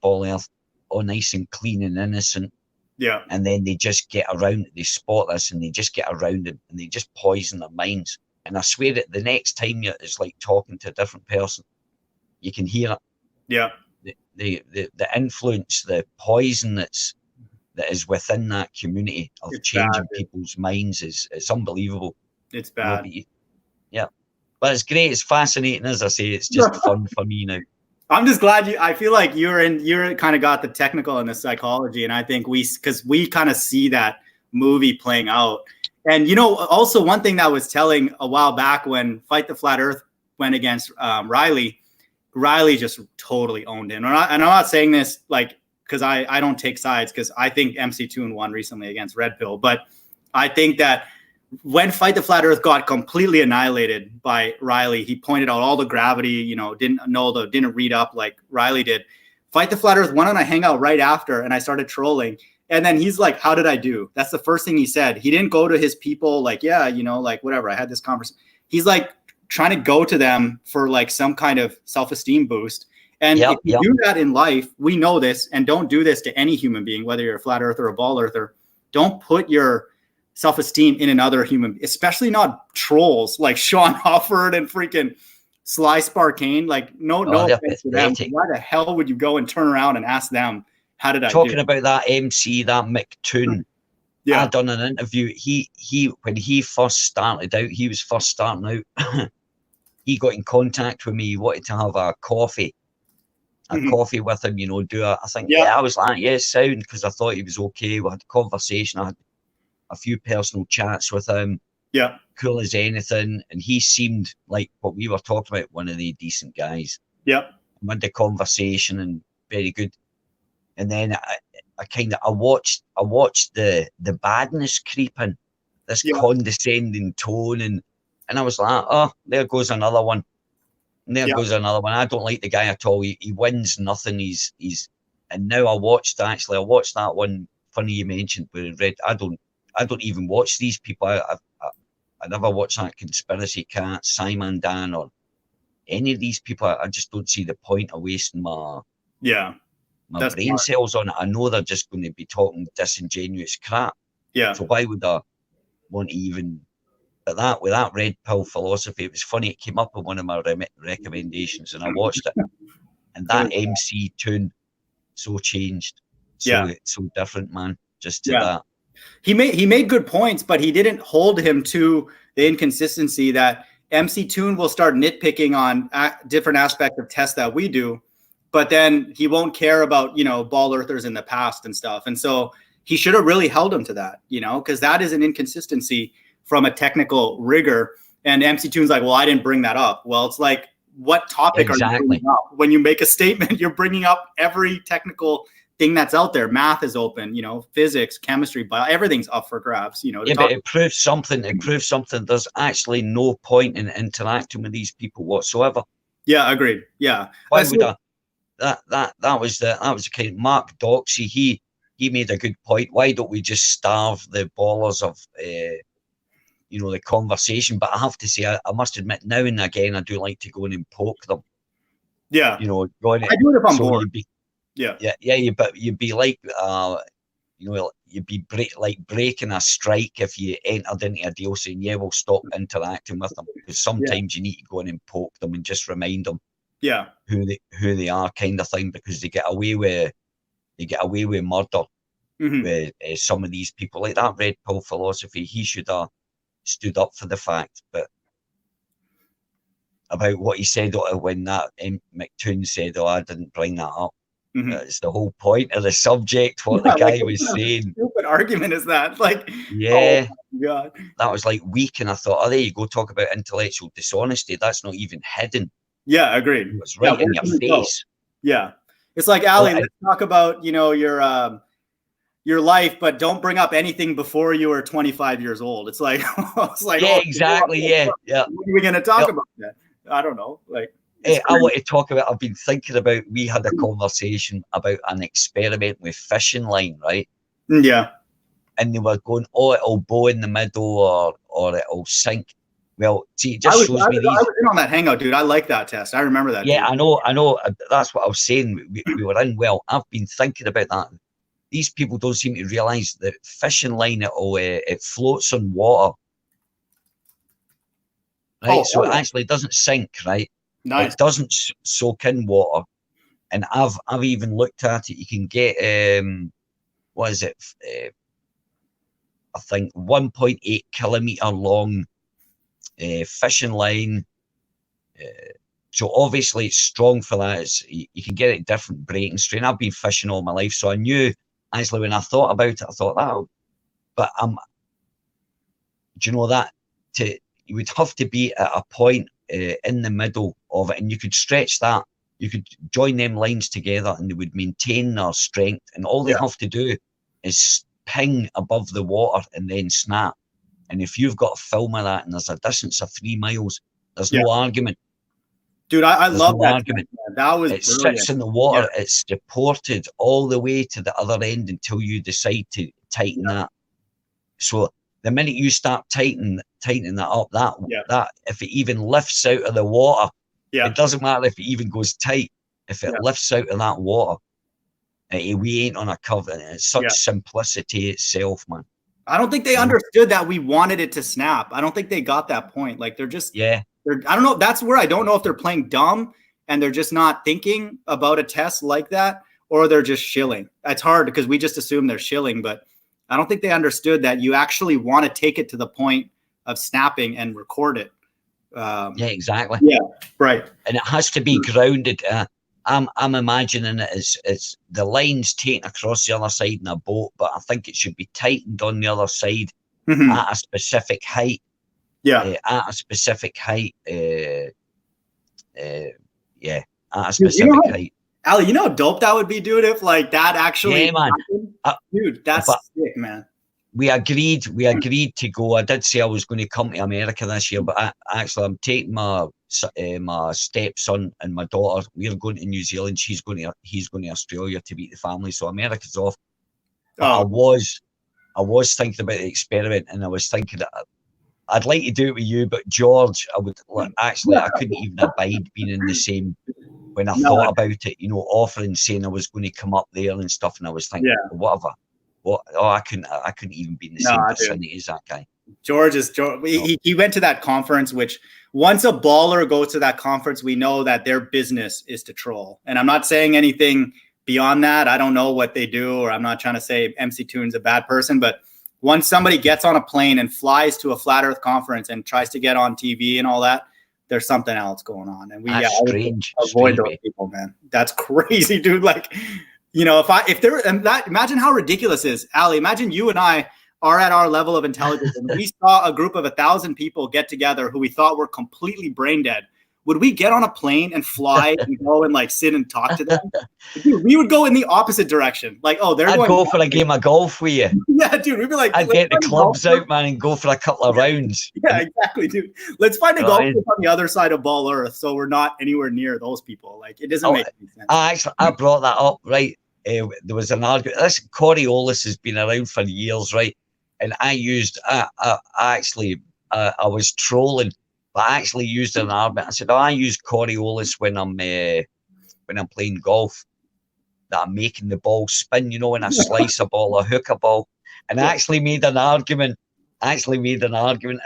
ball earth all nice and clean and innocent. Yeah. And then they just get around it. They spot this and they just get around it and they just poison their minds. And I swear that the next time it's like talking to a different person, you can hear it. Yeah. The influence, the poison that is within that community of changing people's minds it's unbelievable. It's bad. But it's great. It's fascinating. As I say, it's just fun for me now. I'm just glad I feel like you're kind of got the technical and the psychology. And I think because we kind of see that movie playing out. And, also one thing that was telling a while back when Fight the Flat Earth went against Riley just totally owned him. And I'm not saying this like, because I don't take sides, because I think MC Toon won recently against Red Pill. But I think that when Fight the Flat Earth got completely annihilated by Riley, he pointed out all the gravity, didn't read up like Riley did. Fight the Flat Earth went on a hangout right after, and I started trolling. And then he's like, how did I do? That's the first thing he said. He didn't go to his people like, like whatever. I had this conversation. He's like trying to go to them for like some kind of self-esteem boost. And if you do that in life, we know this, and don't do this to any human being, whether you're a flat earther or a ball earther. Don't put your self-esteem in another human, especially not trolls like Sean Hofford and freaking Sly Sparkane. Like, no offense to them. Why the hell would you go and turn around and ask them, how did I Talking about that MC, that Mick Toon. Yeah. I done an interview. He when he first started out, he was first starting out. He got in contact with me. He wanted to have a coffee. Coffee with him, I was like, yes, sound, because I thought he was okay. We had a conversation. I had a few personal chats with him. Yeah. Cool as anything. And he seemed like what we were talking about, one of the decent guys. Yeah. We had the conversation and very good. And then I watched the badness creep in, this condescending tone, and I was like, oh, there goes another one. And there goes another one. I don't like the guy at all. He wins nothing. He's and now I watched that one funny you mentioned where it read. I don't even watch these people. I never watch that Conspiracy Cat, Simon Dan, or any of these people. I just don't see the point of wasting my brain cells on it. I know they're just going to be talking disingenuous crap. Yeah. So why would I want to even? But with that red pill philosophy, it was funny. It came up in one of my recommendations, and I watched it. And that MC Toon so changed, so different, man. Just to that. He made good points, but he didn't hold him to the inconsistency that MC Toon will start nitpicking on different aspects of tests that we do, but then he won't care about ball earthers in the past and stuff. And so he should have really held him to that, because that is an inconsistency from a technical rigor. And MC Toon's like, well, I didn't bring that up. Well, it's like, what topic are you bringing up? When you make a statement, you're bringing up every technical thing that's out there. Math is open, physics, chemistry, bio, everything's up for grabs. But it proves something. There's actually no point in interacting with these people whatsoever. Yeah, agreed. Yeah. Why would I? That was the kind of Mark Doxey. He made a good point. Why don't we just starve the ballers of the conversation? But I have to say, I must admit, now and again, I do like to go in and poke them. Yeah. I do it if I'm bored. Yeah. You'd be like, you'd be breaking a strike if you entered into a deal saying, yeah, we'll stop interacting with them, because sometimes you need to go in and poke them and just remind them who they are, kind of thing, because they get away with murder with some of these people. Like that red pill philosophy, he should have stood up for the fact. But about what he said when that McToon said, I didn't bring that up. It's the whole point of the subject, what the guy was saying. Stupid argument is that? Like, yeah, oh my God. That was like weak, and I thought, there you go, talk about intellectual dishonesty. That's not even hidden. Yeah, agreed. It's right in your face. Yeah, it's like, Ally, let's talk about your life, but don't bring up anything before you were 25 years old. It's like, exactly. Yeah. What are we going to talk about that? I don't know. Like, I want to talk about, I've been thinking about, we had a conversation about an experiment with fishing line, right? Yeah. And they were going, it'll bow in the middle or it'll sink. Well, see, it just shows me these. I was in on that hangout, dude. I like that test. I remember that. Yeah, dude. I know. That's what I was saying. We were in. Well, I've been thinking about that. These people don't seem to realise that fishing line, it floats on water. Right? So it actually doesn't sink, right? Nice. It doesn't soak in water. And I've even looked at it. You can get what is it? I think 1.8 kilometer long fishing line. So obviously it's strong for that. You can get it different breaking strain. I've been fishing all my life, so I knew actually when I thought about it, I thought that. But do you know that you would have to be at a point in the middle of it, and you could stretch that. You could join them lines together, and they would maintain their strength. And all they have to do is ping above the water and then snap. And if you've got a film of that and there's a distance of 3 miles, there's no argument. Dude, I love that argument. That was it brilliant. Sits in the water. It's supported all the way to the other end until you decide to tighten that. So the minute you start tightening that up, that if it even lifts out of the water, it doesn't matter if it even goes tight. If it lifts out of that water, we ain't on a cover. It's such simplicity itself, man. I don't think they understood that we wanted it to snap. I don't think they got that point. Like they're just I don't know. That's where I don't know if they're playing dumb and they're just not thinking about a test like that, or they're just shilling. It's hard because we just assume they're shilling, but I don't think they understood that you actually want to take it to the point of snapping and record it. Exactly. Yeah, right. And it has to be grounded. I'm imagining it as the line's taken across the other side in a boat, but I think it should be tightened on the other side at a specific height. Yeah. At a specific height. At a specific height. Ally, you know how dope that would be, dude, if like that actually happened? Dude, that's sick, man. We agreed to go. I did say I was going to come to America this year, but I'm taking my stepson and my daughter. We're going to New Zealand. He's going to Australia to meet the family. So America's off. I was thinking about the experiment, and I was thinking that I'd like to do it with you, but George, I couldn't even abide being in the same. When I thought about it, offering, saying I was going to come up there and stuff, and I was thinking, whatever. I couldn't even be in the same vicinity as that guy. George. He went to that conference, which once a baller goes to that conference, we know that their business is to troll. And I'm not saying anything beyond that. I don't know what they do, or I'm not trying to say MC Toon's a bad person, but once somebody gets on a plane and flies to a flat earth conference and tries to get on TV and all that, there's something else going on. And avoid those people, man. That's crazy, dude. Like, imagine how ridiculous it is, Ally. Imagine you and I are at our level of intelligence and we saw a group of 1,000 people get together who we thought were completely brain dead. Would we get on a plane and fly and go and like sit and talk to them? Dude, we would go in the opposite direction. Like, I'd go for a game of golf with you. Yeah, dude. We'd be like, I'd get the clubs out, man, and go for a couple of rounds. Yeah, exactly, dude. Let's find a golf course on the other side of Ball Earth, so we're not anywhere near those people. Like, it doesn't make any sense. I brought that up, right? There was an argument. This Coriolis has been around for years, right? And I was trolling, but I actually used an argument. I said, I use Coriolis when I'm playing golf. that are making the ball spin, you know, in a slicer ball, a hooker ball. And I actually made an argument. Out of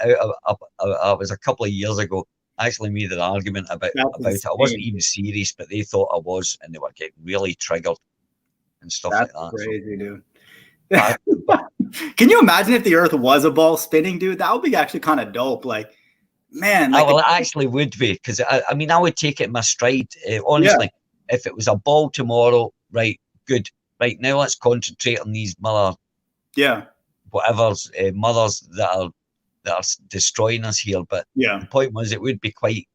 it was a couple of years ago. I actually made an argument about it. I wasn't even serious, but they thought I was, and they were getting really triggered and stuff like that. Crazy, dude. Can you imagine if the Earth was a ball spinning, dude? That would be actually kind of dope. Like, man. Like it actually would be, because I mean, I would take it in my stride. Honestly, if it was a ball tomorrow, right, good. Right, now let's concentrate on these mothers that are destroying us here. But the point was, it'd be quite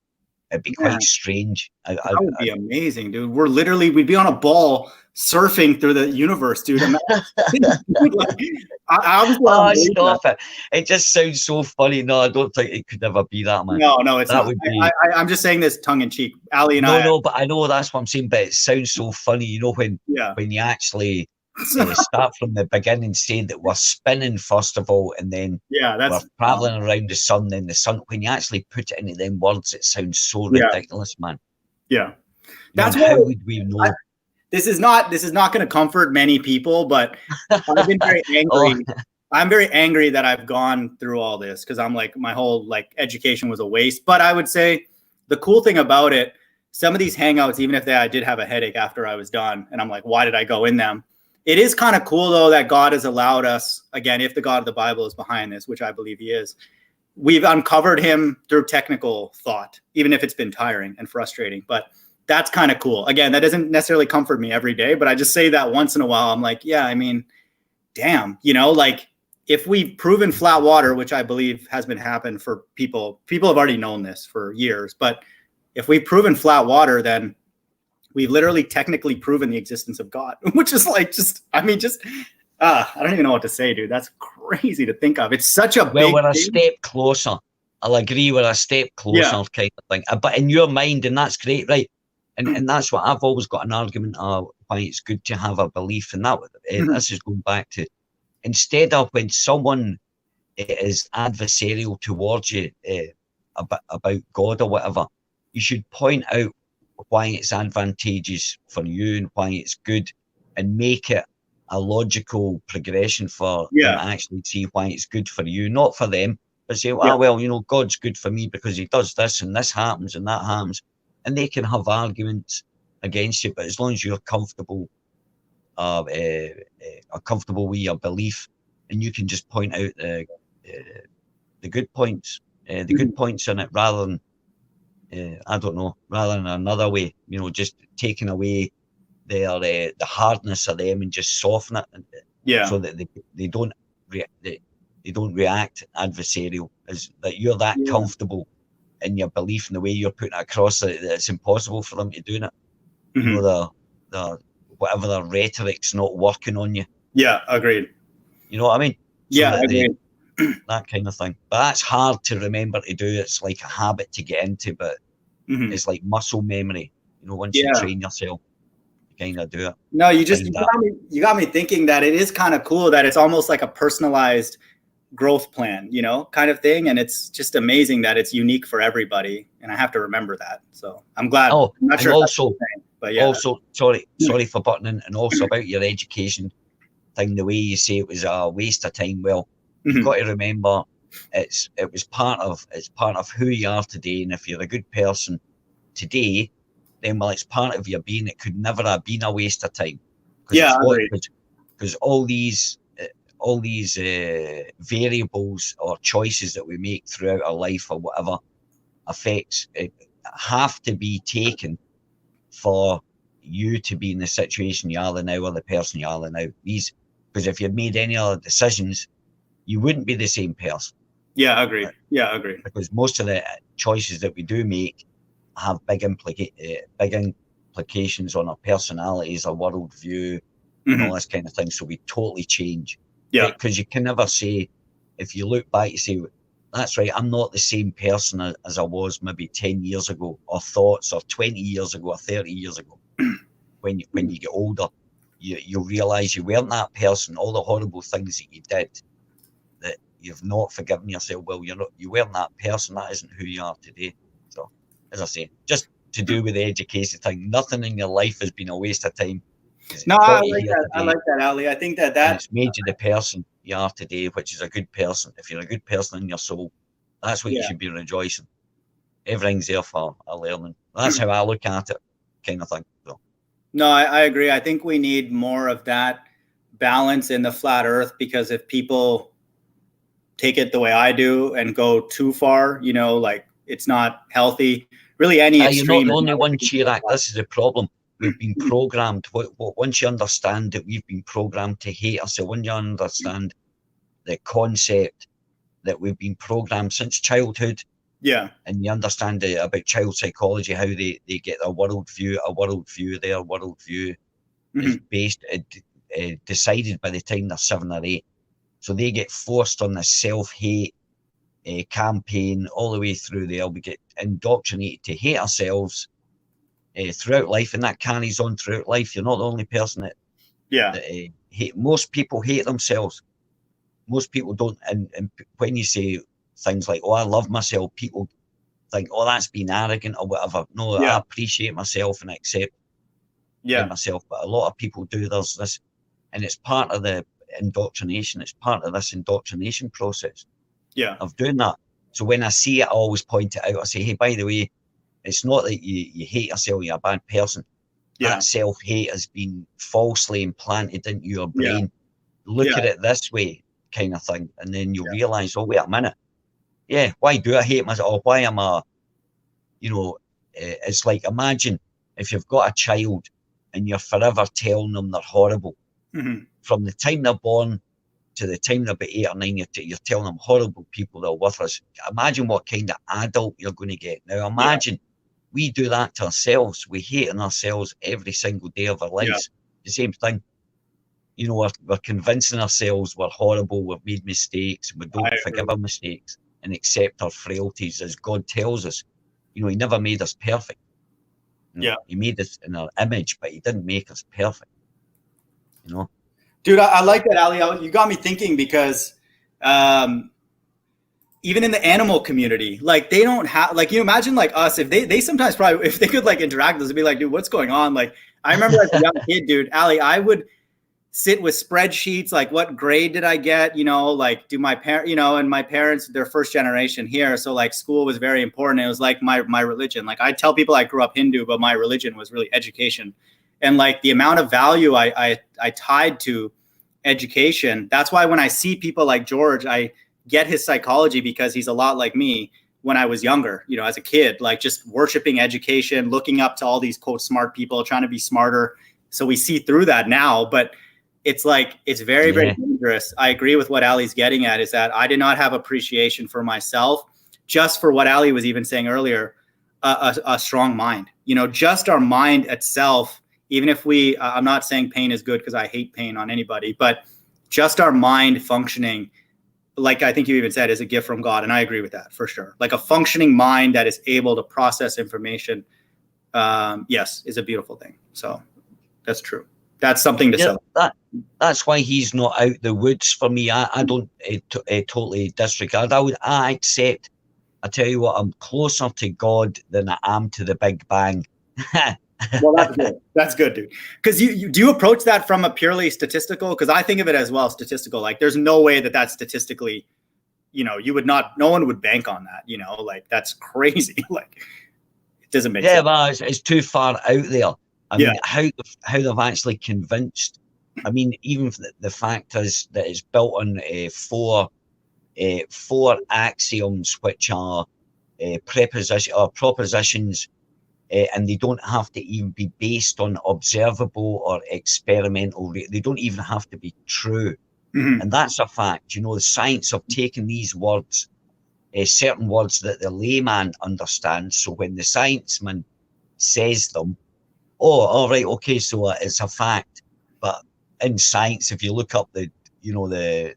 strange. That would be amazing, dude. We'd be on a ball surfing through the universe, dude. Stop it. It just sounds so funny. No, I don't think it could ever be that, man. No, it's not. I'm just saying this tongue in cheek. Ally and No, but I know that's what I'm saying, but it sounds so funny, you know, when you actually start from the beginning, saying that we're spinning first of all, and then we're traveling around the sun, then the sun. When you actually put it into them words, it sounds so ridiculous, man. Yeah, that's how would we know? This is not going to comfort many people, but I've been very angry. I'm very angry that I've gone through all this, because I'm like, my whole like education was a waste. But I would say the cool thing about it, some of these hangouts, even if I did have a headache after I was done, and I'm like, why did I go in them? It is kind of cool, though, that God has allowed us, again, if the God of the Bible is behind this, which I believe he is, we've uncovered him through technical thought, even if it's been tiring and frustrating. But that's kind of cool. Again, that doesn't necessarily comfort me every day, but I just say that once in a while. I'm like, yeah, I mean, damn, you know, like if we've proven flat water, which I believe has been happening for people have already known this for years, but if we've proven flat water, then we've literally technically proven the existence of God, which is like, I don't even know what to say, dude. That's crazy to think of. It's such a big we're a step closer. I'll agree, we're a step closer kind of thing. But in your mind, and that's great, right? And that's what I've always got an argument of, why it's good to have a belief in that. This is going back to, instead of when someone is adversarial towards you about God or whatever, you should point out why it's advantageous for you and why it's good, and make it a logical progression for them to actually see why it's good for you, not for them, but say, well, you know, God's good for me because he does this and this happens and that happens. And they can have arguments against you, but as long as you're comfortable, are comfortable with your belief, and you can just point out the good points, good points in it, rather than rather than another way, you know, just taking away the hardness of them and just soften it, so that they don't react adversarial, as that you're that comfortable in your belief and the way you're putting it across, that it's impossible for them to do it. You know, the whatever the rhetoric's not working on you. Yeah, agreed. You know what I mean? Agreed. That kind of thing. But that's hard to remember to do. It's like a habit to get into, but it's like muscle memory. You know, once you train yourself, you kind of do it. No, you got me thinking that it is kind of cool that it's almost like a personalized growth plan, you know, kind of thing. And it's just amazing that it's unique for everybody. And I have to remember that. So I'm glad. Oh, I'm not sure. Also, but also, sorry for butting in, and also about your education thing, the way you say it was a waste of time. Well, you've got to remember it was part of who you are today. And if you're a good person today, then it's part of your being. It could never have been a waste of time. Because all these variables or choices that we make throughout our life or whatever affects it have to be taken for you to be in the situation you are now, or the person you are now. Because if you'd made any other decisions, you wouldn't be the same person. Yeah, I agree. Because most of the choices that we do make have big implications on our personalities, our worldview, and all this kind of thing. So we totally change. Yeah. Because you can never say, if you look back, you say, that's right, I'm not the same person as I was maybe 10 years ago, or thoughts, or 20 years ago, or 30 years ago. When you get older, you realize you weren't that person. All the horrible things that you did, that you've not forgiven yourself. Well, you weren't that person. That isn't who you are today. So, as I say, just to do with the education thing, nothing in your life has been a waste of time. No, I like that. I like that, Ali. I think that it's made you the person you are today, which is a good person. If you're a good person in your soul, that's what you should be rejoicing. Everything's there for a learning. That's how I look at it, kind of thing. So. No, I agree. I think we need more of that balance in the flat earth, because if people take it the way I do and go too far, you know, like it's not healthy. Really, any extreme. You're not the only one, Chirac. This is the problem. We've been programmed. Once you understand that we've been programmed to hate ourselves, when you understand the concept that we've been programmed since childhood, and you understand about child psychology, how they get a worldview. Their worldview is based, decided by the time they're 7 or 8. So they get forced on the self-hate campaign all the way through there. We get indoctrinated to hate ourselves throughout life, and that carries on throughout life. You're not the only person that hate. Most people hate themselves. Most people don't. And when you say things like, "Oh, I love myself," people think, "Oh, that's being arrogant or whatever." No, I appreciate myself and accept myself. But a lot of people do. There's this, and it's part of the indoctrination. It's part of this indoctrination process. Of doing that. So when I see it, I always point it out. I say, "Hey, by the way, it's not that you hate yourself, you're a bad person. That self-hate has been falsely implanted into your brain. Look at it this way," kind of thing. And then you'll realize, oh, wait a minute. Yeah, why do I hate myself? Or why am I, it's like, imagine if you've got a child and you're forever telling them they're horrible. From the time they're born to the time they're about 8 or 9, you're telling them horrible people, they're worthless. Imagine what kind of adult you're going to get. Now, imagine we do that to ourselves. We hate on ourselves every single day of our lives. The same thing. We're convincing ourselves we're horrible, we've made mistakes, we don't forgive our mistakes and accept our frailties as God tells us. He never made us perfect. He made us in our image, but he didn't make us perfect. Dude, I like that, Ali. You got me thinking, because even in the animal community, like they don't have, like, you imagine like us, if they sometimes probably, if they could like interact with us and be like, dude, what's going on? Like, I remember as a young kid, dude, Ali, I would sit with spreadsheets, like what grade did I get? Like do my parents, and my parents, they're first generation here. So like school was very important. It was like my religion. Like I tell people I grew up Hindu, but my religion was really education. And like the amount of value I tied to education. That's why when I see people like George, I get his psychology, because he's a lot like me when I was younger, as a kid, like just worshiping education, looking up to all these quote smart people, trying to be smarter. So we see through that now, but it's like, it's very, very dangerous. I agree with what Ali's getting at, is that I did not have appreciation for myself, just for what Ali was even saying earlier, a strong mind, just our mind itself. Even if I'm not saying pain is good, because I hate pain on anybody, but just our mind functioning, like I think you even said, is a gift from God. And I agree with that for sure. Like a functioning mind that is able to process information, is a beautiful thing. So that's true. That's something to celebrate. That's why he's not out the woods for me. I don't totally disregard. I accept. I tell you what, I'm closer to God than I am to the Big Bang. Well, that's good. That's good, dude. Because do you approach that from a purely statistical? Because I think of it as well statistical. Like, there's no way that that's statistically, you would not. No one would bank on that. Like that's crazy. Like, it doesn't make sense. Yeah, well, it's too far out there. I mean, how they've actually convinced. I mean, even the fact is that it's built on four axioms, which are propositions. And they don't have to even be based on observable or experimental. They don't even have to be true. And that's a fact. The science of taking these words, certain words that the layman understands. So when the scienceman says them, oh, all right, okay, so it's a fact. But in science, if you look up the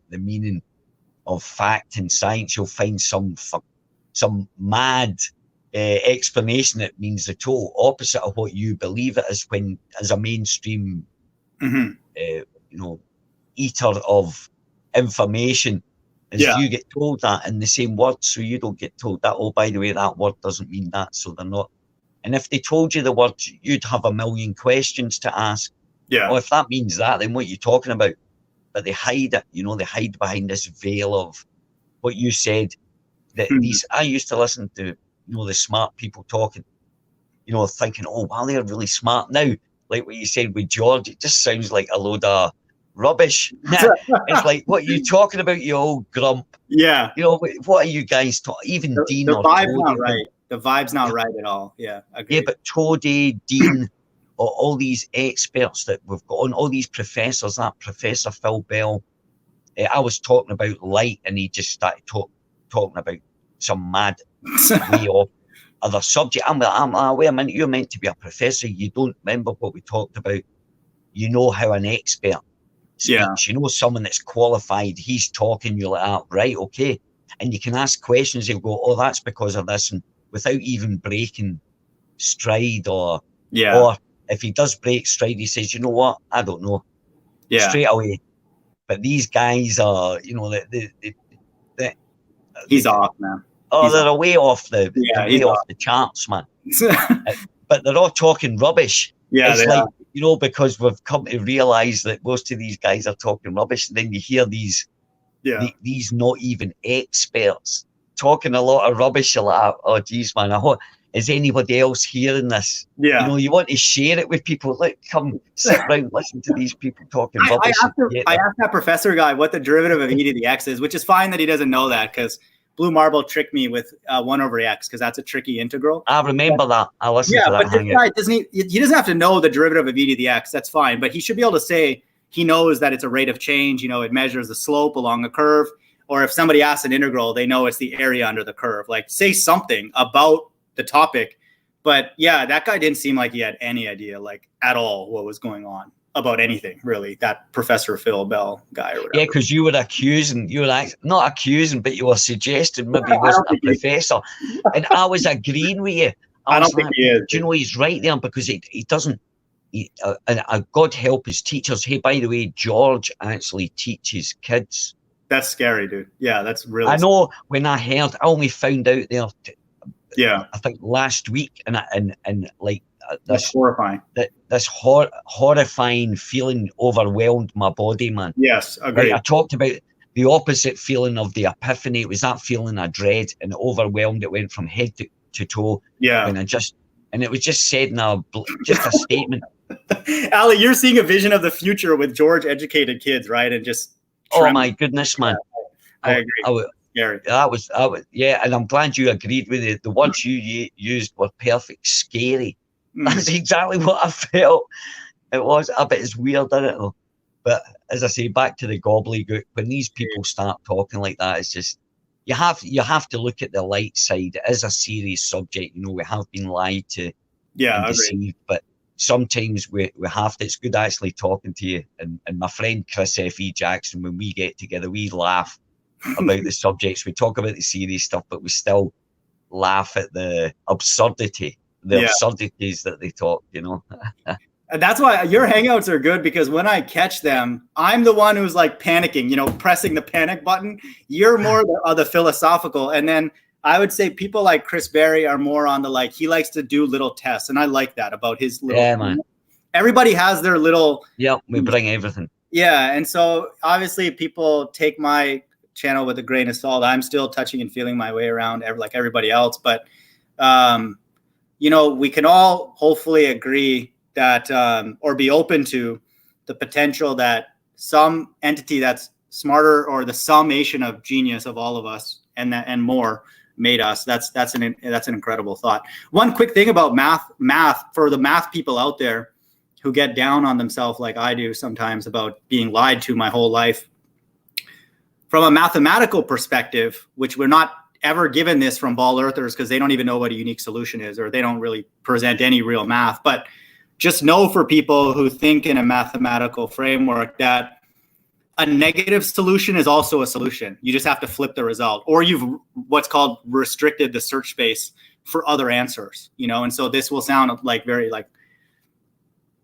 meaning of fact in science, you'll find some mad explanation that means the total opposite of what you believe it is, when as a mainstream eater of information, you get told that in the same words, so you don't get told that, oh, by the way, that word doesn't mean that, so they're not. And if they told you the words, you'd have a million questions to ask. Yeah. Well, if that means that, then what are you talking about? But they hide it, they hide behind this veil of what you said. That I used to listen to, the smart people talking, thinking, oh, wow, they're really smart. Now, like what you said with George, it just sounds like a load of rubbish. It's like, what are you talking about, you old grump? Yeah. What are you guys talking? Even Dean the or vibe's Toady. not right. The vibe's not right at all. Yeah. Agreed. Yeah, but Toady, Dean, or all these experts that we've got on, all these professors, that Professor Phil Bell, I was talking about light, and he just started talking about some mad way off other subject. I'm wait a minute, you're meant to be a professor. You don't remember what we talked about. You know how an expert speaks. Yeah. You know someone that's qualified. He's talking, you're like, right, okay. And you can ask questions. He'll go, oh, that's because of this, and without even breaking stride or if he does break stride, he says, you know what? I don't know. Yeah. Straight away. But these guys are, he's off, man. Oh, they're way off the charts, man. But they're all talking rubbish. Yeah, it's like, because we've come to realize that most of these guys are talking rubbish, and then you hear these not even experts talking a lot of rubbish. You're like, oh, geez, man, is anybody else hearing this? Yeah. You want to share it with people. Like, come sit around, listen to these people talking rubbish. I asked that professor guy what the derivative of e to the x is, which is fine that he doesn't know that, because Blue Marble tricked me with 1 over x, because that's a tricky integral. I remember that. I listened to that. But this guy he doesn't have to know the derivative of e to the x. That's fine. But he should be able to say he knows that it's a rate of change. It measures the slope along a curve. Or if somebody asks an integral, they know it's the area under the curve. Like, say something about the topic. But yeah, that guy didn't seem like he had any idea, like, at all, what was going on about anything, really. That Professor Phil Bell guy or whatever. Yeah, because you were not accusing, but you were suggesting maybe he wasn't a professor. And I was agreeing with you. I don't think he is. Do you know he's right there? Because he doesn't. And God help his teachers. Hey, by the way, George actually teaches kids. That's scary, dude. Yeah, that's really. I know. When I only found out there. I think last week, and like that's horrifying. This horrifying feeling overwhelmed my body, man. Yes, agreed. Right? I talked about the opposite feeling of the epiphany. It was that feeling of dread and overwhelmed. It went from head to toe. Yeah, and it was just said in just a statement. Ali, you're seeing a vision of the future with George educated kids, right? And just oh my goodness, man. I agree. Scary. That was yeah, and I'm glad you agreed with it. The words you used were perfect. Scary. That's exactly what I felt. It was. I bet it's weird, isn't it? But as I say, back to the gobbledygook. When these people start talking like that, it's just you have to look at the light side. It is a serious subject. We have been lied to, and deceived, but sometimes we have to. It's good actually talking to you. And my friend Chris F.E. Jackson, when we get together, we laugh about the subjects. We talk about the serious stuff, but we still laugh at the absurdity, absurdities that they talk, And that's why your hangouts are good, because when I catch them, I'm the one who's like panicking, pressing the panic button. You're more the philosophical. And then I would say people like Chris Berry are more on the, he likes to do little tests. And I like that about his little, man. Everybody has their little. Yeah, we bring everything. Yeah. And so obviously people take my channel with a grain of salt. I'm still touching and feeling my way around like everybody else. But, we can all hopefully agree that or be open to the potential that some entity that's smarter, or the summation of genius of all of us and more made us. That's an incredible thought. One quick thing about math for the math people out there who get down on themselves like I do sometimes about being lied to my whole life. From a mathematical perspective, which we're not ever given this from ball earthers because they don't even know what a unique solution is, or they don't really present any real math. But just know, for people who think in a mathematical framework, that a negative solution is also a solution. You just have to flip the result, or you've what's called restricted the search space for other answers, and so this will sound like very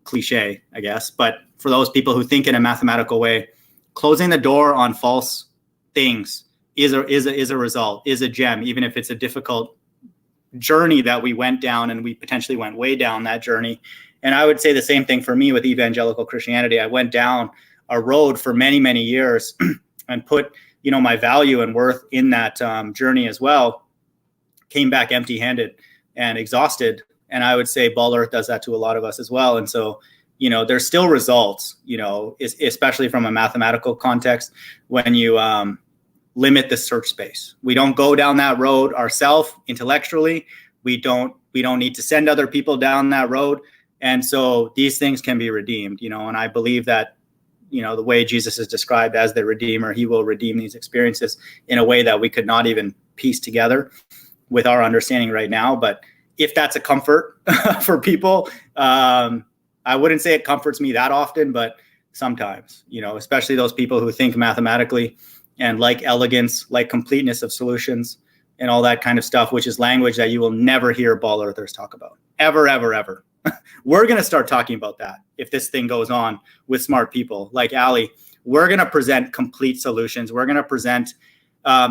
cliche, I guess. But for those people who think in a mathematical way, closing the door on false things is a result, is a gem, even if it's a difficult journey that we went down, and we potentially went way down that journey. And I would say the same thing for me with evangelical Christianity. I went down a road for many, many years and put, my value and worth in that journey as well. Came back empty-handed and exhausted. And I would say Ball Earth does that to a lot of us as well. And so, there's still results, especially from a mathematical context when you limit the search space. We don't go down that road ourselves intellectually. We don't need to send other people down that road. And so these things can be redeemed, and I believe that, the way Jesus is described as the Redeemer, he will redeem these experiences in a way that we could not even piece together with our understanding right now. But if that's a comfort for people, I wouldn't say it comforts me that often, but sometimes, especially those people who think mathematically and like elegance, like completeness of solutions and all that kind of stuff, which is language that you will never hear Ball Earthers talk about. Ever, ever, ever. We're going to start talking about that if this thing goes on with smart people like AllyB. We're going to present complete solutions. We're going to present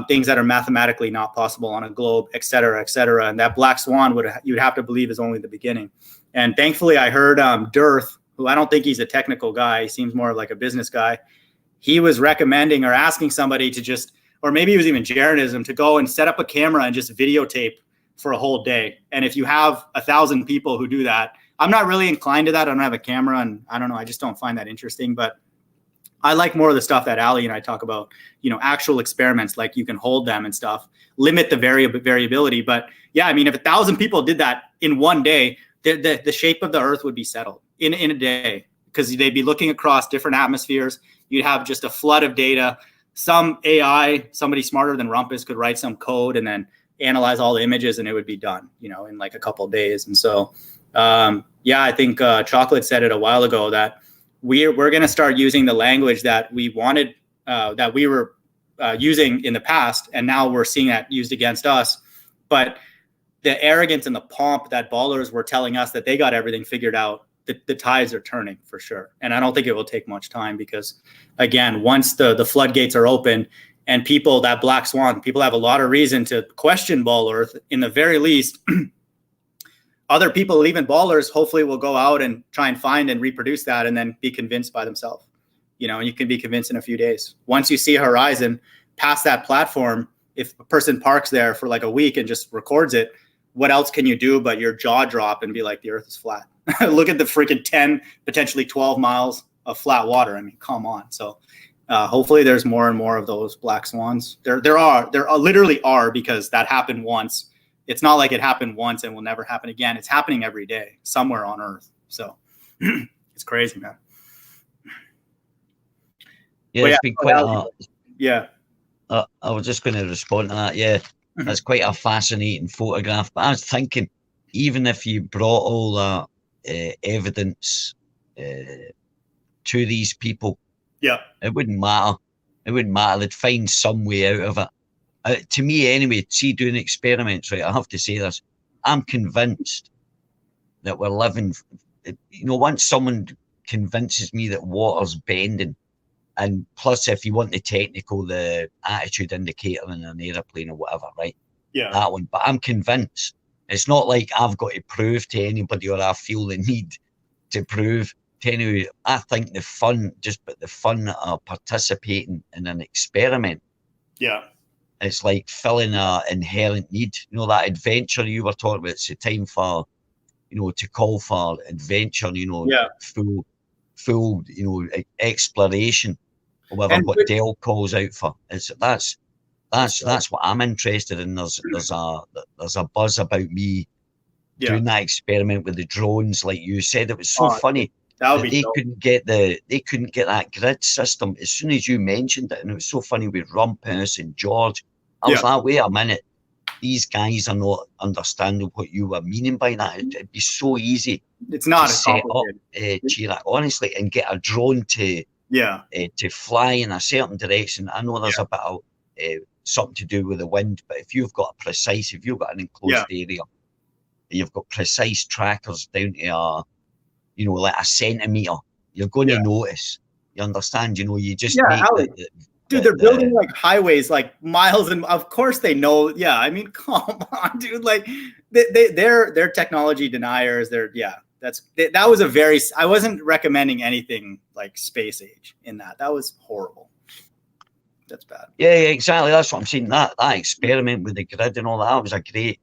things that are mathematically not possible on a globe, et cetera, et cetera. And that black swan you'd have to believe is only the beginning. And thankfully, I heard Dirth, who I don't think he's a technical guy. He seems more like a business guy. He was recommending or asking somebody to just, or maybe it was even Jaronism, to go and set up a camera and just videotape for a whole day. And if you have 1,000 people who do that, I'm not really inclined to that. I don't have a camera and I don't know. I just don't find that interesting. But I like more of the stuff that AllyB and I talk about, actual experiments, like you can hold them and stuff, limit the variability. But yeah, I mean, if 1,000 people did that in one day, the shape of the earth would be settled in a day, because they'd be looking across different atmospheres. You'd have just a flood of data. Some AI, somebody smarter than Rumpus could write some code and then analyze all the images and it would be done, in like a couple of days. And so, I think Chocolate said it a while ago that we're going to start using the language that we wanted, that we were using in the past. And now we're seeing that used against us. But the arrogance and the pomp that ballers were telling us that they got everything figured out, the tides are turning for sure. And I don't think it will take much time because, again, once the floodgates are open and people, that black swan, people have a lot of reason to question Ball Earth, in the very least, other people, even ballers, hopefully will go out and try and find and reproduce that and then be convinced by themselves. And you can be convinced in a few days. Once you see a horizon past that platform, if a person parks there for like a week and just records it, what else can you do but your jaw drop and be like, the earth is flat? Look at the freaking 10, potentially 12 miles of flat water. I mean, come on. So hopefully there's more and more of those black swans. There literally are, because that happened once. It's not like it happened once and will never happen again. It's happening every day somewhere on Earth. So it's crazy, man. Yeah, it's been quite yeah. I was just going to respond to that. Yeah, that's quite a fascinating photograph. But I was thinking, even if you brought all that evidence to these people, it wouldn't matter. It wouldn't matter. They'd find some way out of it. To me, anyway, see, doing experiments, right? I have to say this. I'm convinced that we're living. Once someone convinces me that water's bending, and plus, if you want the technical, the attitude indicator in an airplane or whatever, right? Yeah. That one. But I'm convinced. It's not like I've got to prove to anybody, or I feel the need to prove to anybody. I think the fun of participating in an experiment. Yeah. It's like filling an inherent need. That adventure you were talking about, it's the time for, to call for adventure, full, exploration, or whatever, what Dell calls out for. That's what I'm interested in. There's a buzz about me doing that experiment with the drones, like you said. It was so funny. They couldn't get that grid system as soon as you mentioned it, and it was so funny with Rumpus and George. I was like, wait a minute, these guys are not understanding what you were meaning by that. It'd be so easy. It's not to set up Chirac, honestly, and get a drone to fly in a certain direction. I know there's a bit of something to do with the wind, but if you've got an enclosed area, you've got precise trackers down to like a centimeter, you're going to notice. You understand? You just make dude, they're building like highways, like miles, and of course they know. Yeah, I mean, come on, dude. Like they're technology deniers. That was I wasn't recommending anything like space age in that. That was horrible. That's bad. Yeah, exactly. That's what I'm saying. That experiment with the grid and all that was a great.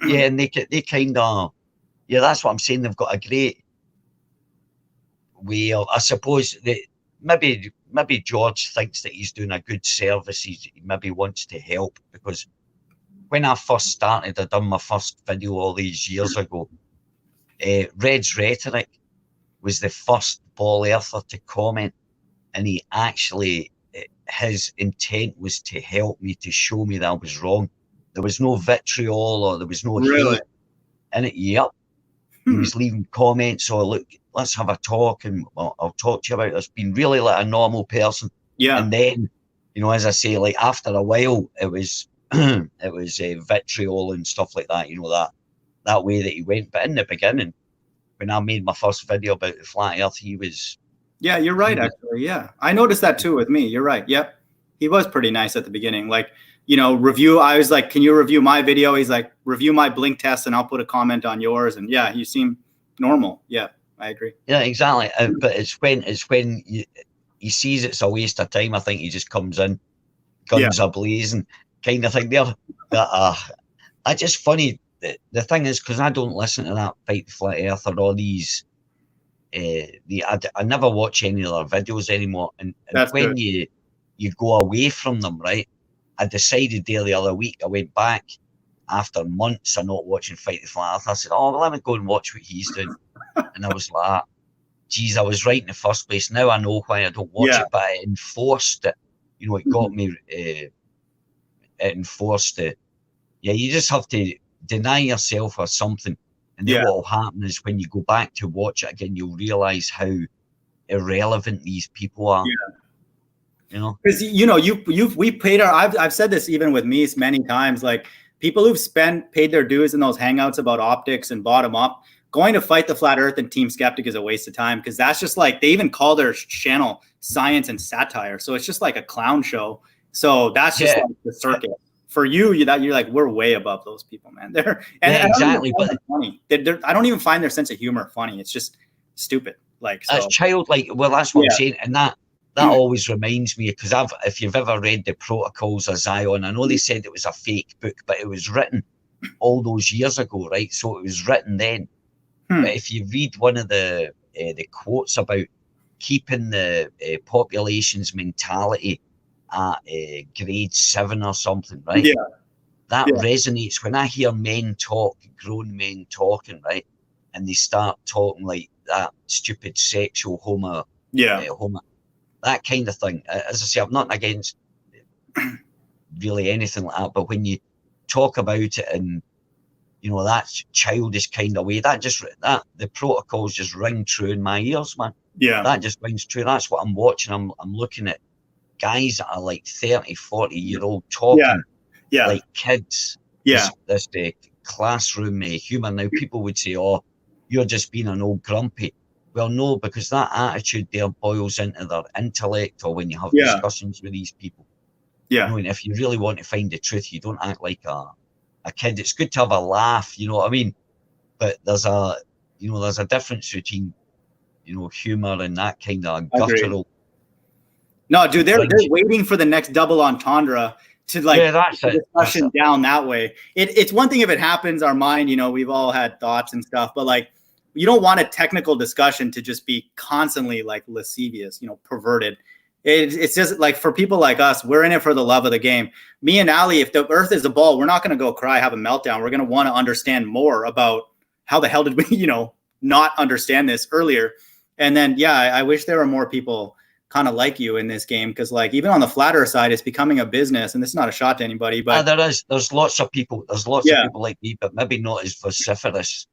Yeah, and they kind of. Yeah, that's what I'm saying. They've got a great way of. I suppose that maybe George thinks that he's doing a good service. He maybe wants to help, because when I first started, I done my first video all these years ago. Red's Rhetoric was the first ball earther to comment, and he actually, his intent was to help me, to show me that I was wrong. There was no vitriol or there was no hate in it. Yep. He was leaving comments, or look, let's have a talk, and I'll talk to you about this. Being really like a normal person. Yeah. And then, as I say, like after a while, it was vitriol and stuff like that. That way that he went. But in the beginning, when I made my first video about the flat earth, he was. Yeah, you're right, actually. Yeah. I noticed that too with me. You're right. Yep. He was pretty nice at the beginning. Like, review. I was like, can you review my video? He's like, review my blink test and I'll put a comment on yours. And yeah, you seem normal. Yeah, I agree. Yeah, exactly. But it's when he sees it's a waste of time. I think he just comes in, guns ablazing kind of thing there. I just funny. The thing is, because I don't listen to that Fight the Flat Earth or all these, I never watch any of their videos anymore. And when you go away from them, right? I decided there the other week, I went back after months of not watching Fight the Flat Earth. I said, oh, well, let me go and watch what he's doing. And I was like, geez, I was right in the first place. Now I know why I don't watch it, but it enforced it. It got me, it enforced it. Yeah, you just have to deny yourself or something, and then what will happen is when you go back to watch it again, you'll realize how irrelevant these people are. Because we paid I've said this even with me many times, like people who've paid their dues in those hangouts about optics and bottom up, going to Fight the Flat Earth and Team Skeptic is a waste of time, because that's just like, they even call their channel Science and Satire, so it's just like a clown show. So that's just like the circuit. For you're like, we're way above those people, man. Exactly. But funny. I don't even find their sense of humor funny. It's just stupid. Like, so. As childlike. Well, that's what I'm saying, and that always reminds me, because if you've ever read the Protocols of Zion, I know they said it was a fake book, but it was written all those years ago, right? So it was written then. But if you read one of the quotes about keeping the population's mentality at grade 7 or something, right? Yeah. That resonates when I hear men talk, grown men talking, right? And they start talking like that stupid sexual homo, that kind of thing. As I say, I'm not against really anything like that, but when you talk about it and that childish kind of way, the protocols just ring true in my ears, man. Yeah. That just rings true. That's what I'm watching. I'm looking at guys that are like 30, 40-year-old talking like kids. Yeah. This classroom humor. Now, people would say, oh, you're just being an old grumpy. Well, no, because that attitude there boils into their intellect, or when you have discussions with these people. Yeah. And if you really want to find the truth, you don't act like a kid. It's good to have a laugh, you know what I mean? But there's a difference between, humor and that kind of guttural. No, dude, they're waiting for the next double entendre to discussion down that way. It's one thing if it happens, our mind, we've all had thoughts and stuff, but like, you don't want a technical discussion to just be constantly like lascivious, perverted. It's just like, for people like us, we're in it for the love of the game. Me and Ally, if the Earth is a ball, we're not going to go cry, have a meltdown. We're going to want to understand more about how the hell did we, not understand this earlier. And then, I wish there were more people kind of like you in this game, because like even on the flat earth side, it's becoming a business, and this is not a shot to anybody, but there's lots of people of people like me, but maybe not as vociferous.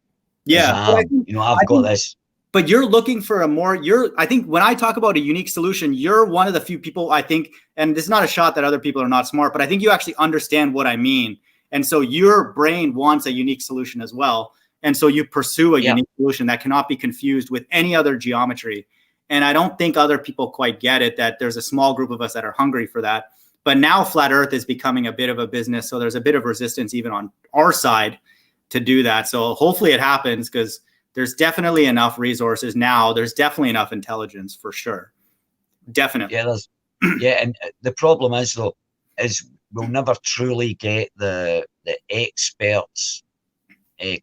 I've got this. But you're looking for I think when I talk about a unique solution, you're one of the few people, I think, and this is not a shot that other people are not smart, but I think you actually understand what I mean. And so your brain wants a unique solution as well. And so you pursue a unique solution that cannot be confused with any other geometry. And I don't think other people quite get it, that there's a small group of us that are hungry for that. But now Flat Earth is becoming a bit of a business. So there's a bit of resistance even on our side to do that. So hopefully it happens, because there's definitely enough resources now. There's definitely enough intelligence for sure. Definitely. Yeah, and the problem is though, is we'll never truly get the experts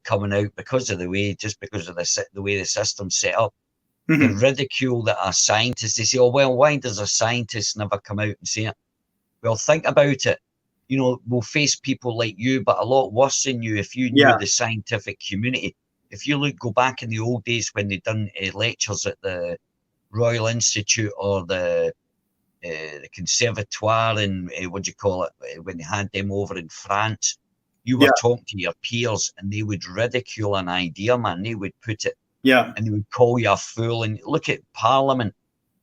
coming out because of the way the system's set up. The ridicule that a scientist, they say, oh, well, why does a scientist never come out and say it? Well, think about it. You know, we'll face people like you, but a lot worse than you if you knew the scientific community. If you go back in the old days when they done lectures at the Royal Institute or the Conservatoire and when they had them over in France, you were talking to your peers and they would ridicule an idea, man. They would put it, and they would call you a fool. And look at Parliament.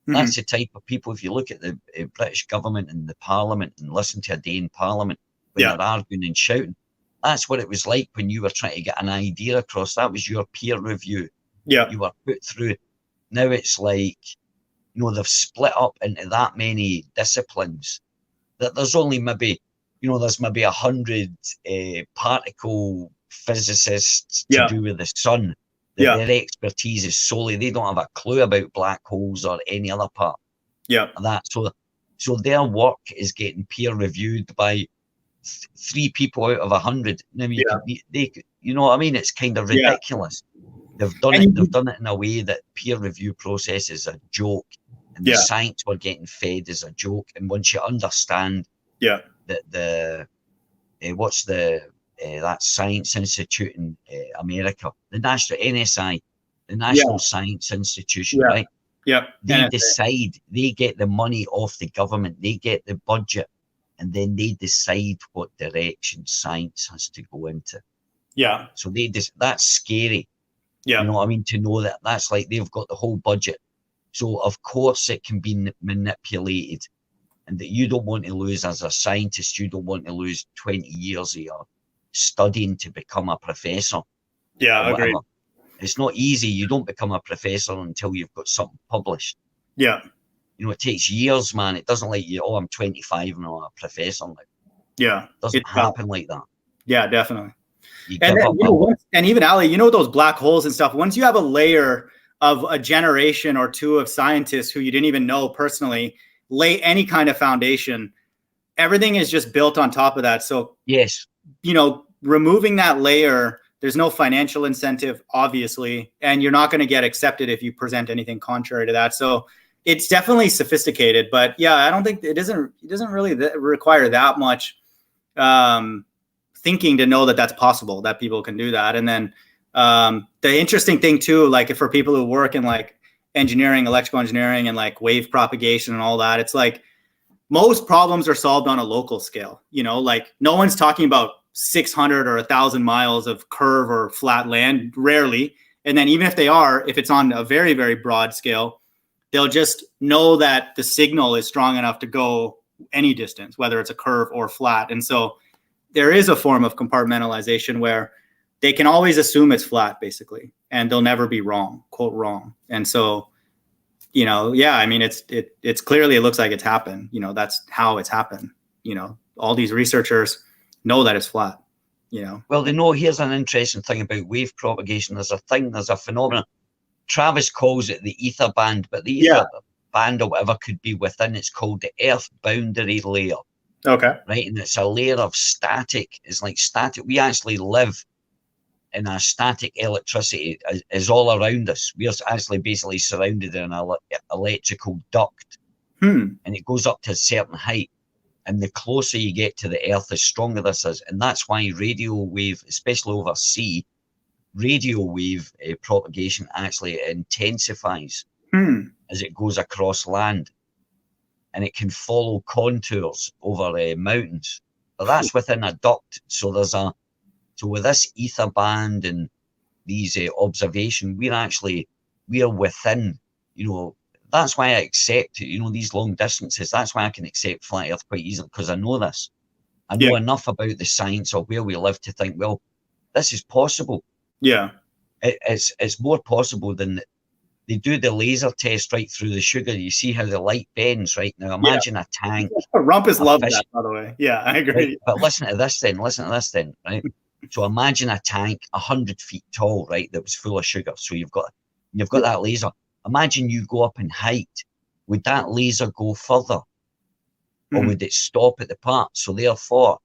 That's the type of people. If you look at the British government and the Parliament and listen to a day in Parliament when they're arguing and shouting, that's what it was like when you were trying to get an idea across. That was your peer review. You were put through. Now it's like, you know, they've split up into that many disciplines that there's only maybe 100 particle physicists to do with the sun. Their expertise is solely, they don't have a clue about black holes or any other part of that. So their work is getting peer reviewed by 3 people out of 100. I mean, you know what I mean? It's kind of ridiculous. They've done it in a way that peer review process is a joke, and the science we're getting fed is a joke. And once you understand that that science institute in America, the national NSI, the National Science Institution, right? They decide, they get the money off the government, they get the budget, and then they decide what direction science has to go into. So that's scary. You know what I mean? To know that that's like they've got the whole budget. So of course it can be manipulated, and that you don't want to lose as a scientist, you don't want to lose 20 years of your studying to become a professor. Agreed. It's not easy. You don't become a professor until you've got something published. You know, it takes years, man. It doesn't like you, I'm 25 and I'm a professor now. It doesn't happen like that. Definitely. And even Ali, you know, those black holes and stuff, once you have a layer of a generation or two of scientists who you didn't even know personally lay any kind of foundation, everything is just built on top of that. So you know, removing that layer, there's no financial incentive, obviously, and you're not going to get accepted if you present anything contrary to that. So it's definitely sophisticated, but I don't think it doesn't really require that much thinking to know that that's possible, that people can do that. And then the interesting thing too, like for people who work in like engineering, electrical engineering, and like wave propagation and all that, it's like most problems are solved on a local scale. You know, like no one's talking about 600 or 1,000 miles of curve or flat land, rarely. And then even if they are, if it's on a very, very broad scale, they'll just know that the signal is strong enough to go any distance, whether it's a curve or flat. And so there is a form of compartmentalization where they can always assume it's flat, basically, and they'll never be wrong, quote wrong. And so, you know, I mean, it's clearly, it looks like it's happened. You know, that's how it's happened. You know, all these researchers know that it's flat, you know. Well, they know, here's an interesting thing about wave propagation. There's a phenomenon. Travis calls it the ether band, but the ether band or whatever could be within, it's called the Earth boundary layer. Okay. Right. And it's a layer of static. It's like static. We actually live in a static electricity is all around us. We're actually basically surrounded in an electrical duct. And it goes up to a certain height. And the closer you get to the Earth, the stronger this is. And that's why radio wave, especially over sea, radio wave propagation actually intensifies as it goes across land. And it can follow contours over mountains. But that's within a duct. So with this ether band and these observation, we're within, you know. That's why I accept, you know, these long distances. That's why I can accept flat Earth quite easily, because I know this. I know enough about the science of where we live to think, well, this is possible. It's more possible than they do the laser test right through the sugar. You see how the light bends, right? Now imagine a tank. Rumpus loves that, by the way. Yeah, I agree. Right? But listen to this then, right? So imagine a tank 100 feet tall, right, that was full of sugar. So you've got that laser. Imagine you go up in height. Would that laser go further? Or would it stop at the part? So therefore,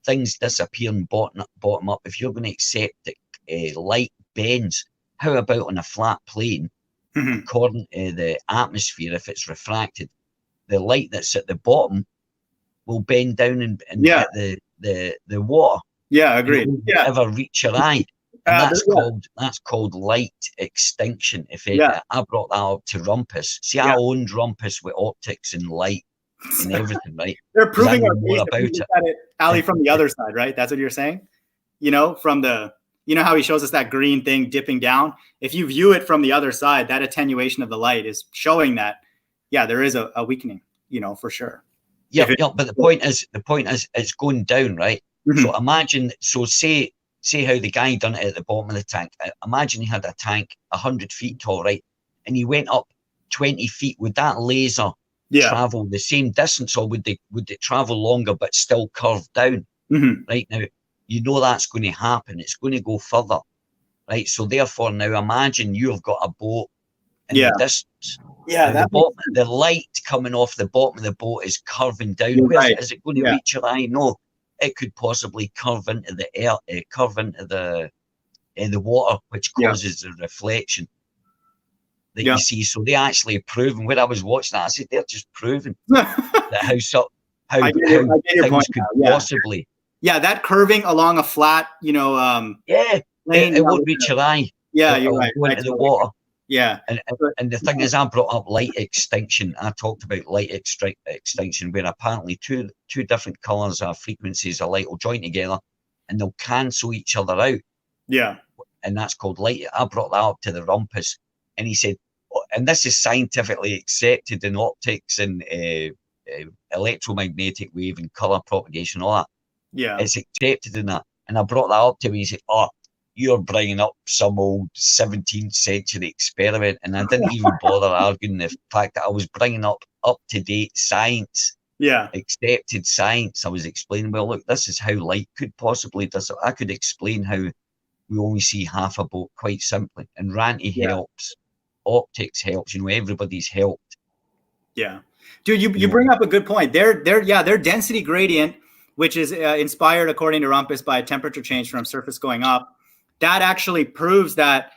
things disappear and bottom up. If you're going to accept that light bends, how about on a flat plane, according to the atmosphere, if it's refracted, the light that's at the bottom will bend down and hit the water. Yeah, agreed. It won't ever reach your eye. And that's called light extinction. I brought that up to Rumpus. See, I owned Rumpus with optics and light and everything, right? They're proving our more about it. Ali, from the other side, right? That's what you're saying? From the, how he shows us that green thing dipping down? If you view it from the other side, that attenuation of the light is showing that, there is a weakening, for sure. Yeah, but the point is it's going down, right? So imagine, say how the guy done it at the bottom of the tank. Imagine he had a tank 100 feet tall, right? And he went up 20 feet. Would that laser travel the same distance, or would it travel longer but still curve down? Right now, that's going to happen. It's going to go further, right? So therefore, now imagine you've got a boat in the distance. Yeah, the light coming off the bottom of the boat is curving down. Is it going to reach your eye? No. It could possibly curve into the air, curve into the water, which causes the reflection that you see. So they actually proven. When I was watching that, I said they're just proving that how things could possibly. Yeah, that curving along a flat, lane, it won't reach your eye. Yeah, you're right. Go into the water. Yeah. And the thing is, I brought up light extinction. I talked about light extinction, where apparently two different colours or frequencies of light will join together and they'll cancel each other out. Yeah. And that's called light. I brought that up to the Rumpus, and he said, and this is scientifically accepted in optics and electromagnetic wave and colour propagation, all that. Yeah. It's accepted in that. And I brought that up to him, he said, you're bringing up some old 17th century experiment. And I didn't even bother arguing the fact that I was bringing up to-date science. Yeah. Accepted science. I was explaining, well, look, this is how light could possibly do it. I could explain how we only see half a boat quite simply. And Ranty helps. Optics helps. Everybody's helped. Yeah. Dude, you bring up a good point. Their density gradient, which is inspired, according to Rumpus, by a temperature change from surface going up, that actually proves that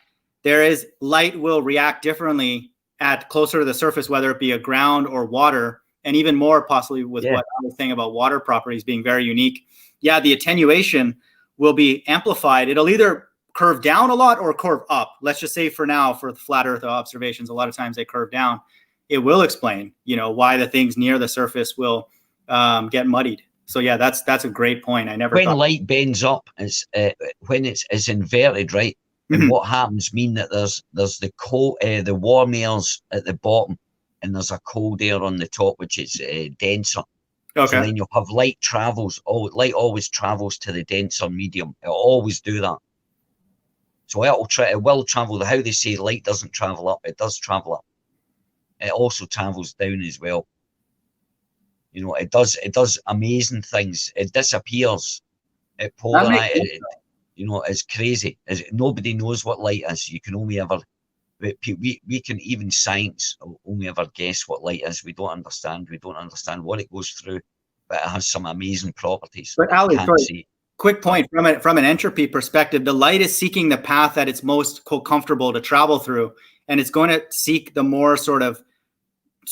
light will react differently at closer to the surface, whether it be a ground or water, and even more possibly with what I was saying about water properties being very unique. Yeah, the attenuation will be amplified. It'll either curve down a lot or curve up. Let's just say for now, for the flat Earth observations, a lot of times they curve down. It will explain, why the things near the surface will get muddied. So yeah, that's a great point. I never. When light bends up, when it's inverted, right? And what happens mean that there's the cold, the warm airs at the bottom, and there's a cold air on the top, which is denser. Okay. So then you'll have light travels. Light always travels to the denser medium. It'll always do that. So it will travel. How they say light doesn't travel up, it does travel up. It also travels down as well. It does amazing things. It disappears. It polarizes. It's crazy. Nobody knows what light is. You can only ever, we can, even science only ever guess what light is. We don't understand. We don't understand what it goes through, but it has some amazing properties. But Ali, quick point from an entropy perspective, the light is seeking the path that it's most comfortable to travel through, and it's going to seek the more sort of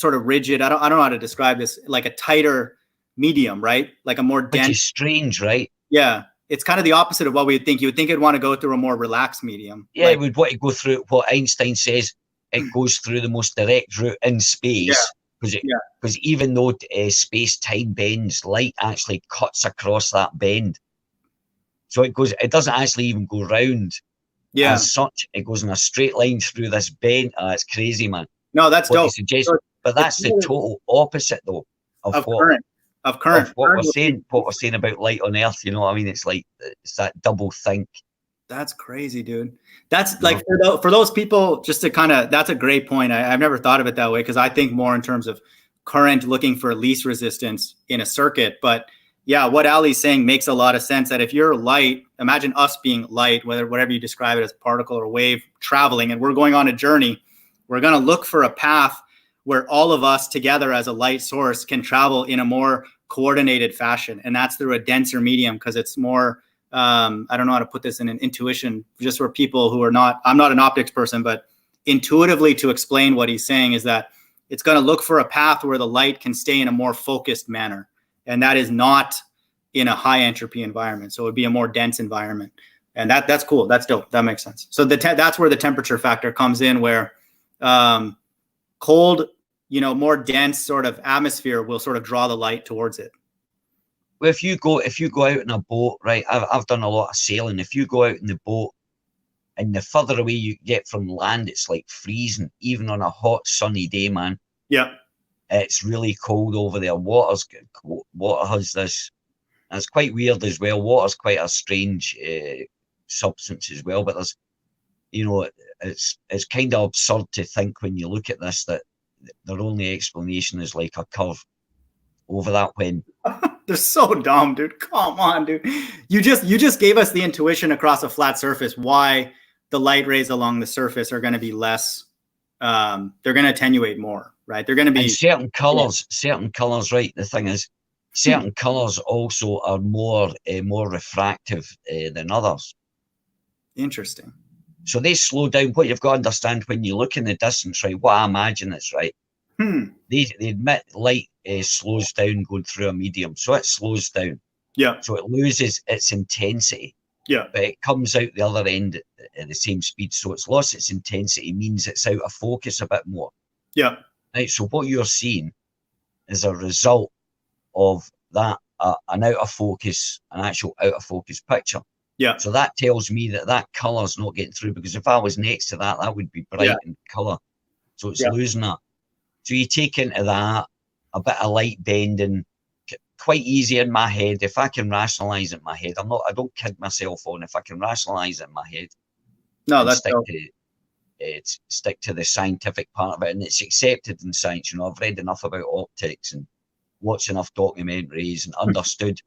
rigid, I don't know how to describe this, like a tighter medium, right? Like a more dense. Which is strange, right? Yeah. It's kind of the opposite of what we would think. You would think it'd want to go through a more relaxed medium. Yeah, it would want to go through what Einstein says, it goes through the most direct route in space. Because even though space-time bends, light actually cuts across that bend. So it doesn't actually even go round as such. It goes in a straight line through this bend. It's crazy, man. No, that's dope. But that's the total opposite, though, of current. What we're saying about light on Earth. It's like it's that double think. That's crazy, dude. That's like for those people, just to that's a great point. I've never thought of it that way, because I think more in terms of current looking for least resistance in a circuit. But yeah, what Ali's saying makes a lot of sense, that if you're light, imagine us being light, whatever you describe it as, particle or wave traveling, and we're going on a journey. We're going to look for a path where all of us together as a light source can travel in a more coordinated fashion. And that's through a denser medium, because it's more, I don't know how to put this in an intuition, just for people who are not, I'm not an optics person, but intuitively to explain what he's saying is that it's going to look for a path where the light can stay in a more focused manner. And that is not in a high entropy environment. So it would be a more dense environment. And that's cool. That's dope. That makes sense. So that's where the temperature factor comes in, where cold, more dense sort of atmosphere will sort of draw the light towards it. Well, if you go out in a boat, right? I've done a lot of sailing. If you go out in the boat, and the further away you get from land, it's like freezing, even on a hot sunny day, man. Yeah, it's really cold over there. Water has this. And it's quite weird as well. Water's quite a strange substance as well. But there's, it's kind of absurd to think when you look at this that their only explanation is like a curve over that when. They're so dumb, dude. Come on, dude. You just gave us the intuition across a flat surface why the light rays along the surface are going to be less. They're going to attenuate more, right? They're going to be and certain colors, right? The thing is, certain colors also are more refractive than others. Interesting. So they slow down. What you've got to understand when you look in the distance, right? What I imagine is, right? They admit light slows down going through a medium, so it slows down. Yeah. So it loses its intensity. Yeah. But it comes out the other end at the same speed. So it's lost its intensity, means it's out of focus a bit more. Yeah. Right. So what you're seeing is a result of that, an actual out of focus picture. Yeah. So that tells me that colour's not getting through, because if I was next to that would be bright in colour. So it's losing that. So you take into that a bit of light bending, quite easy in my head. If I can rationalise it in my head, I don't kid myself on. If I can rationalise it in my head, no, that's stick to the scientific part of it, and it's accepted in science. I've read enough about optics and watched enough documentaries and understood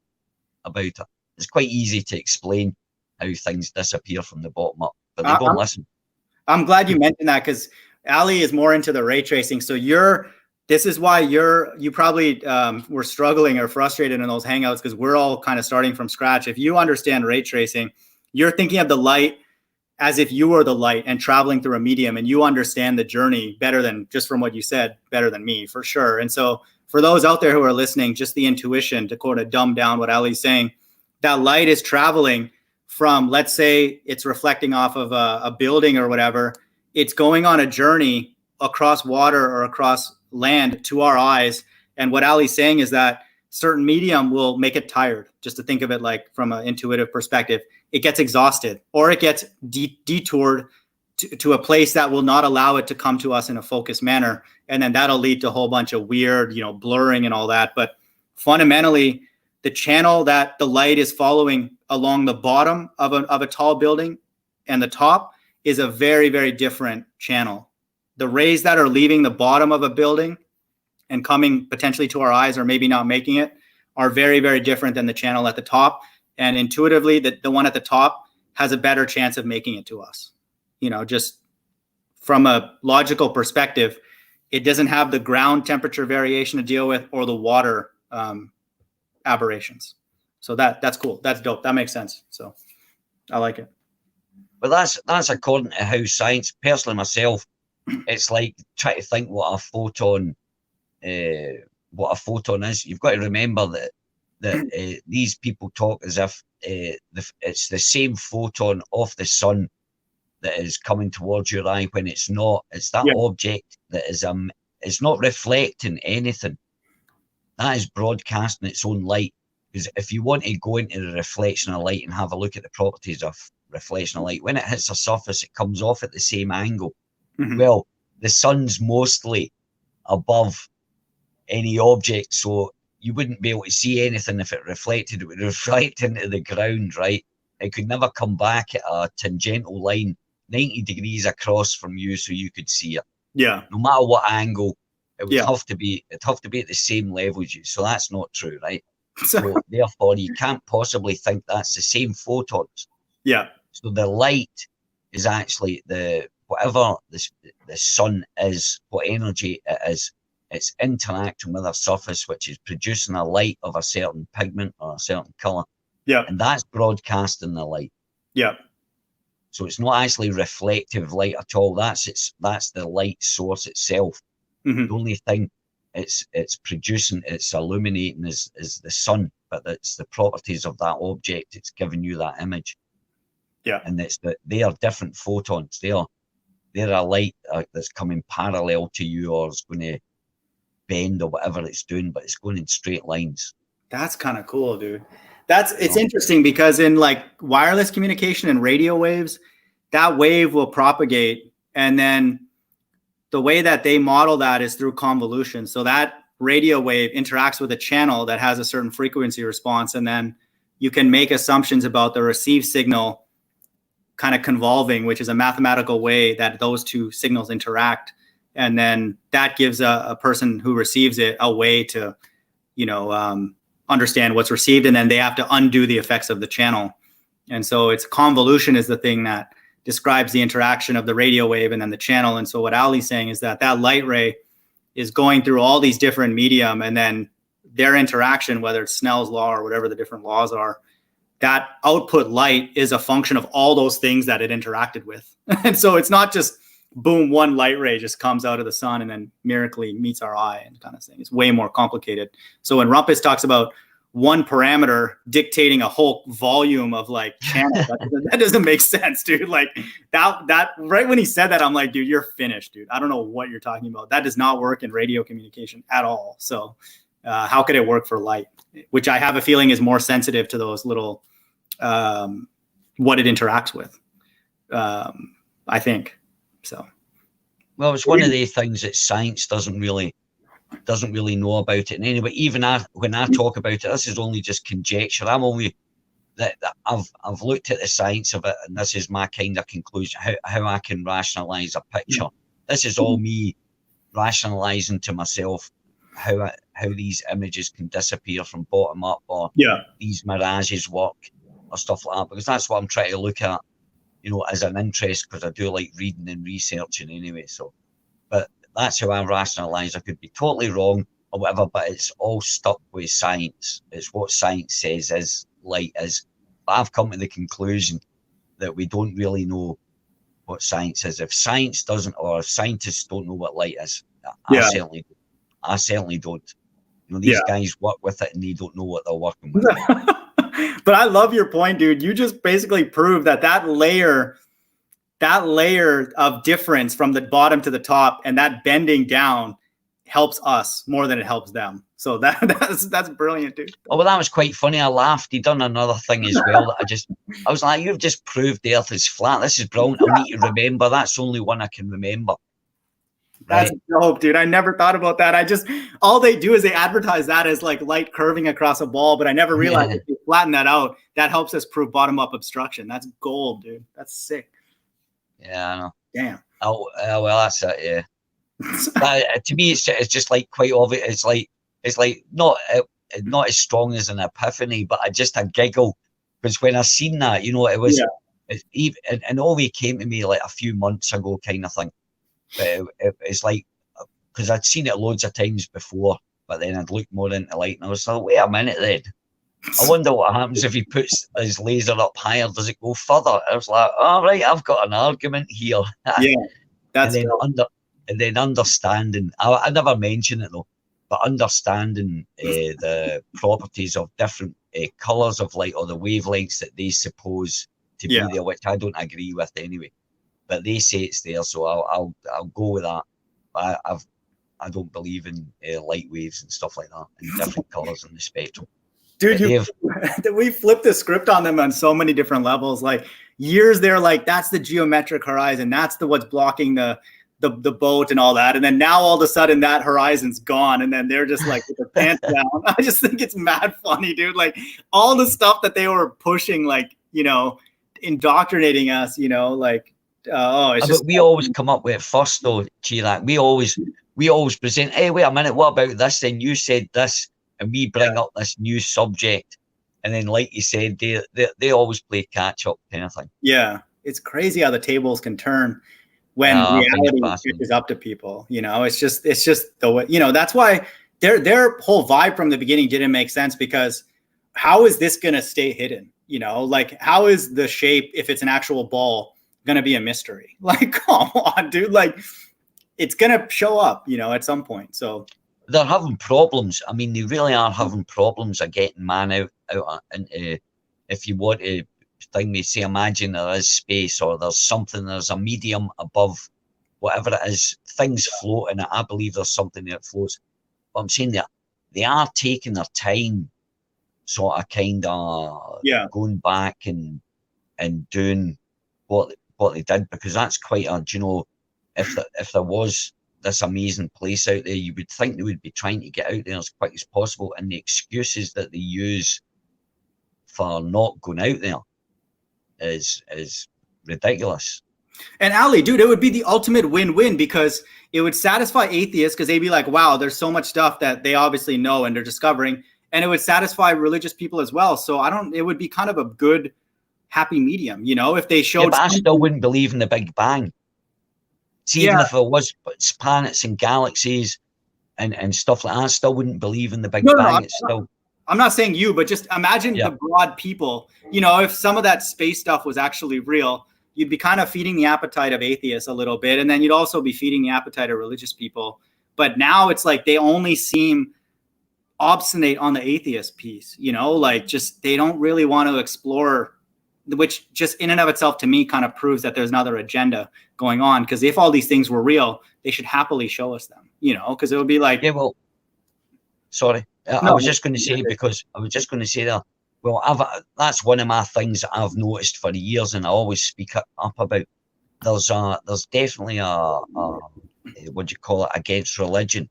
about it. It's quite easy to explain how things disappear from the bottom up, but they don't listen. I'm glad you mentioned that, because Ali is more into the ray tracing. So this is why you probably were struggling or frustrated in those hangouts, because we're all kind of starting from scratch. If you understand ray tracing, you're thinking of the light as if you were the light and traveling through a medium, and you understand the journey better than, just from what you said, better than me, for sure. And so for those out there who are listening, just the intuition to kind of dumb down what Ali's saying, that light is traveling from, let's say it's reflecting off of a building or whatever. It's going on a journey across water or across land to our eyes. And what Ali's saying is that certain medium will make it tired, just to think of it like from an intuitive perspective. It gets exhausted, or it gets detoured to a place that will not allow it to come to us in a focused manner. And then that'll lead to a whole bunch of weird, blurring and all that. But fundamentally, the channel that the light is following along the bottom of a tall building and the top is a very, very different channel. The rays that are leaving the bottom of a building and coming potentially to our eyes, or maybe not making it, are very, very different than the channel at the top. And intuitively, the one at the top has a better chance of making it to us. Just from a logical perspective, it doesn't have the ground temperature variation to deal with, or the water aberrations. So that's cool. That's dope. That makes sense. So I like it. But that's according to how science. Personally, myself, it's like try to think what a photon is. You've got to remember that these people talk as if it's the same photon off the sun that is coming towards your eye, when it's not. It's that object that is it's not reflecting anything. That is broadcasting its own light. Because if you want to go into the reflection of light and have a look at the properties of reflection of light, when it hits a surface, it comes off at the same angle. Mm-hmm. Well, the sun's mostly above any object, so you wouldn't be able to see anything if it reflected. It would reflect into the ground, right? It could never come back at a tangential line 90 degrees across from you so you could see it. Yeah. No matter what angle, it would have to be at the same level as you. So that's not true, right? So therefore, you can't possibly think that's the same photons. Yeah. So the light is actually whatever the sun is, what energy it is, it's interacting with a surface which is producing a light of a certain pigment or a certain color. Yeah. And that's broadcasting the light. Yeah. So it's not actually reflective light at all. That's the light source itself. Mm-hmm. The only thing it's producing, it's illuminating is the sun, but it's the properties of that object. It's giving you that image. Yeah. And they are different photons. They're a light that's coming parallel to you, or it's going to bend or whatever it's doing, but it's going in straight lines. That's kind of cool, dude. It's interesting because in like wireless communication and radio waves, that wave will propagate, and then the way that they model that is through convolution. So that radio wave interacts with a channel that has a certain frequency response, and then you can make assumptions about the received signal kind of convolving, which is a mathematical way that those two signals interact. And then that gives a person who receives it a way to, understand what's received, and then they have to undo the effects of the channel. And so it's convolution is the thing that describes the interaction of the radio wave and then the channel. And so what Ally's saying is that light ray is going through all these different medium, and then their interaction, whether it's Snell's law or whatever the different laws are, that output light is a function of all those things that it interacted with. And so it's not just boom, one light ray just comes out of the sun and then miraculously meets our eye and kind of thing. It's way more complicated. So when Rumpus talks about one parameter dictating a whole volume of like channel, that doesn't make sense, dude. Like that right when he said that, I'm like, dude, you're finished, dude. I don't know what you're talking about. That does not work in radio communication at all. So how could it work for light, which I have a feeling is more sensitive to those little, what it interacts with, I think. So, well, it's one of the things that science doesn't really know about it. And anyway, even when I talk about it, this is only just conjecture. I'm only that I've looked at the science of it, and this is my kind of conclusion. How I can rationalize a picture. This is all me rationalizing to myself how these images can disappear from bottom up, or these mirages work, or stuff like that. Because that's what I'm trying to look at, as an interest, because I do like reading and researching anyway. So, but that's how I rationalize. I could be totally wrong or whatever, but it's all stuck with science. It's what science says is light is. But I've come to the conclusion that we don't really know what science is. If science doesn't, or if scientists don't know what light is, I certainly don't. These guys work with it and they don't know what they're working with. But I love your point, dude. You just basically proved that layer of difference from the bottom to the top and that bending down helps us more than it helps them. So that's brilliant, dude. Oh, well, that was quite funny. I laughed. He done another thing as well that I was like, you've just proved the earth is flat. This is brilliant. I need to remember. That's the only one I can remember. That's dope, dude. I never thought about that. All they do is they advertise that as like light curving across a ball, but I never realized if you flatten that out, that helps us prove bottom up obstruction. That's gold, dude. That's sick. Yeah, I know. Damn. Oh well, that's it. Yeah. But, to me, it's just like quite obvious. It's like not as strong as an epiphany, but I giggle because when I seen that, it was and all it came to me like a few months ago, kind of thing. But it's like, because I'd seen it loads of times before, but then I'd looked more into light and I was like, wait a minute then. I wonder what happens if he puts his laser up higher. Does it go further? I was like, all right, I've got an argument here. Yeah, that's and then understanding, I never mention it though, but understanding the properties of different colors of light, or the wavelengths that they suppose to be there, which I don't agree with anyway. But they say it's there, so I'll go with that. But I don't believe in light waves and stuff like that, and different colors in the spectrum. Dude, we flipped the script on them on so many different levels. Like years, they're like, that's the geometric horizon. That's what's blocking the boat and all that. And then now all of a sudden that horizon's gone. And then they're just like with their pants down. I just think it's mad funny, dude. Like all the stuff that they were pushing, like, indoctrinating us, it's just. But we always come up with it first though, Chirac. We always present, hey, wait a minute, what about this? Then you said this. and we bring up this new subject, and then, like you said, they always play catch up kind of thing. Yeah, it's crazy how the tables can turn when reality catches up to people. You know, it's just the way, you know, that's why their whole vibe from the beginning didn't make sense, because how is this going to stay hidden? You know, like, how is the shape, if it's an actual ball, going to be a mystery? Like, come on, dude. Like, it's going to show up, you know, at some point. So they're having problems. I mean, they really are having problems of getting man out into, if you want to thing me, say, imagine there is space, or there's something, there's a medium above whatever it is, things floating. I believe there's something that floats. But I'm saying that they are taking their time, sort of kind of going back and doing what they did, because that's quite a, you know, if there was this amazing place out there, you would think they would be trying to get out there as quick as possible, and the excuses that they use for not going out there is ridiculous. And Ali, dude, it would be the ultimate win-win, because it would satisfy atheists, because they'd be like, wow, there's so much stuff that they obviously know and they're discovering, and it would satisfy religious people as well. So it would be kind of a good happy medium, you know, if they showed. But I still wouldn't believe in the Big Bang. See, even if there was planets and galaxies and stuff like that, I still wouldn't believe in the Big Bang. I'm not saying you, but just imagine the broad people. You know, if some of that space stuff was actually real, you'd be kind of feeding the appetite of atheists a little bit, and then you'd also be feeding the appetite of religious people. But now it's like they only seem obstinate on the atheist piece, you know, like just they don't really want to explore, which just in and of itself to me kind of proves that there's another agenda going on. Because if all these things were real, they should happily show us them, you know, because it would be like, yeah, well, sorry. I was just going to say that, well, that's one of my things that I've noticed for years, and I always speak up about. There's definitely a what do you call it, against religion.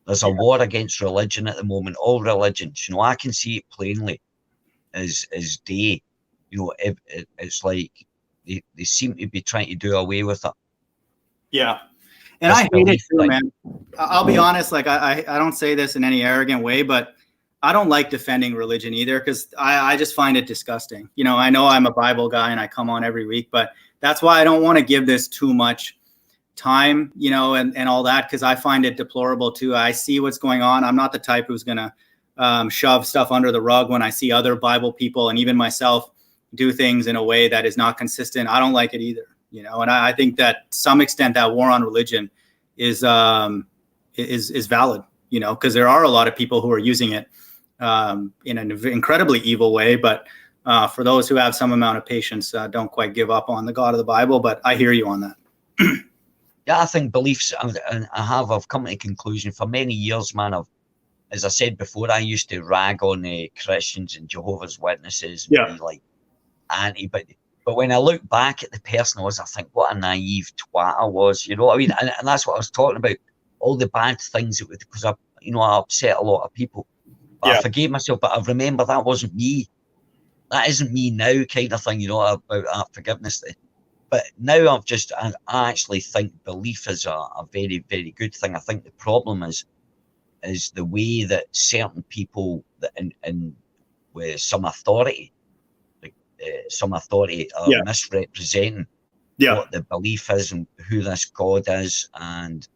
There's a war against religion at the moment. All religions, you know, I can see it plainly as day. You know, it's like they seem to be trying to do away with it. Yeah. And I hate it too, man. I'll be honest, like I don't say this in any arrogant way, but I don't like defending religion either, because I just find it disgusting. You know I'm a Bible guy and I come on every week, but that's why I don't want to give this too much time, you know, and all that, because I find it deplorable too. I see what's going on. I'm not the type who's going to shove stuff under the rug when I see other Bible people and even myself do things in a way that is not consistent. I don't like it either. You know, and I think that to some extent that war on religion is valid, you know, because there are a lot of people who are using it in an incredibly evil way. But for those who have some amount of patience, don't quite give up on the God of the Bible. But I hear you on that. Yeah, I think beliefs, and I've come to the conclusion for many years, man. As I said before, I used to rag on Christians and Jehovah's Witnesses and be like anti, but when I look back at the person I was, I think what a naive twat I was, you know what I mean? And that's what I was talking about, all the bad things that because I upset a lot of people. But I forgave myself, but I remember that wasn't me. That isn't me now, kind of thing, you know, about that forgiveness thing. But now I actually think belief is a very, very good thing. I think the problem is the way that certain people that in with some authority are misrepresenting what the belief is and who this God is, and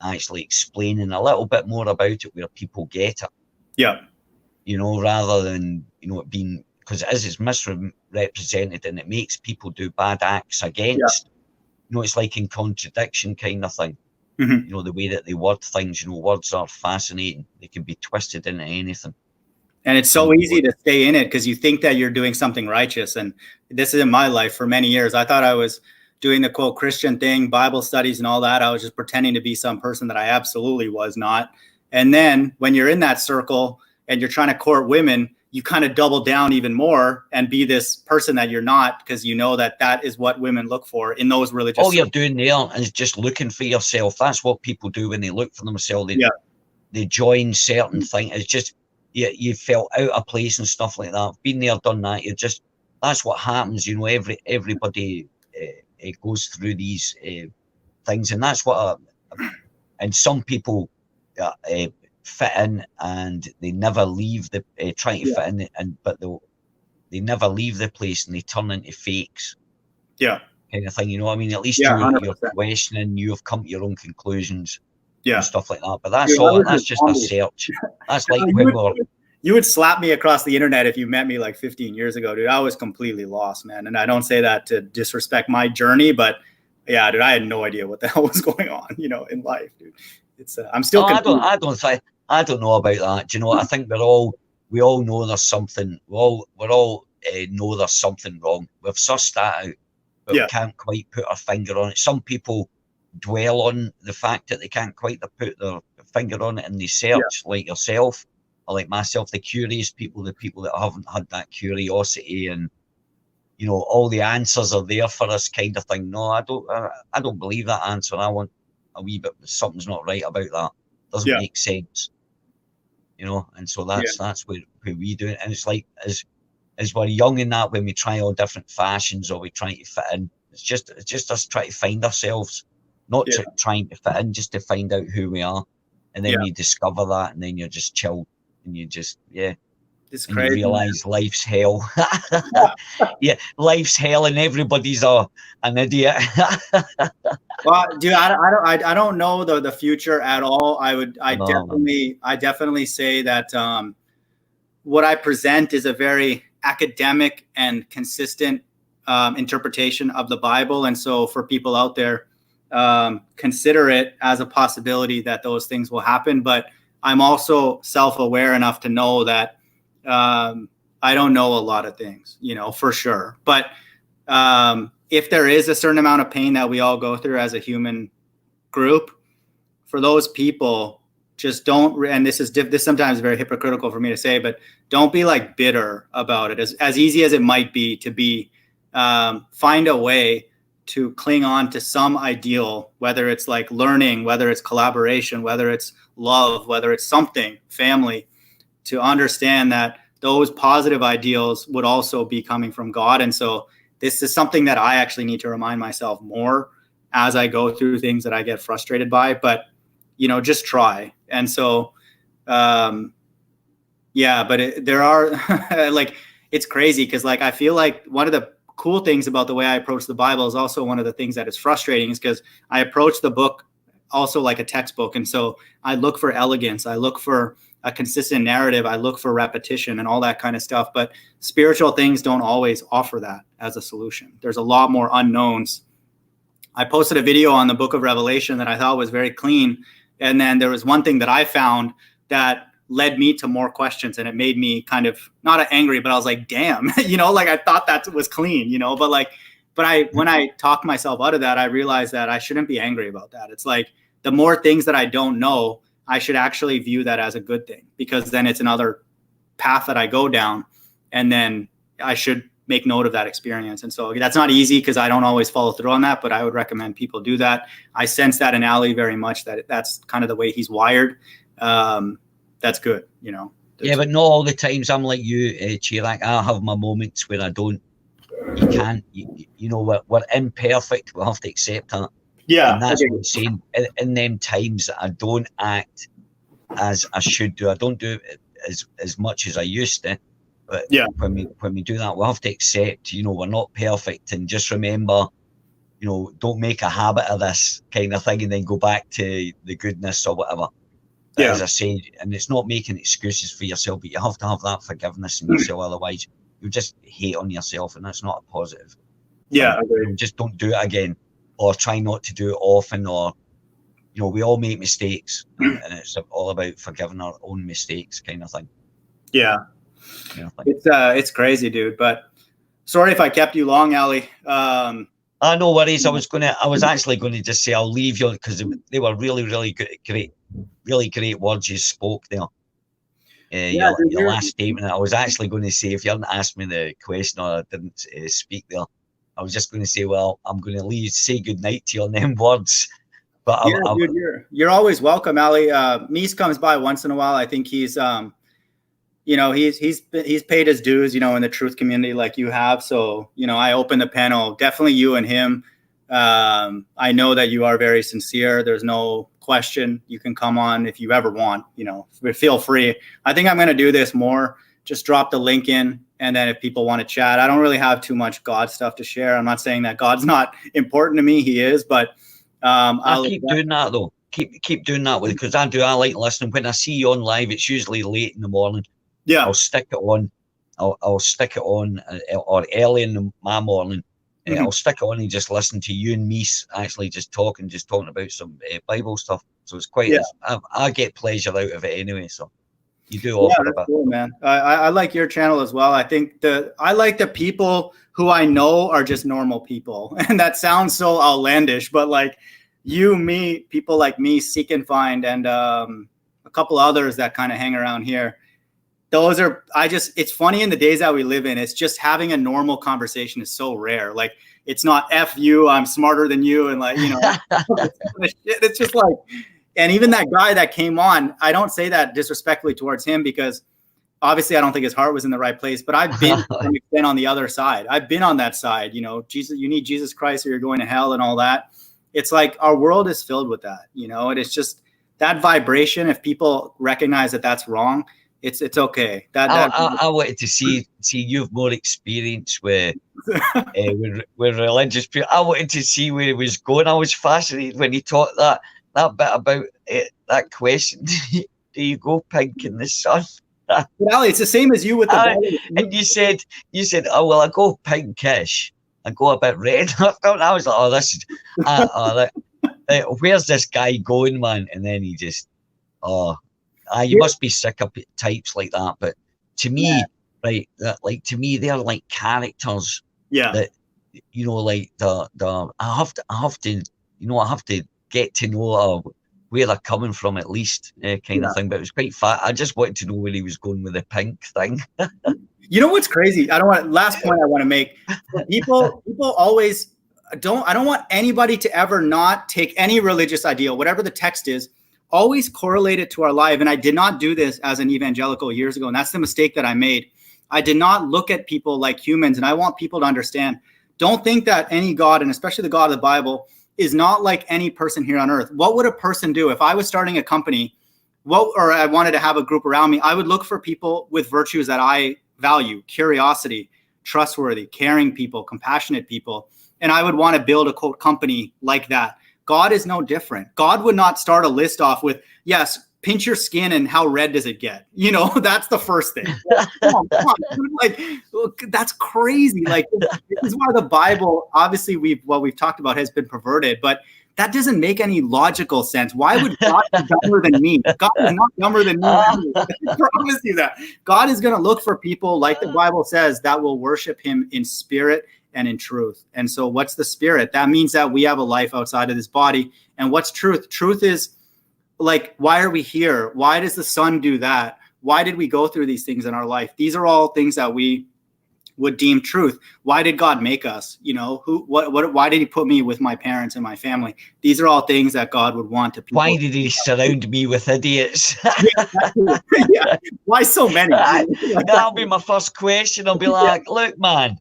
actually explaining a little bit more about it where people get it. Yeah. You know, rather than, you know, it being, because it's misrepresented and it makes people do bad acts against, you know, it's like in contradiction kind of thing. You know, the way that they word things, you know, words are fascinating. They can be twisted into anything. And it's so easy to stay in it because you think that you're doing something righteous. And this is in my life for many years. I thought I was doing the quote Christian thing, Bible studies and all that. I was just pretending to be some person that I absolutely was not. And then when you're in that circle and you're trying to court women, you kind of double down even more and be this person that you're not, because you know that that is what women look for in those religious. All you're doing there is just looking for yourself. That's what people do when they look for themselves. They join certain things. It's just, you felt out of place and stuff like that. Been there, done that. That's what happens. You know, everybody goes through these things, and that's what. And some people fit in, and they never leave the trying to fit in, but they never leave the place, and they turn into fakes. Yeah. Kind of thing, you know what I mean? At least Yeah, you're questioning, you've come to your own conclusions, and stuff like that. But that's just a search. That's like you would slap me across the internet if you met me like 15 years ago, dude. I was completely lost, man. And I don't say that to disrespect my journey, but yeah, dude, I had no idea what the hell was going on, you know, in life, dude. It's I'm still. I don't know about that. Do you know? I think we all know there's something. We all know there's something wrong. We've sussed that out, but we can't quite put our finger on it. Some people dwell on the fact that they can't quite put their finger on it, and they search, like yourself or like myself, the curious people, the people that haven't had that curiosity, and you know, all the answers are there for us, kind of thing. No, I don't believe that answer. I want a wee bit. Something's not right about that. Doesn't make sense, you know. And so that's where we do it. And it's like as we're young in that, when we try all different fashions or we try to fit in, it's just us trying to find ourselves, not trying to fit in, just to find out who we are. And then you discover that, and then you're just chilled, and you just it's and crazy. You realize life's hell. Life's hell, and everybody's an idiot. Well, dude, I don't know the future at all. I definitely say that what I present is a very academic and consistent interpretation of the Bible, and so for people out there, consider it as a possibility that those things will happen. But I'm also self-aware enough to know that I don't know a lot of things, you know, for sure. But if there is a certain amount of pain that we all go through as a human group, for those people, just don't. And this sometimes very hypocritical for me to say, but don't be like bitter about it. As easy as it might be to be, find a way to cling on to some ideal, whether it's like learning, whether it's collaboration, whether it's love, whether it's something, family, to understand that those positive ideals would also be coming from God. And so this is something that I actually need to remind myself more as I go through things that I get frustrated by, but you know, just try. And so, but there are like, it's crazy. Cause like, I feel like one of the cool things about the way I approach the Bible is also one of the things that is frustrating, is because I approach the book also like a textbook. And so I look for elegance. I look for a consistent narrative. I look for repetition and all that kind of stuff. But spiritual things don't always offer that as a solution. There's a lot more unknowns. I posted a video on the book of Revelation that I thought was very clean. And then there was one thing that I found that led me to more questions, and it made me kind of not angry, but I was like, damn, you know, like I thought that was clean, you know, but when I talked myself out of that, I realized that I shouldn't be angry about that. It's like the more things that I don't know, I should actually view that as a good thing, because then it's another path that I go down, and then I should make note of that experience. And so that's not easy because I don't always follow through on that, but I would recommend people do that. I sense that in Ally very much, that that's kind of the way he's wired. That's good, you know. But not all the times I'm like you, Chirac. I have my moments where I don't. You can't. You know, we're imperfect. We have to accept that. Yeah, and that's what I'm saying. In them times that I don't act as I should do, I don't do it as much as I used to. But when we do that, we have to accept, you know, we're not perfect, and just remember, you know, don't make a habit of this kind of thing and then go back to the goodness or whatever. But as I say, and it's not making excuses for yourself, but you have to have that forgiveness in yourself. Otherwise, you'll just hate on yourself, and that's not a positive. Yeah, just don't do it again, or try not to do it often, or, you know, we all make mistakes, and it's all about forgiving our own mistakes, kind of thing. Yeah. It's crazy, dude. But sorry if I kept you long, Ally. No worries. I was actually going to just say I'll leave you, because they were really great words you spoke there. Your last statement. I was actually going to say, if you hadn't asked me the question or I didn't speak there, I was just going to say, well, I'm going to say good night to you on them words. But dude, you're always welcome, Ally. Mies comes by once in a while. I think he's you know, he's paid his dues, you know, in the truth community like you have. So, you know, I open the panel, definitely you and him. I know that you are very sincere. There's no question. You can come on if you ever want, feel free. I think I'm going to do this more. Just drop the link in. And then if people want to chat, I don't really have too much God stuff to share. I'm not saying that God's not important to me. He is, but I'll keep doing that though. Keep doing that because I like listening. When I see you on live, it's usually late in the morning. Yeah. I'll stick it on. I'll stick it on or early in my morning. I'll stick it on and just listen to you and me actually just talking about some Bible stuff. So it's quite, I get pleasure out of it anyway. So you do offer a bit. Cool, man. I like your channel as well. I think I like the people who I know are just normal people. And that sounds so outlandish, but like you, me, people like me, Seek and Find, and a couple others that kind of hang around here. Those are, it's funny in the days that we live in, it's just having a normal conversation is so rare. Like, it's not F you, I'm smarter than you. And like, it's just like, and even that guy that came on, I don't say that disrespectfully towards him because obviously I don't think his heart was in the right place, but I've been on the other side. I've been on that side, Jesus, you need Jesus Christ or you're going to hell and all that. It's like our world is filled with that, and it's just that vibration. If people recognize that that's wrong, it's okay. I wanted to see you've more experience with religious people. I wanted to see where he was going. I was fascinated when he talked that bit about that question. Do you go pink in the sun? But Ali, it's the same as you with the and you said, oh well, I go pinkish. I go a bit red. I was like, oh, this is where's this guy going, man? And then he just, you must be sick of types like that. But to me, right, to me, they're like characters. Yeah. That like I have to get to know where they're coming from at least, kind of thing. But it was quite fat. I just wanted to know where he was going with the pink thing. You know what's crazy? Last point I want to make. People always I don't want anybody to ever not take any religious ideal, whatever the text is, always correlate it to our life. And I did not do this as an evangelical years ago. And that's the mistake that I made. I did not look at people like humans. And I want people to understand, don't think that any God, and especially the God of the Bible, is not like any person here on earth. What would a person do if I was starting a company, or I wanted to have a group around me? I would look for people with virtues that I value: curiosity, trustworthy, caring people, compassionate people. And I would want to build a quote company like that. God is no different. God would not start a list off with, yes, pinch your skin and how red does it get? That's the first thing. Come on. Like, that's crazy. Like, this is why the Bible, obviously we've talked about, has been perverted, but that doesn't make any logical sense. Why would God be dumber than me? God is not dumber than me. I promise you that. God is going to look for people, like the Bible says, that will worship him in spirit and in truth. And so what's the spirit? That means that we have a life outside of this body. And what's truth? Truth is, like, why are we here? Why does the sun do that? Why did we go through these things in our life? These are all things that we would deem truth. Why did God make us? Why did he put me with my parents and my family? These are all things that God would want to people. Why did he surround me with idiots? Yeah. Why so many? That'll be my first question. I'll be like, look, man,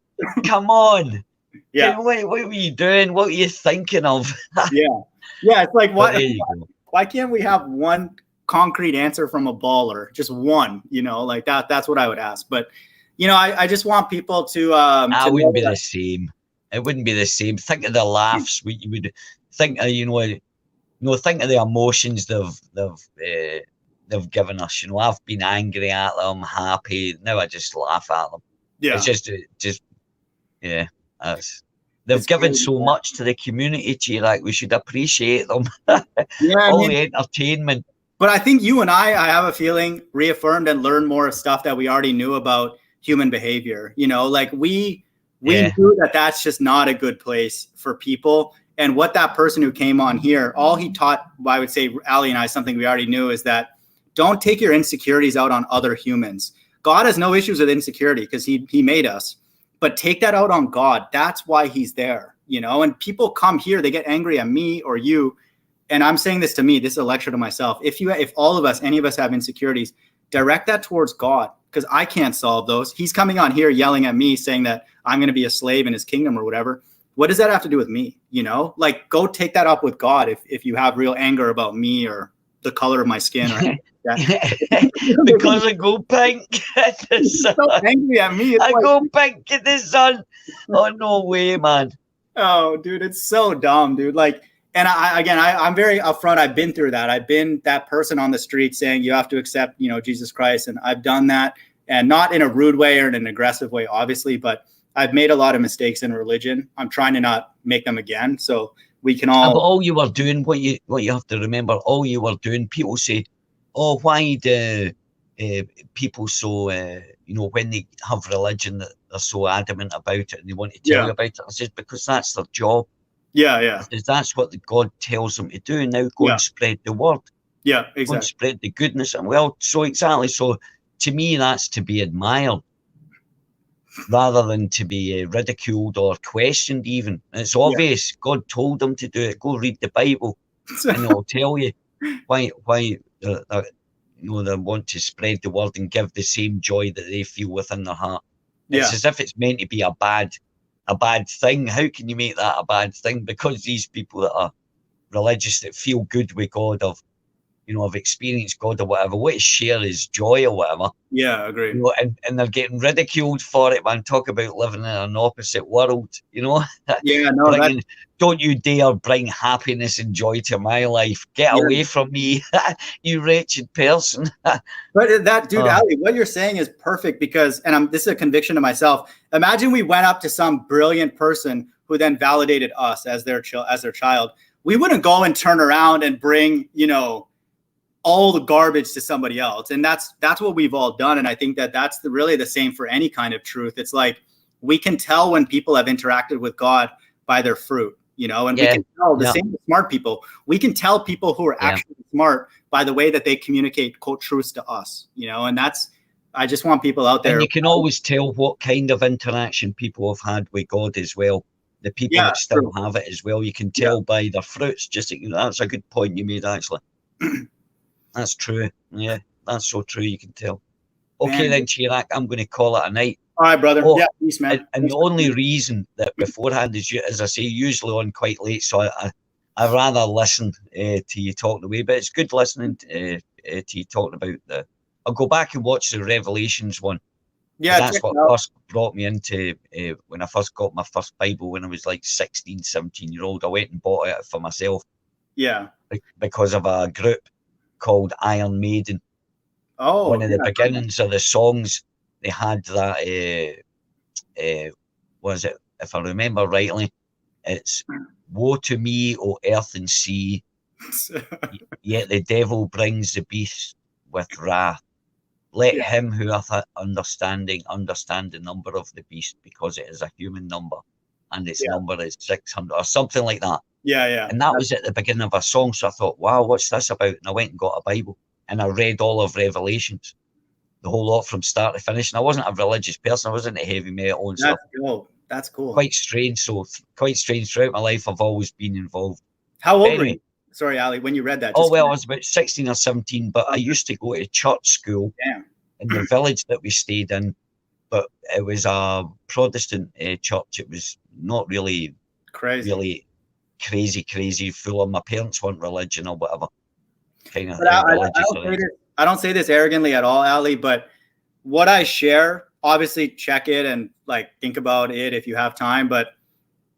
come on. Yeah. What were you doing? What were you thinking of? Yeah. It's like, why can't we have one concrete answer from a baller? Just one, like that. That's what I would ask. But I just want people to. It wouldn't be the same. It wouldn't be the same. Think of the laughs. You would think of, think of the emotions they've given us. I've been angry at them, happy. Now I just laugh at them. Yeah. It's just they've given so much to the community, Chirac. We should appreciate them. The entertainment. But I think you and I have a feeling, reaffirmed and learned more stuff that we already knew about human behavior. Like we knew that that's just not a good place for people. And what that person who came on here, all he taught, I would say, Ali and I, something we already knew, is that don't take your insecurities out on other humans. God has no issues with insecurity because he made us, but take that out on God. That's why he's there, and people come here, they get angry at me or you. And I'm saying this to me, this is a lecture to myself. If all of us, any of us have insecurities, direct that towards God, because I can't solve those. He's coming on here yelling at me saying that I'm going to be a slave in his kingdom or whatever. what does that have to do with me? You know, like, go take that up with God if you have real anger about me or the color of my skin or anything like that. Because I go pink at the sun. So angry at me. I go pink at the sun. Oh, no way, man. Oh, dude, it's so dumb, dude. Like, and I'm very upfront. I've been through that. I've been that person on the street saying you have to accept, you know, Jesus Christ. And I've done that, and not in a rude way or in an aggressive way, obviously, but I've made a lot of mistakes in religion. I'm trying to not make them again. So we can all. But all you were doing, what you have to remember, all you were doing, people say, oh, why do people so, you know, when they have religion, that they're so adamant about it and they want to tell you about it? I said, because that's their job. Yeah. Because that's what God tells them to do. Now go and spread the word. Yeah, exactly. Go and spread the goodness. And well, so exactly. So to me, that's to be admired rather than to be ridiculed or questioned even. And it's obvious. God told them to do it. Go read the Bible and it'll tell you why you know, they want to spread the word and give the same joy that they feel within their heart. It's as if it's meant to be a bad thing. How can you make that a bad thing? Because these people that are religious, that feel good with God, have experienced God or whatever, what to share is joy or whatever. Yeah, I agree. You know, and they're getting ridiculed for it, man. Talk about living in an opposite world, you know? Yeah, no, don't you dare bring happiness and joy to my life. Get away from me, you wretched person. But that, dude, Ali, what you're saying is perfect because, and this is a conviction to myself. Imagine we went up to some brilliant person who then validated us as their child. We wouldn't go and turn around and bring, you know, all the garbage to somebody else. And that's what we've all done. And I think that that's really the same for any kind of truth. It's like, we can tell when people have interacted with God by their fruit, you know, and we can tell the same with smart people. We can tell people who are actually smart by the way that they communicate quote truths to us, you know, and I just want people out there. And you can always tell what kind of interaction people have had with God as well. The people that still have it as well. You can tell by their fruits. Just, you know, that's a good point you made, actually. That's true. Yeah, that's so true. You can tell. Okay, then, Chirac, I'm going to call it a night. All right, brother. Yeah, peace, man. And the only reason that beforehand is, as I say, usually on quite late, so I rather listen to you talking away. But it's good listening to you talking about I'll go back and watch the Revelations one. Yeah, that's what first brought me into when I first got my first Bible when I was like 16, 17-year-old. I went and bought it for myself. Yeah. Because of a group called Iron Maiden. Oh, one of the beginnings of the songs, they had that was it, if I remember rightly, it's woe to me, O earth and sea, yet the devil brings the beast with wrath. Let him who hath understanding understand the number of the beast, because it is a human number and its number is 600 or something like that. Yeah. And that was at the beginning of a song. So I thought, wow, what's this about? And I went and got a Bible and I read all of Revelations, the whole lot from start to finish. And I wasn't a religious person. I wasn't into heavy metal and stuff. That's cool. Quite strange. So quite strange throughout my life. I've always been involved. How old were you? Sorry, Ali, when you read that? I was about 16 or 17, but I used to go to church school in the village that we stayed in. But it was a Protestant church. It was not really crazy, full of. My parents weren't religion or whatever. Kind of I don't say this arrogantly at all, Ali, but what I share, obviously check it and like think about it if you have time, but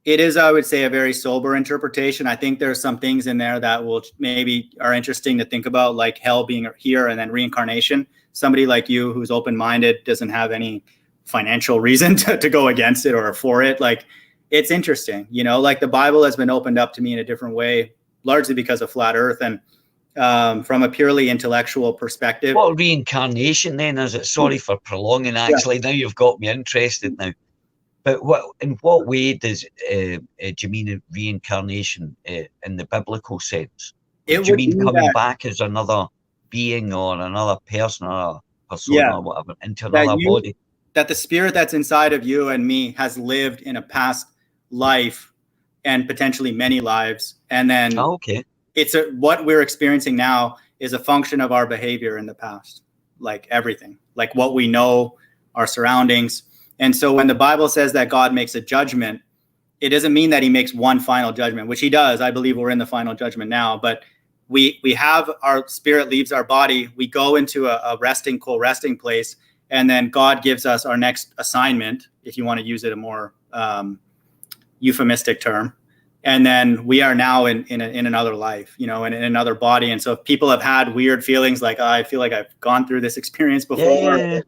it is, I would say, a very sober interpretation. I think there's some things in there that will maybe are interesting to think about, like hell being here and then reincarnation. Somebody like you who's open-minded doesn't have any financial reason to go against it or for it. Like, it's interesting, you know, like the Bible has been opened up to me in a different way, largely because of flat earth and from a purely intellectual perspective. What reincarnation then is it? Sorry for prolonging, actually. Now you've got me interested now. But in what way do you mean reincarnation in the biblical sense? Do you mean coming back as another being or another person or a persona or whatever into another body? That the spirit that's inside of you and me has lived in a past life and potentially many lives. And then what we're experiencing now is a function of our behavior in the past, like everything, like what we know, our surroundings. And so when the Bible says that God makes a judgment, it doesn't mean that he makes one final judgment, which he does. I believe we're in the final judgment now, but we have our spirit leaves our body. We go into a resting place, and then God gives us our next assignment, if you want to use it a more euphemistic term. And then we are now in another life, in another body. And so if people have had weird feelings like, I feel like I've gone through this experience before,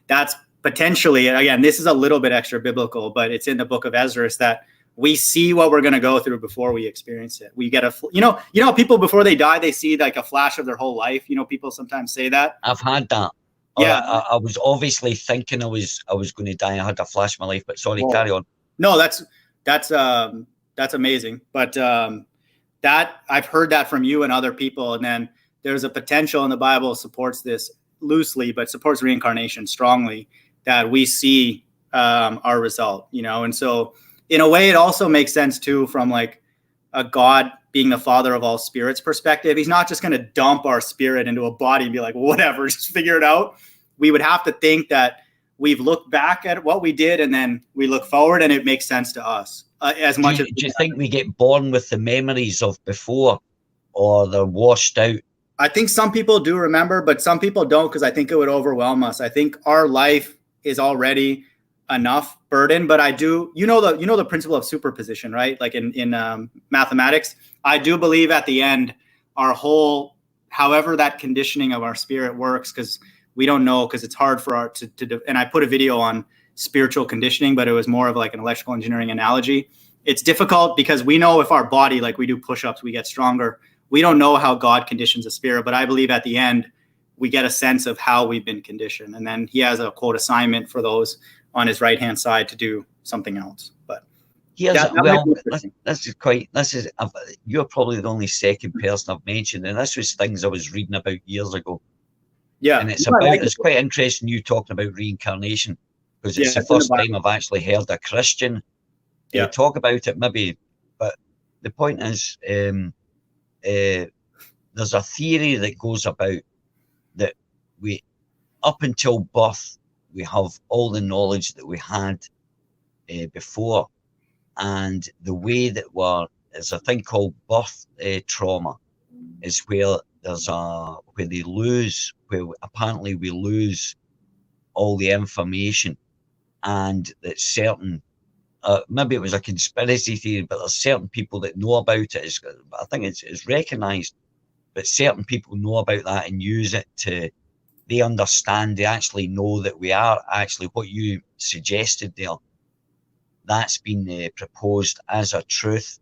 that's potentially, again, this is a little bit extra biblical, but it's in the book of Esdras that we see what we're going to go through before we experience it. We get people before they die, they see like a flash of their whole life. People sometimes say that. I've had that. Yeah. I was obviously thinking I was going to die. I had a flash of my life, but sorry, carry on. No, that's amazing. But that I've heard that from you and other people. And then there's a potential in the Bible supports this loosely, but supports reincarnation strongly, that we see our result, and so in a way, it also makes sense too, from like a God being the father of all spirits perspective. He's not just going to dump our spirit into a body and be like, whatever, just figure it out. We would have to think that we've looked back at what we did and then we look forward and it makes sense to us as much as. Do you think we get born with the memories of before, or they're washed out? I think some people do remember, but some people don't, because I think it would overwhelm us. I think our life is already enough burden, but I do, the principle of superposition, right? Like in mathematics, I do believe at the end, our whole, however that conditioning of our spirit works, because we don't know, because it's hard for and I put a video on spiritual conditioning, but it was more of like an electrical engineering analogy. It's difficult because we know if our body, like we do push-ups, we get stronger. We don't know how God conditions a spirit, but I believe at the end, we get a sense of how we've been conditioned. And then he has a quote assignment for those on his right-hand side to do something else. But you're probably the only second person I've mentioned, and this was things I was reading about years ago. Yeah. And it's quite interesting you talking about reincarnation, because it's the first time I've actually heard a Christian talk about it, maybe. But the point is, there's a theory that goes about that we, up until birth, we have all the knowledge that we had before, and the way that there's a thing called birth trauma, is where where apparently we lose all the information, and that certain maybe it was a conspiracy theory, but there's certain people that know about it. I think it's recognized, but certain people know about that and use it to. They understand, they actually know that we are actually what you suggested there. That's been proposed as a truth,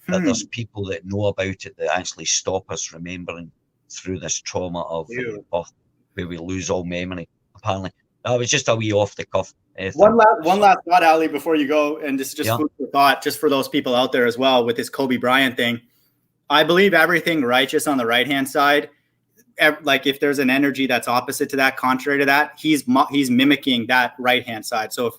that there's people that know about it that actually stop us remembering through this trauma of birth, where we lose all memory, apparently. That was just a wee off the cuff. One last thought, Ali, before you go, and just food for thought, just for those people out there as well with this Kobe Bryant thing. I believe everything righteous on the right-hand side, like if there's an energy that's opposite to that, contrary to that, he's mimicking that right-hand side. So if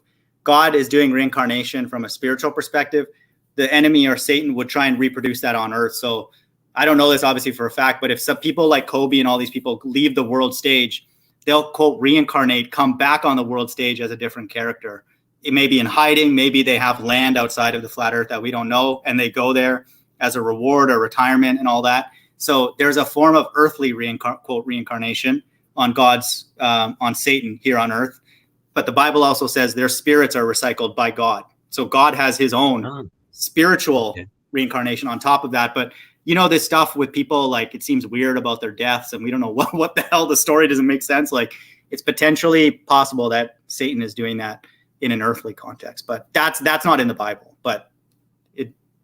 God is doing reincarnation from a spiritual perspective, the enemy or Satan would try and reproduce that on earth. So I don't know this obviously for a fact, but if some people like Kobe and all these people leave the world stage, they'll quote reincarnate, come back on the world stage as a different character. It may be in hiding. Maybe they have land outside of the flat earth that we don't know, and they go there as a reward or retirement and all that. So there's a form of earthly quote reincarnation on God's, on Satan here on earth. But the Bible also says their spirits are recycled by God. So God has his own spiritual reincarnation on top of that. But this stuff with people, like it seems weird about their deaths and we don't know what the hell, the story doesn't make sense. Like it's potentially possible that Satan is doing that in an earthly context, but that's not in the Bible. But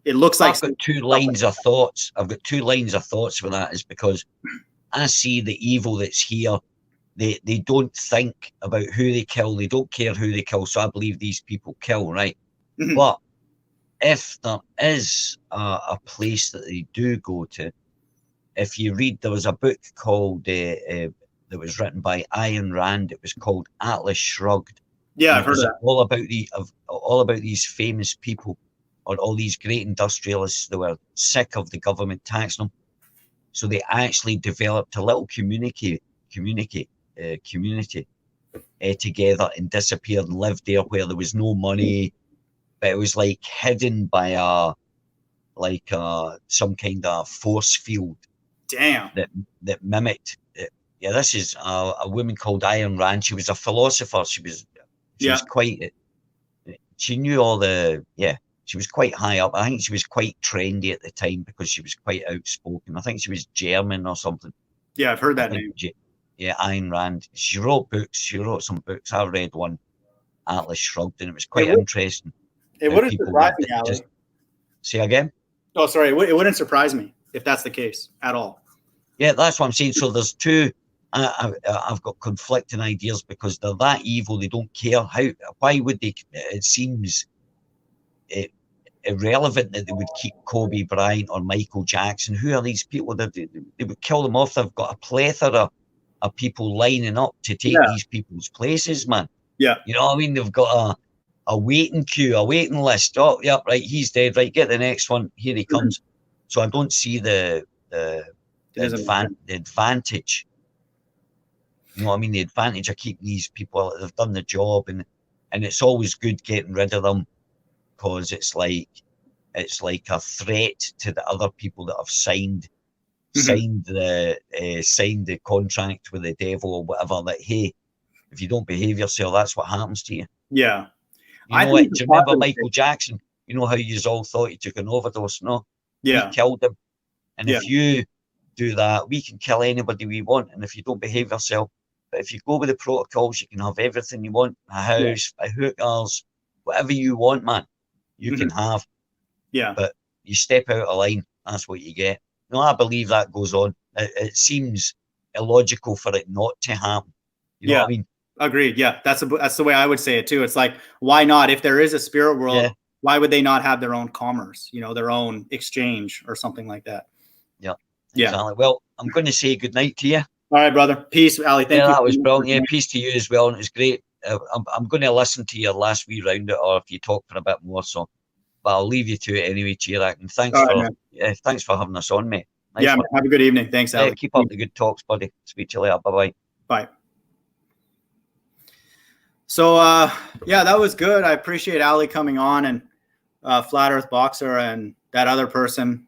it looks like I've got two lines of thoughts. I've got two lines of thoughts for that, is because I see the evil that's here. They don't think about who they kill. They don't care who they kill. So I believe these people kill, right? Mm-hmm. But if there is a place that they do go to, if you read, there was a book called that was written by Ayn Rand. It was called Atlas Shrugged. Yeah, I've heard of that. All about these famous people, or all these great industrialists that were sick of the government taxing them. So they actually developed a little community together and disappeared and lived there where there was no money, but it was like hidden by some kind of force field. Damn. That mimicked it. Yeah, this is a woman called Ayn Rand. She was a philosopher. She was quite. She knew all the. Yeah, she was quite high up. I think she was quite trendy at the time because she was quite outspoken. I think she was German or something. Yeah, I've heard that name. Yeah, Ayn Rand. She wrote books. She wrote some books. I read one, Atlas Shrugged, and it was quite interesting. It wouldn't surprise me, Ally. Just say again. Oh, sorry. It wouldn't surprise me if that's the case at all. Yeah, that's what I'm saying. So there's two. I've got conflicting ideas because they're that evil. They don't care. Why would they? It seems irrelevant that they would keep Kobe Bryant or Michael Jackson. Who are these people? They would kill them off. They've got a plethora of people lining up to take these people's places, man. Yeah. You know what I mean? They've got a waiting queue, a waiting list. Oh, yeah, right. He's dead. Right. Get the next one. Here he comes. So I don't see the advantage. You know what I mean? The advantage of keeping these people, they've done the job, and it's always good getting rid of them because it's like a threat to the other people that have signed the contract with the devil or whatever. That hey, if you don't behave yourself, that's what happens to you. Yeah. You know what? Do you remember Michael Jackson? You know how you all thought he took an overdose? No. Yeah. We killed him. And if you do that, we can kill anybody we want. And if you don't behave yourself, but if you go with the protocols, you can have everything you want, a house, a hookers, whatever you want, man, you can have. Yeah. But you step out of line, that's what you get. No, I believe that goes on. It seems illogical for it not to happen. You know what I mean? Agreed. Yeah. That's the way I would say it too. It's like, why not? If there is a spirit world, why would they not have their own commerce, their own exchange or something like that? Yeah. Exactly. Well, I'm going to say good night to you. All right, brother. Peace, Ally. Thank you. That was brilliant. Yeah, peace to you as well. And it was great. I'm going to listen to your last wee round it, or if you talk for a bit more. So, but I'll leave you to it anyway, Chirac. And thanks for having us on, mate. Nice man, have a good evening. Thanks, Ally. Keep up the good talks, buddy. Speak to you later. Bye-bye. Bye. So, that was good. I appreciate Ally coming on, and Flat Earth Boxer and that other person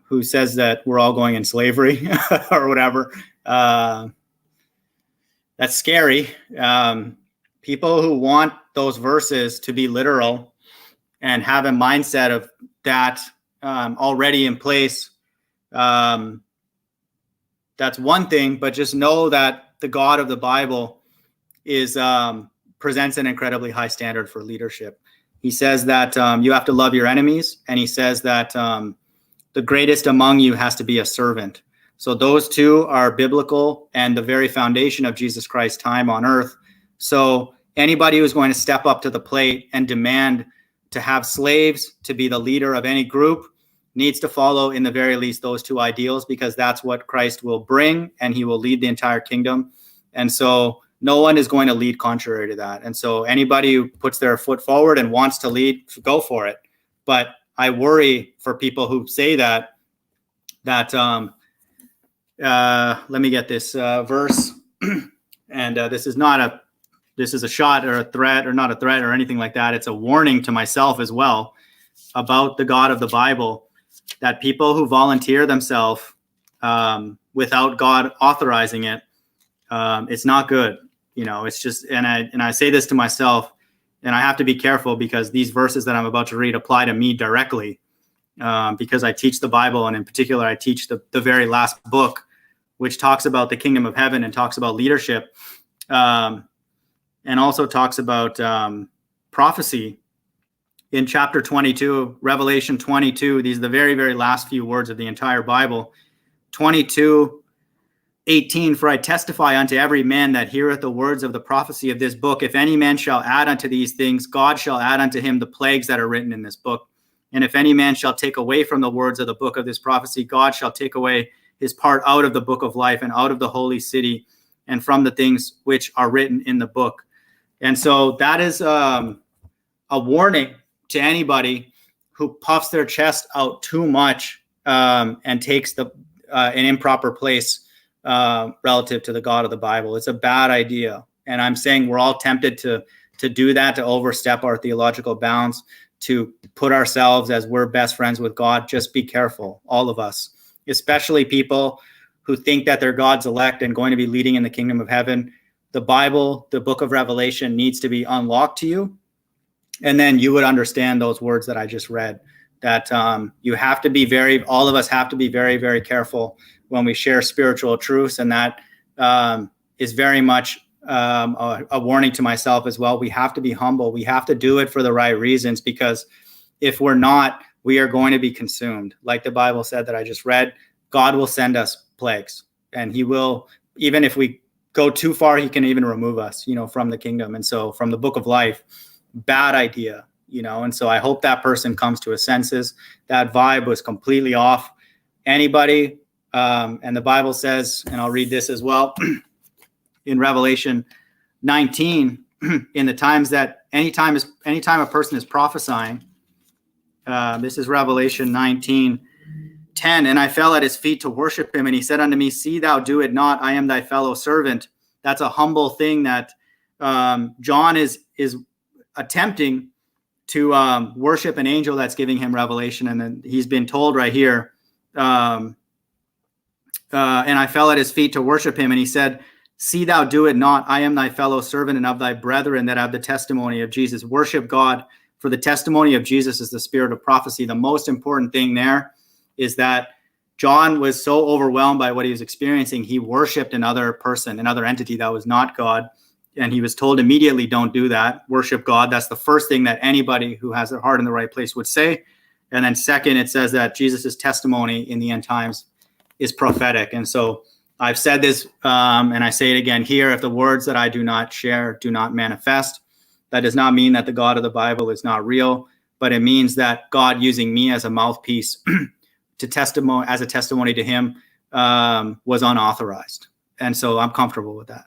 who says that we're all going in slavery or whatever. That's scary. People who want those verses to be literal and have a mindset of that already in place. That's one thing, but just know that the God of the Bible presents an incredibly high standard for leadership. He says that you have to love your enemies, and he says that the greatest among you has to be a servant. So those two are biblical and the very foundation of Jesus Christ's time on earth. So anybody who's going to step up to the plate and demand to have slaves to be the leader of any group needs to follow, in the very least, those two ideals, because that's what Christ will bring, and he will lead the entire kingdom. And so no one is going to lead contrary to that. And so anybody who puts their foot forward and wants to lead, go for it. But I worry for people who say that let me get this verse. And this is a shot or a threat, or not a threat or anything like that. It's a warning to myself as well about the God of the Bible, that people who volunteer themselves without God authorizing it, it's not good. It's just, and I say this to myself, and I have to be careful because these verses that I'm about to read apply to me directly, because I teach the Bible, and in particular, I teach the very last book, which talks about the kingdom of heaven and talks about leadership, and also talks about prophecy. In chapter 22, Revelation 22, these are the very, very last few words of the entire Bible. 22:18, for I testify unto every man that heareth the words of the prophecy of this book, if any man shall add unto these things, God shall add unto him the plagues that are written in this book. And if any man shall take away from the words of the book of this prophecy, God shall take away his part out of the book of life and out of the holy city and from the things which are written in the book. And so that is a warning to anybody who puffs their chest out too much and takes an improper place relative to the God of the Bible. It's a bad idea. And I'm saying we're all tempted to to do that, to overstep our theological bounds, to put ourselves as we're best friends with God. Just be careful, all of us, especially people who think that they're God's elect and going to be leading in the kingdom of heaven. The Bible, the book of Revelation, needs to be unlocked to you. And then you would understand those words that I just read, that you have to be all of us have to be very, very careful when we share spiritual truths. And that is very much a warning to myself as well. We have to be humble. We have to do it for the right reasons, because if we're not, we are going to be consumed. Like the Bible said that I just read, God will send us plagues, and he will, even if we go too far, he can even remove us, from the kingdom. And so from the book of life, bad idea, and so I hope that person comes to his senses. That vibe was completely off. Anybody, and the Bible says, and I'll read this as well, in Revelation 19, in the times that anytime a person is prophesying, this is Revelation 19:10, and I fell at his feet to worship him, and he said unto me, see thou do it not, I am thy fellow servant. That's a humble thing that John is attempting to worship an angel that's giving him revelation. And then he's been told right here, and I fell at his feet to worship him, and he said, see thou do it not, I am thy fellow servant and of thy brethren that have the testimony of Jesus. Worship God, for the testimony of Jesus is the spirit of prophecy. The most important thing there is that John was so overwhelmed by what he was experiencing, he worshiped another person, another entity that was not God. And he was told immediately, don't do that. Worship God. That's the first thing that anybody who has their heart in the right place would say. And then second, it says that Jesus' testimony in the end times is prophetic. And so I've said this, and I say it again here, if the words that I do not share do not manifest, that does not mean that the God of the Bible is not real, but it means that God using me as a mouthpiece to testimony to him was unauthorized. And so I'm comfortable with that.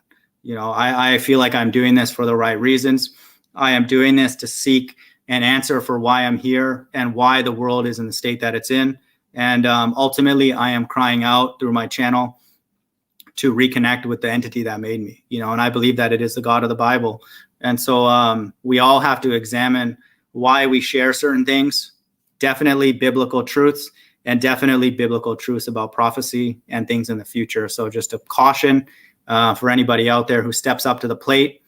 I feel like I'm doing this for the right reasons. I am doing this to seek an answer for why I'm here and why the world is in the state that it's in. And ultimately, I am crying out through my channel to reconnect with the entity that made me, and I believe that it is the God of the Bible. And so we all have to examine why we share certain things, definitely biblical truths, and definitely biblical truths about prophecy and things in the future. So just a caution for anybody out there who steps up to the plate,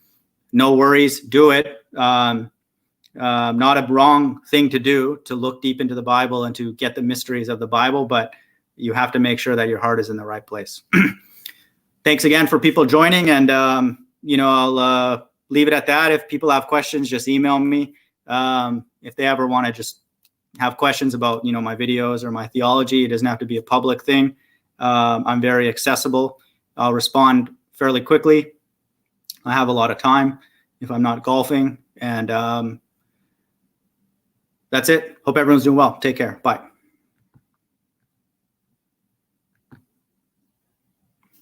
no worries, do it. Not a wrong thing to do, to look deep into the Bible and to get the mysteries of the Bible, but you have to make sure that your heart is in the right place. Thanks again for people joining, and I'll leave it at that. If people have questions, just email me. If they ever want to just have questions about my videos or my theology, it doesn't have to be a public thing. I'm very accessible. I'll respond fairly quickly. I have a lot of time if I'm not golfing, and that's it. Hope everyone's doing well. Take care. Bye.